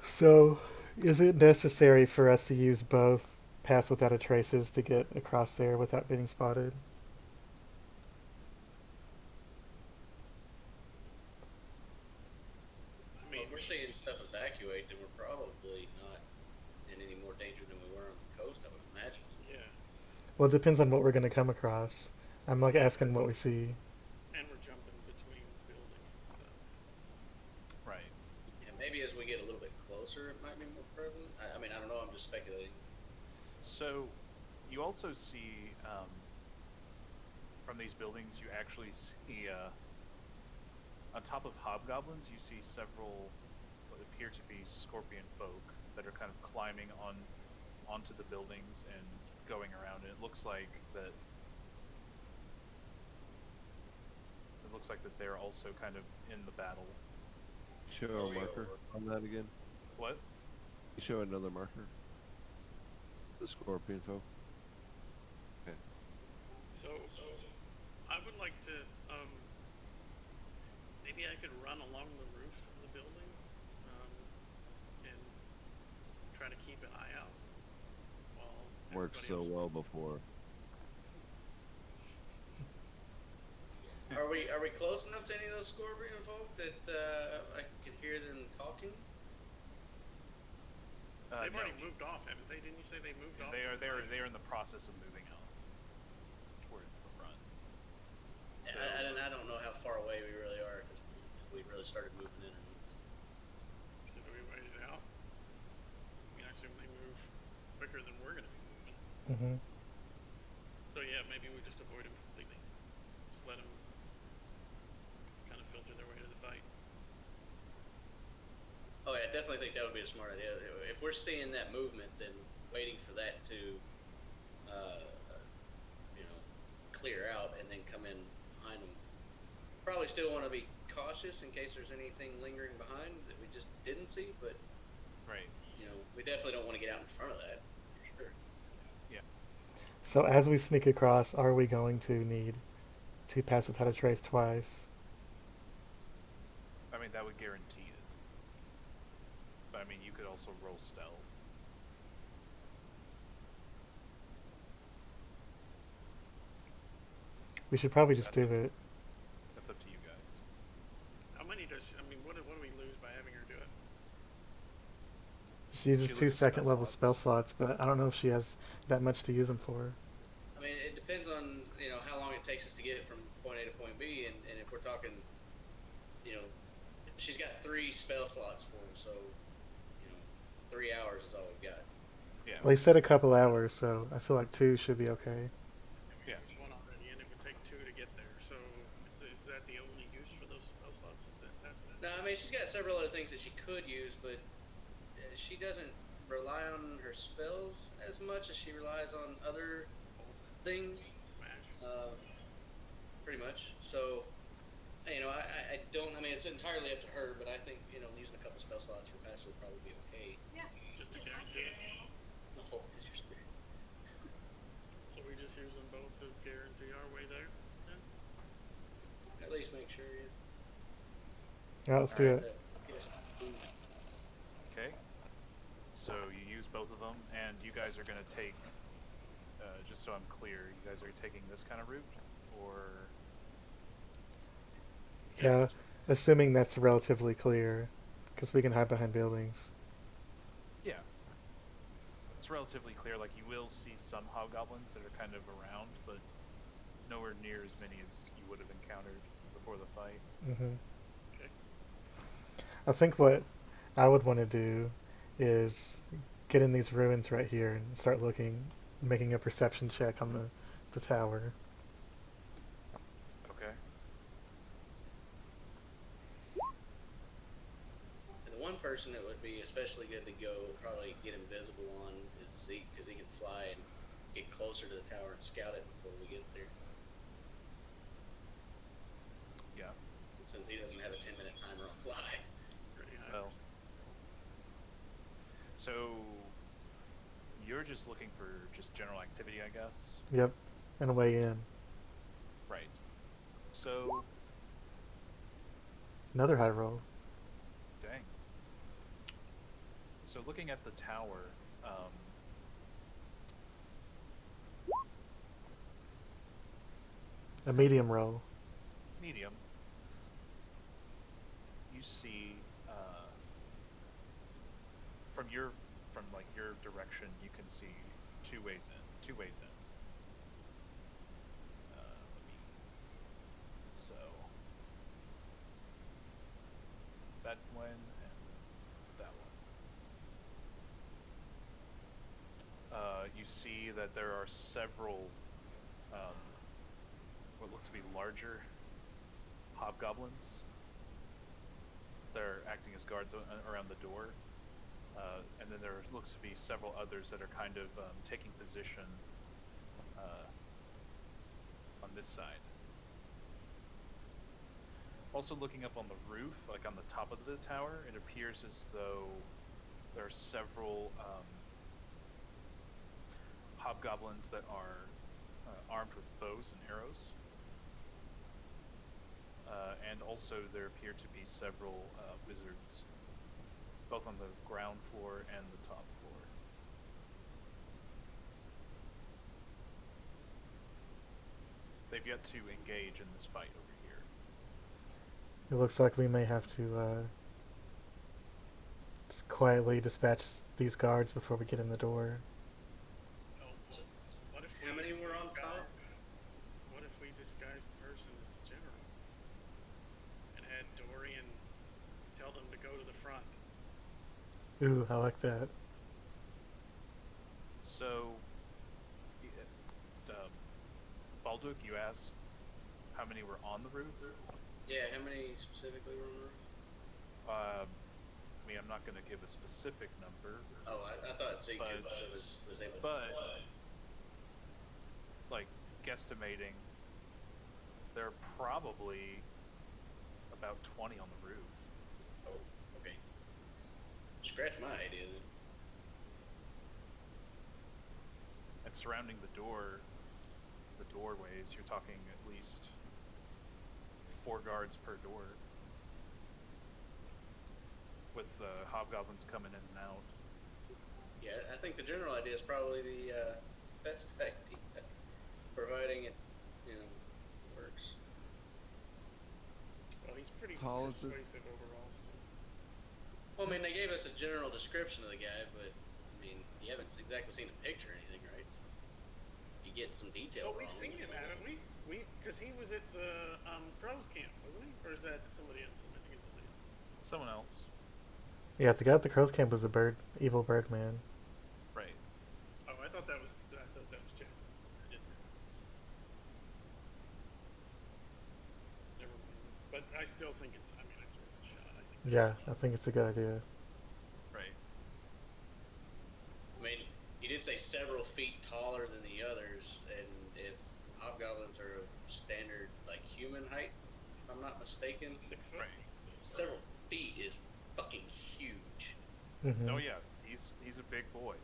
So, is it necessary for us to use both Pass Without a Traces to get across there without being spotted? I Well, mean, if we're seeing getting stuff evacuated, then we're probably not in any more danger than we were on the coast, I would imagine. Yeah. Well, it depends on what we're going to come across. I'm like asking what we see. And we're jumping between buildings and stuff. Right. Yeah, maybe as we get a little bit closer, it might be more prevalent. I mean, I don't know. I'm just speculating. So, you also see from these buildings, you actually see on top of hobgoblins, you see several what appear to be scorpion folk that are kind of climbing onto the buildings and going around. And it looks like that. It looks like that they're also kind of in the battle. Show a marker on that again. What? Show another marker. The scorpion folk. Okay. So I would like to, maybe I could run along the roofs of the building, and try to keep an eye out while Worked everybody so else- well before. Are we close enough to any of those scorpion folk that I could hear them talking? They've No. already moved off, haven't they? Didn't you say they moved off? They are in the process of moving out towards the front. I don't know how far away we really are at this point. If we really started moving in or not. Should we wait it out? I mean, I assume they move quicker than we're gonna be moving. Mm-hmm. So yeah, maybe we just avoid them completely. Just let them kind of filter their way to the fight. Oh yeah, I definitely think that would be a smart idea. If we're seeing that movement, then waiting for that to, clear out and then come in behind them. Probably still want to be cautious in case there's anything lingering behind that we just didn't see, but Right. we definitely don't want to get out in front of that for sure. So as we sneak across, are we going to need to pass without a trace twice? I mean, that would guarantee it. But I mean, you could also roll stealth. We should probably just do it. That's up to you guys. How many does I mean? What do we lose by having her do it? She uses She 2 loses second spell level slots. spell slots, but I don't know if she has that much to use them for. I mean, it depends on how long it takes us to get it from point A to point B, and if we're talking, she's got 3 spell slots for them, so 3 hours is all we've got. Yeah. Well, he said a couple hours, so I feel like 2 should be okay. Yeah. There's one already, and it would take 2 to get there. So is that the only use for those spell slots? No, I mean she's got several other things that she could use, but she doesn't rely on her spells as much as she relies on other things. Smash. Pretty much. So, I don't. I mean, it's entirely up to her, but I think using a couple spell slots for passive would probably be okay. Yeah. Just to Get my guarantee it. spirit. The whole is your spirit. So we just use them both to guarantee our way there. Then? At least make sure you. Alright, let's do Alright, it. get us food. Okay. So you use both of them, and you guys are going to take. Just so I'm clear, you guys are taking this kind of route, or Yeah, assuming that's relatively clear, because we can hide behind buildings. yeah, it's relatively clear. Like you will see some hobgoblins that are kind of around, but nowhere near as many as you would have encountered before the fight. Mm-hmm. Okay. I think what I would want to do is get in these ruins right here and start looking, making a perception check on the tower. Okay. And the one person that would be especially good to go, probably get invisible on, is Zeik, because he can fly and get closer to the tower and scout it before we get there. Yeah. Since he doesn't have a 10-minute timer on fly. Pretty high. Well. So you're just looking for just general activity, I guess. Yep, and a way in. Right. So Another high roll. dang. So looking at the tower, A medium roll. medium, you see from like your direction, you can see two ways in. So that one and that one. You see that there are several what look to be larger hobgoblins. They're acting as guards around the door. And then there looks to be several others that are kind of taking position on this side. Also looking up on the roof, like on the top of the tower, it appears as though there are several hobgoblins that are armed with bows and arrows. And also there appear to be several wizards, both on the ground floor and the top floor. They've yet to engage in this fight over here. It looks like we may have to just quietly dispatch these guards before we get in the door. Oh, well, what if How many were on top? What if we disguise the person as the general and had Dorian tell them to go to the front? Ooh, I like that. So, Balduk, you asked how many were on the roof? Yeah, how many specifically were on the roof? I mean, I'm not going to give a specific number, Oh, I thought Zeik But- was able to. but like guesstimating, there are probably about 20 on the roof. Oh, okay. Scratch my idea then. And surrounding the doorways, you're talking at least 4 guards per door, with hobgoblins coming in and out. Yeah, I think the general idea is probably the best idea, providing it, works. Well, he's pretty Tall is it? persuasive overall. So. Well, I mean, they gave us a general description of the guy, but I mean, you haven't exactly seen a picture or anything, right? So you get some detail. Well, we've seen him, haven't we? Because he was at the Crows camp, wasn't he? Or is that somebody else? I think it's somebody else. Someone else, Yeah, the guy at the Crow's Camp was a evil bird man. right? Oh, I thought that was Jim. I didn't know. Never mind. But I still think it's. I mean, it's worth a shot. I think. Yeah, I think it's a good idea. Right. I mean, he did say several feet taller than the others, and if hobgoblins are of standard, like, human height, if I'm not mistaken, 6 foot. Right. several feet is fucking huge. Mm-hmm. Oh yeah, he's a big boy.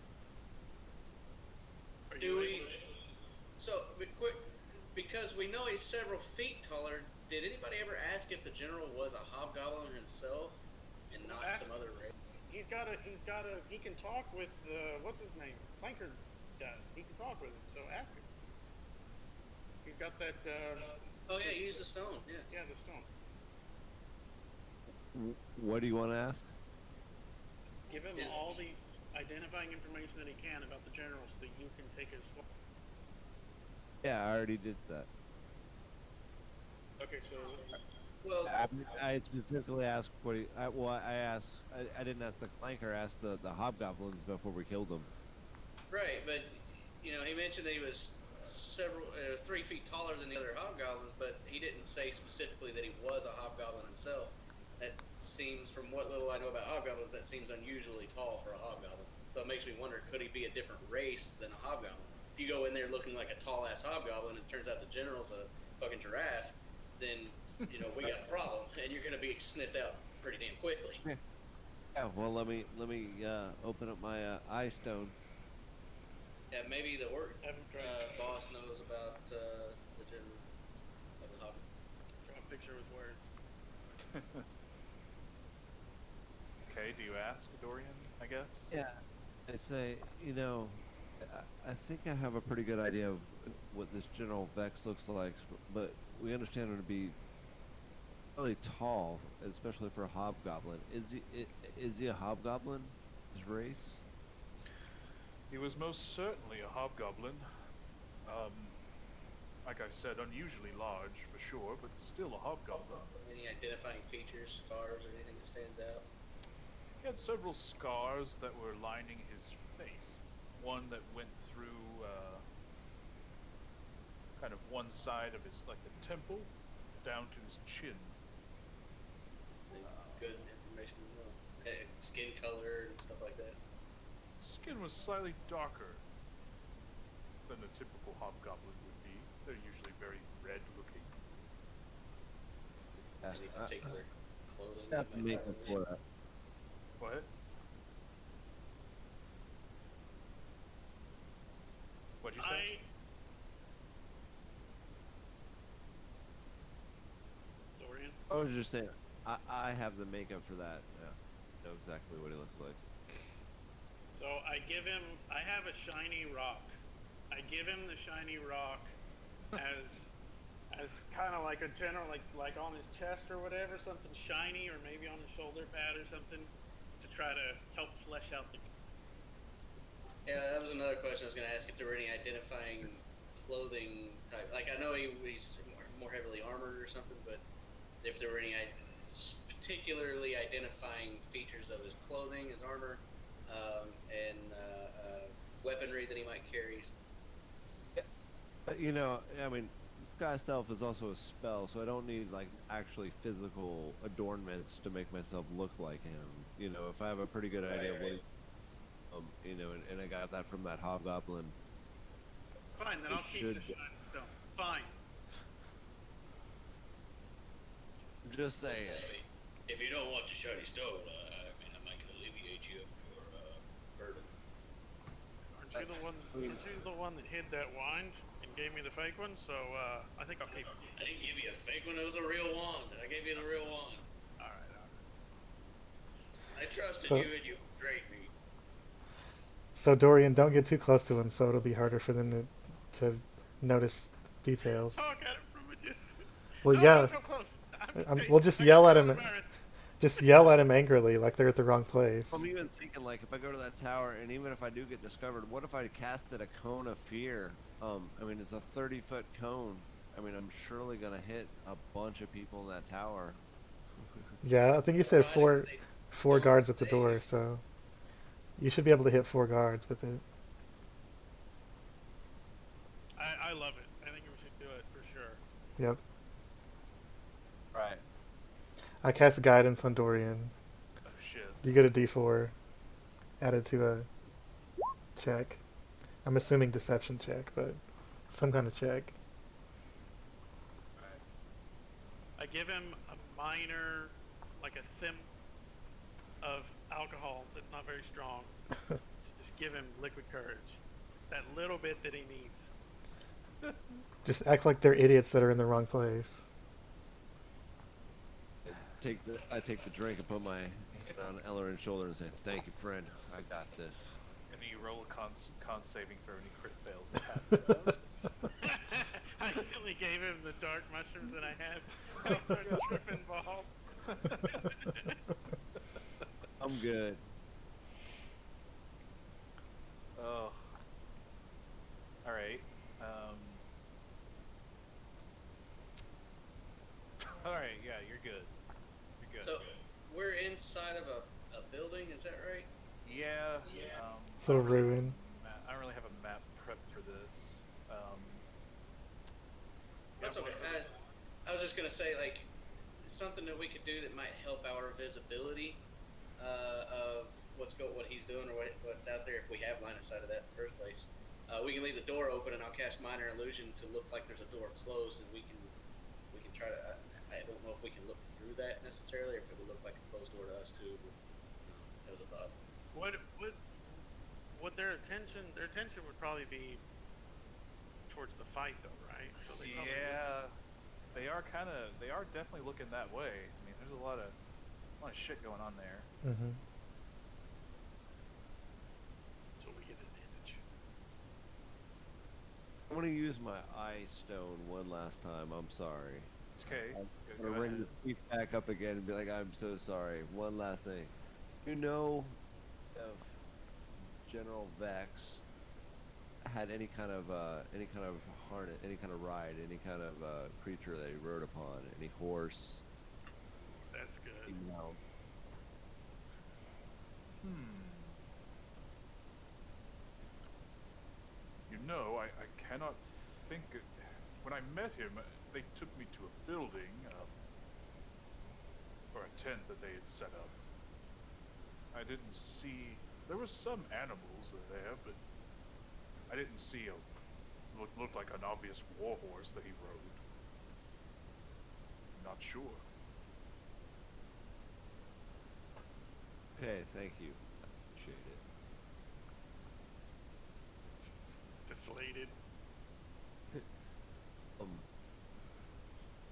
Are Do you we? able to- So, because we know he's several feet taller, did anybody ever ask if the general was a hobgoblin himself and not some other race? He can talk with what's his name? Clanker guy. He can talk with him. So ask him. He's got that. Oh yeah, use the stone. Yeah. Yeah, the stone. What do you want to ask? Give him Is- all the identifying information that he can about the general, so that you can take his. Yeah, I already did that. Okay, so Well, I specifically asked what he. I didn't ask the clanker. I asked the hobgoblins before we killed them. right, but he mentioned that he was 3 feet taller than the other hobgoblins, but he didn't say specifically that he was a hobgoblin himself. That seems, from what little I know about hobgoblins, that seems unusually tall for a hobgoblin. So it makes me wonder, could he be a different race than a hobgoblin? If you go in there looking like a tall ass hobgoblin, and it turns out the general's a fucking giraffe, then we got a problem, and you're gonna be sniffed out pretty damn quickly. Yeah. Well, let me open up my eye stone. Yeah, maybe the orc haven't tried boss knows about the general of the hobgoblin. draw a picture with words. Okay, do you ask Dorian, I guess? Yeah. I say, I think I have a pretty good idea of what this General Vex looks like, but we understand him to be really tall, especially for a hobgoblin. Is he a hobgoblin? his race? He was most certainly a hobgoblin. Like I said, unusually large for sure, but still a hobgoblin. Any identifying features, scars, or anything that stands out? He had several scars that were lining his face. One that went through kind of one side of his, like the temple, down to his chin. Good information to know. Skin color and stuff like that. Skin was slightly darker than a typical hobgoblin would be. They're usually very red looking. Any particular clothing? Have that to might make have up on for it? that. What? What'd you say? Dorian? I was just saying, I have the makeup for that. Yeah, know exactly what he looks like. So I have a shiny rock. I give him the shiny rock as kind of like a general, like on his chest or whatever, something shiny, or maybe on his shoulder pad or something, to try to help flesh out the. Yeah, that was another question I was going to ask, if there were any identifying clothing type. Like, I know he's more heavily armored or something, but if there were any particularly identifying features of his clothing, his armor, and weaponry that he might carry. You know, I mean, Sky Self is also a spell, so I don't need like actually physical adornments to make myself look like him. You know, if I have a pretty good idea of what, you know, and I got that from that hobgoblin. Fine, then It I'll keep should the be. shiny stone. Fine. Just saying. If you don't want the shiny stone, I mean, I might alleviate you of your burden. Aren't you the one that hid that wand and gave me the fake one? So I think I'll keep it. I didn't give you a fake one, it was a real wand. I gave you the real wand. All right. I trusted So- you and you betrayed me. So Dorian, don't get too close to him, so it'll be harder for them to notice details. Talk at him from a distance. Well, No, yeah. don't go close. We'll just yell at him. Just yell at him angrily, like they're at the wrong place. I'm even thinking, like, if I go to that tower, and even if I do get discovered, what if I casted a cone of fear? I mean, it's a 30-foot cone. I mean, I'm surely gonna hit a bunch of people in that tower. Yeah, I think you said Provided they four don't guards at the stay. door, so you should be able to hit 4 guards with it. I love it. I think we should do it for sure. Yep. Right. I cast guidance on Dorian. Oh shit. You get a D4 added to a check. I'm assuming deception check, but some kind of check. I give him a minor, like a thimble of alcohol that's not very strong. To just give him liquid courage. That little bit that he needs. Just act like they're idiots that are in the wrong place. I take the drink and put my hand on Eloran's shoulder and say, "Thank you, friend. I got this." And you roll a con saving throw and he crit fails and passes out. I instantly gave him the dark mushrooms that I had. Tripping ball. I'm good. Oh. Alright. Alright, yeah, you're good. You're good. So, we're inside of a building, is that right? Yeah. It's a ruin. I don't really have a map prepped for this. That's okay. I was just gonna say, like, something that we could do that might help our visibility of what he's doing or what's out there, if we have line of sight of that in the first place. We can leave the door open, and I'll cast minor illusion to look like there's a door closed, and we can try to. I don't know if we can look through that necessarily, or if it would look like a closed door to us too. That was a thought. What their attention would probably be towards the fight, though, right? So they probably Yeah, they are definitely looking that way. I mean, there's a lot of shit going on there. Mm-hmm. So we get advantage. I'm gonna use my eye stone one last time. I'm sorry. It's okay. I'm Go gonna bring ahead. the thief back up again and be like, "I'm so sorry." One last thing. You know, if General Vex had any kind of harness, any kind of ride, any kind of creature that he rode upon, any horse. That's good. You know, You know, I cannot think. When I met him, they took me to a building, or a tent that they had set up. I didn't see. There was some animals there, but I didn't see what looked like an obvious war horse that he rode. Not sure. okay, thank you. Appreciate it. Deflated.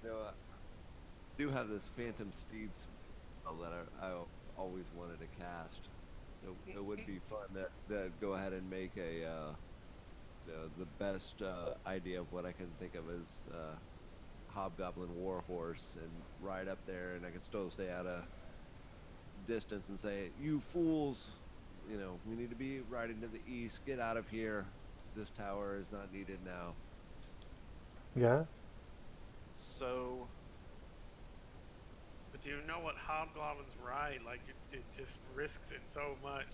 You know, I do have this Phantom Steed spell that I always wanted to cast. It would be fun to go ahead and make the best idea of what I can think of as Hobgoblin Warhorse and ride up there, and I can still stay at a distance and say, "You fools! You know, we need to be riding to the east. Get out of here. This tower is not needed now." Yeah. So, But do you know what hobgoblins ride? Like, it just risks it so much.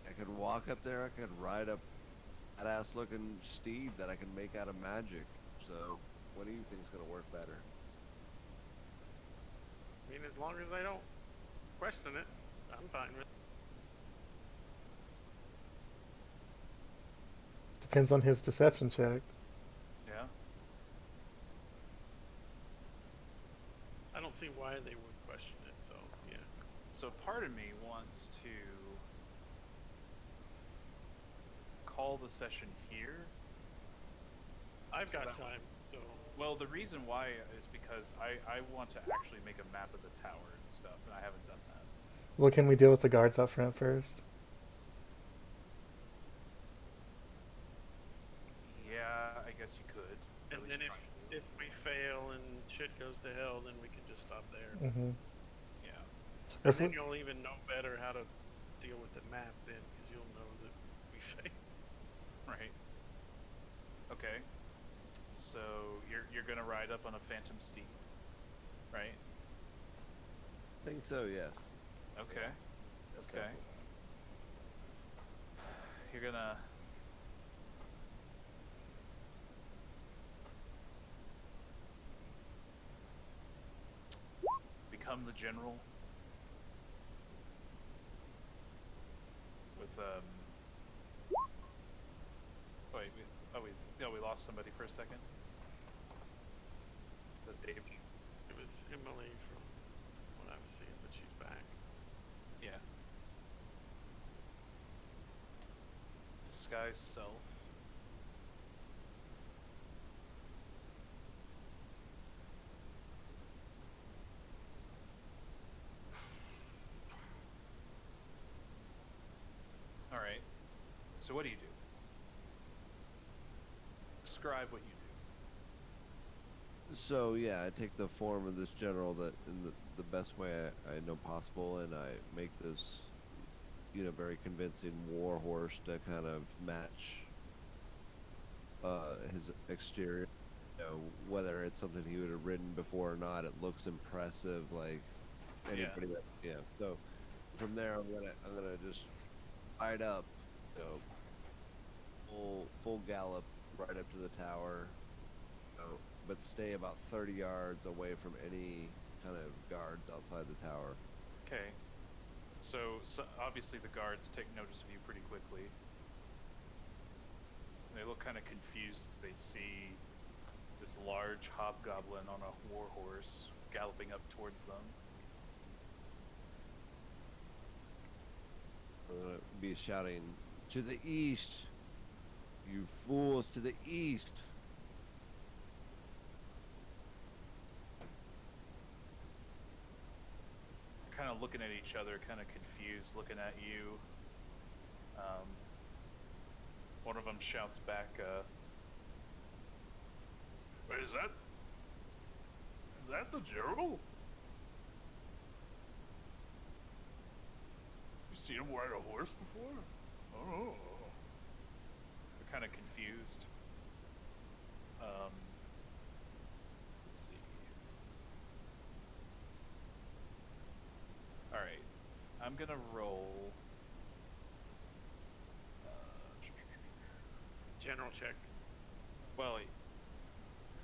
I could walk up there. I could ride a badass looking steed that I can make out of magic. So, what do you think's gonna work better? I mean, as long as I don't question it, I'm fine with it. Depends on his deception check. yeah. I don't see why they would question it, so, yeah. So part of me wants to call the session here. I've So got that- time, so... Well, the reason why is because I want to actually make a map of the tower and stuff, and I haven't done that. Well, can we deal with the guards up front first? Yeah, I guess you could. And At then least try to. if we fail and shit goes to hell, then we can just stop there. Mm-hmm. Yeah. And If then we, you'll even know better how to deal with the map then, because you'll know that we failed. Right. Okay. So you're gonna ride up on a phantom steed, right? I think so. Yes. Okay. That's Okay. definitely- You're gonna become the general with wait, we lost somebody for a second. Is that Dave? It was Emily from what I was seeing, but she's back. Yeah. Disguise self. Alright. So what do you do? Describe what you do. So yeah, I take the form of this general that in the best way I know possible, and I make this, very convincing war horse to kind of match his exterior. Whether it's something he would have ridden before or not, it looks impressive. Like anybody that So from there, I'm gonna just ride up, full gallop right up to the tower. But stay about 30 yards away from any kind of guards outside the tower. Okay. So obviously the guards take notice of you pretty quickly. They look kind of confused as they see this large hobgoblin on a war horse galloping up towards them. I'm gonna be shouting, "To the east! You fools, to the east!" Kind of looking at each other, kind of confused, looking at you. One of them shouts back, Wait, is that the general? You seen him ride a horse before? Oh. They're kind of confused. Let's see. All right, I'm gonna roll. General check. Well,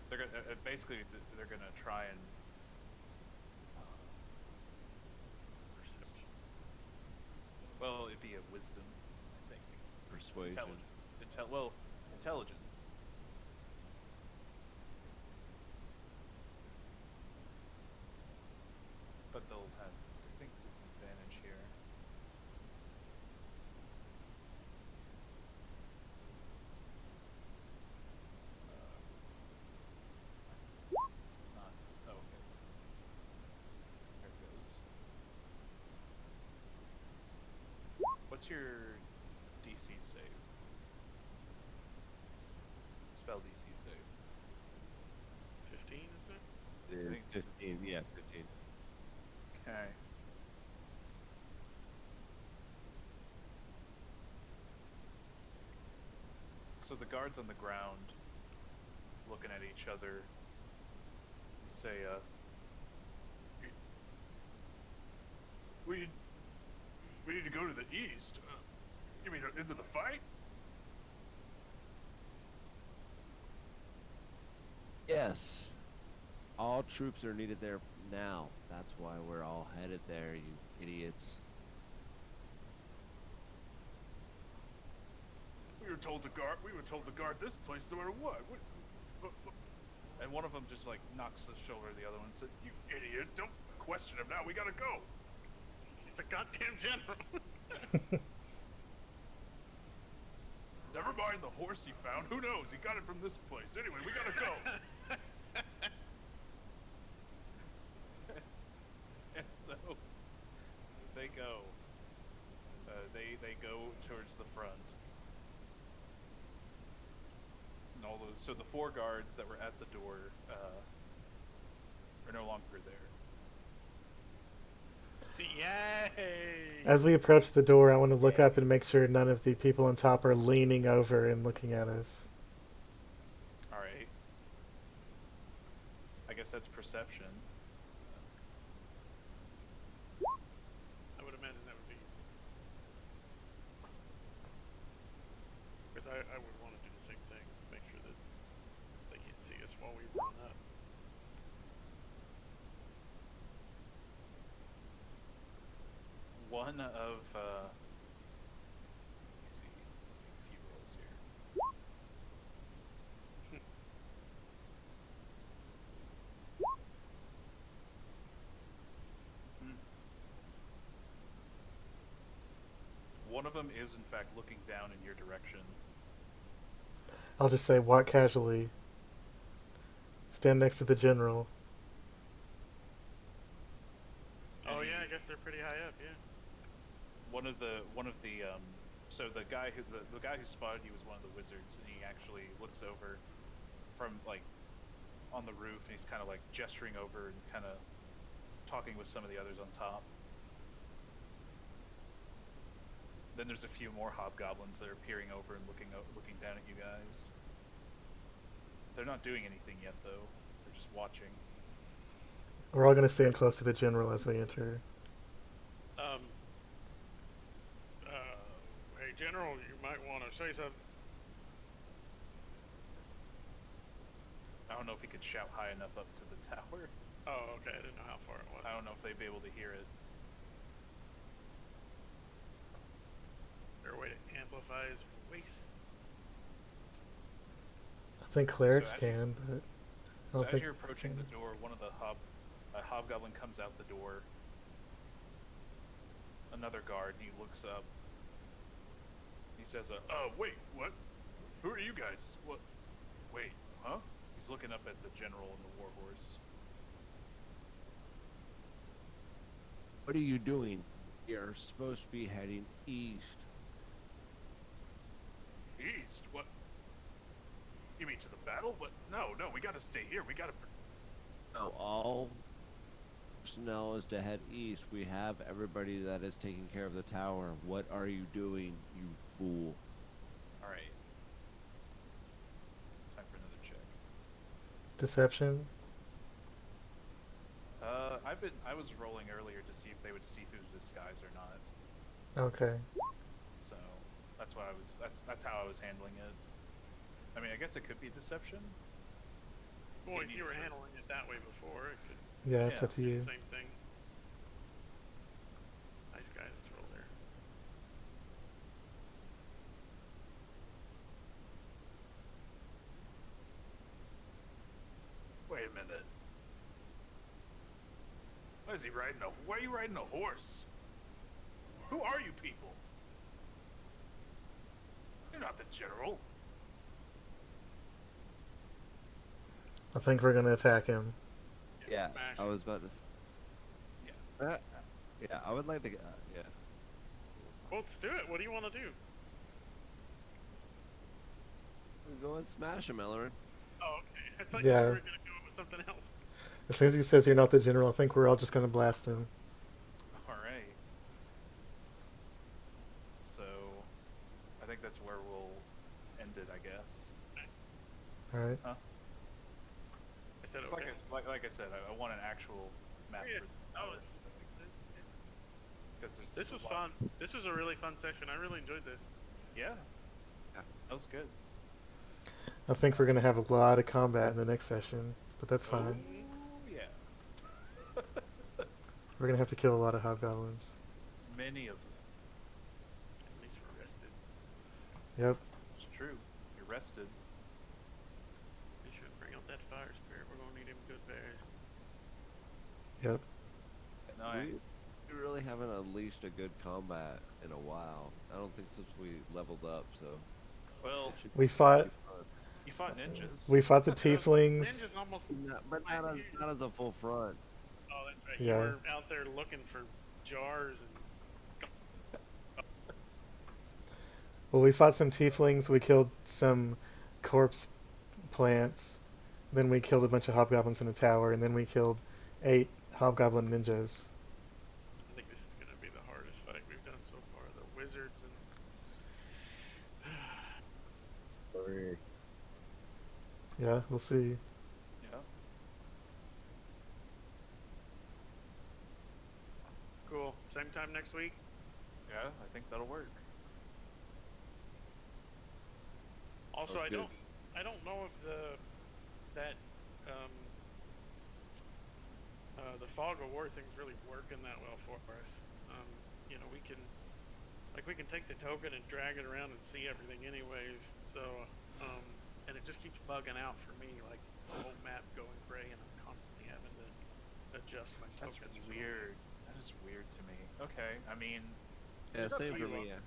they're gonna basically they're gonna try and. Perception. Well, it'd be a wisdom, I think. Persuasion. Intelligence. Intelligence. But they'll have, I think, disadvantage here. It's not. Oh, okay. There it goes. What's your DC save? Spell DC save. 15, is it? I think it's 15, yeah, 15. Okay. So the guards on the ground, looking at each other, say, We need to go to the east. You mean into the fight? Yes. All troops are needed there now. That's why we're all headed there, you idiots. We were told to guard this place no matter what. and one of them just like knocks the shoulder of the other one and said, You idiot! Don't question him now. We gotta go. It's a goddamn general. Never mind the horse he found. Who knows? He got it from this place. Anyway, we gotta go. and so they go. They go towards the front. And all those, so the 4 guards that were at the door are no longer there. Yay! As we approach the door, I want to look up and make sure none of the people on top are leaning over and looking at us. All right. I guess that's perception. I would imagine that would be. Because I would want to do the same thing. Make sure that they can't see us while we run up. One of, let me see, a few rolls here. One of them is, in fact, looking down in your direction. I'll just say, walk casually. Stand next to the general. Oh yeah, I guess they're pretty high up. Yeah. One of the, so the guy who spotted you was one of the wizards, and he actually looks over from like on the roof, and he's kind of like gesturing over and kind of talking with some of the others on top. Then there's a few more hobgoblins that are peering over and looking down at you guys. They're not doing anything yet, though. They're just watching. We're all going to stand close to the general as we enter. Hey, General, you might want to say something. I don't know if he could shout high enough up to the tower. Oh, okay. I didn't know how far it was. I don't know if they'd be able to hear it. Is there a way to amplify his voice? I think clerics So as can, but I So don't as think you're approaching can. the door, one of the hobgoblin comes out the door. Another guard, and he looks up. He says, Wait, what? Who are you guys? What? wait, huh? He's looking up at the general and the warhorse. What are you doing? You're supposed to be heading east. East? What? You mean to the battle? What? No, we gotta stay here. We gotta. No, all personnel is to head east. We have everybody that is taking care of the tower. What are you doing, you fool? All right. Time for another check. Deception. I was rolling earlier to see if they would see through the disguise or not. Okay. So that's why that's how I was handling it. I mean, I guess it could be deception. Well, if Maybe you were first. handling it that way before, it could Yeah, it's Yeah. up to do you. the same thing. Nice guy, let's roll there. Wait a minute. Why is he riding a? Why are you riding a horse? Who are you people? You're not the general. I think we're gonna attack him. Yeah, Smash. I was about to. Yeah. Yeah, I would like to. Yeah. Well, let's do it. What do you want to do? Go and smash him, Eloran. Oh, okay. I thought Yeah. you were going to go with something else. As soon as he says you're not the general, I think we're all just gonna blast him. All right. So I think that's where we'll end it, I guess. All right. Huh? I said It's okay. like I said, I want an actual map Yeah. for Oh, the it's, because this was fun. This was a really fun session. I really enjoyed this. Yeah. Yeah. That was good. I think we're gonna have a lot of combat in the next session, but that's fine. Oh, yeah. We're gonna have to kill a lot of hobgoblins. Many of them. At least we're rested. Yep. It's true. You're rested. We should bring out that fire spirit. We're gonna need him good bears. Yep. No, We really haven't unleashed a good combat in a while. I don't think since we leveled up, so. well, it should We be fought. fun. you fought ninjas. We fought the tieflings. Ninja's almost. But not as a full front. Oh, that's right. Yeah. You were out there looking for jars and. Well, we fought some tieflings. We killed some corpse plants. Then we killed a bunch of hobgoblins in a tower, and then we killed 8 hobgoblin ninjas. I think this is gonna be the hardest fight we've done so far. The wizards and. Yeah, we'll see. Yeah. Cool. Same time next week. Yeah, I think that'll work. Also, Sounds good. I don't know if the fog of war thing's really working that well for us. You know, we can take the token and drag it around and see everything anyways. So, and it just keeps bugging out for me, like the whole map going gray, and I'm constantly having to adjust my That's tokens. weird. That is weird to me. Okay, I mean, Yeah, It's up same to for you. me. Yeah.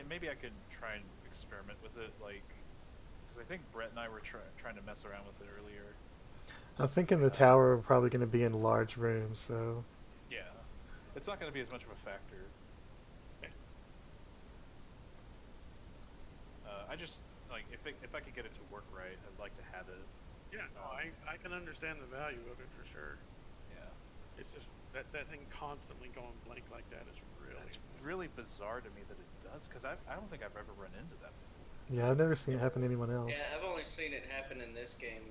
maybe I could try and experiment with it, like, because I think Brett and I were trying to mess around with it earlier. I think in the tower we're probably going to be in large rooms, so Yeah, it's not going to be as much of a factor. I just like if I could get it to work right, I'd like to have it. Yeah, no, I can understand the value of it for sure. Yeah, It's just that thing constantly going blank like that is really. it's really bizarre to me that it does, because I don't think I've ever run into that before. yeah, I've never seen it happen to anyone else. Yeah, I've only seen it happen in this game.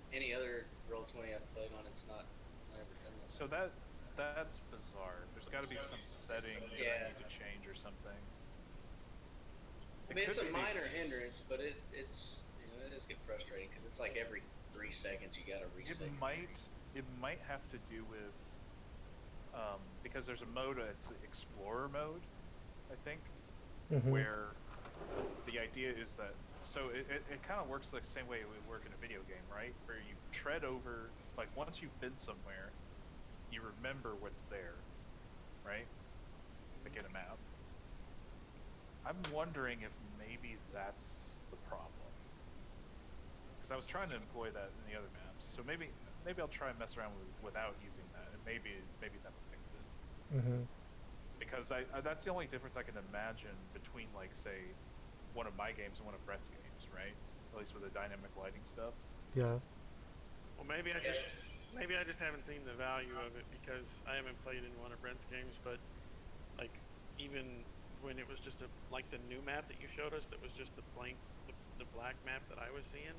Any other Roll20 I've played on, it's not never done this. So that's bizarre. There's got to be some setting that Yeah. I need to change or something. I mean, it's could a be the minor ex- hindrance, but it does get frustrating because it's like every 3 seconds you gotta reset. It might have to do with because there's a mode, it's Explorer mode, I think, Mhm. where the idea is that it kind of works the same way it would work in a video game, right? Where you tread over, like once you've been somewhere, you remember what's there, right? Like in a map. I'm wondering if maybe that's the problem. Because I was trying to employ that in the other maps, so maybe I'll try and mess around without using that, and maybe that'll fix it. Mhm. Because I that's the only difference I can imagine between, like, say, one of my games and one of Brett's games, right? At least with the dynamic lighting stuff. Yeah. Well, maybe I maybe I just haven't seen the value of it because I haven't played in one of Brent's games. But like, even when it was just like the new map that you showed us, that was just the black map that I was seeing.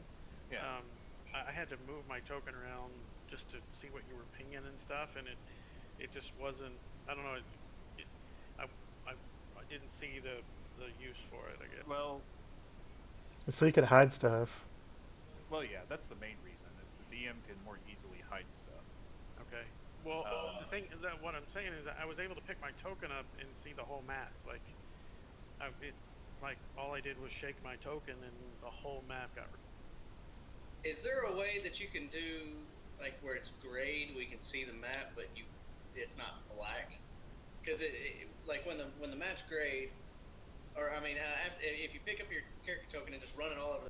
Yeah. I had to move my token around just to see what you were pinging and stuff, and it just wasn't. I don't know. I didn't see the use for it, I guess. Well, So you could hide stuff. yeah, that's the main reason. Is the DM can more easily hide stuff. Okay. Well, the thing that what I'm saying is that I was able to pick my token up and see the whole map. Like, like all I did was shake my token and the whole map got. Is there a way that you can do like where it's grayed, we can see the map, but it's not black? Because like when the map's grayed, or I mean, if you pick up your character token and just run it all over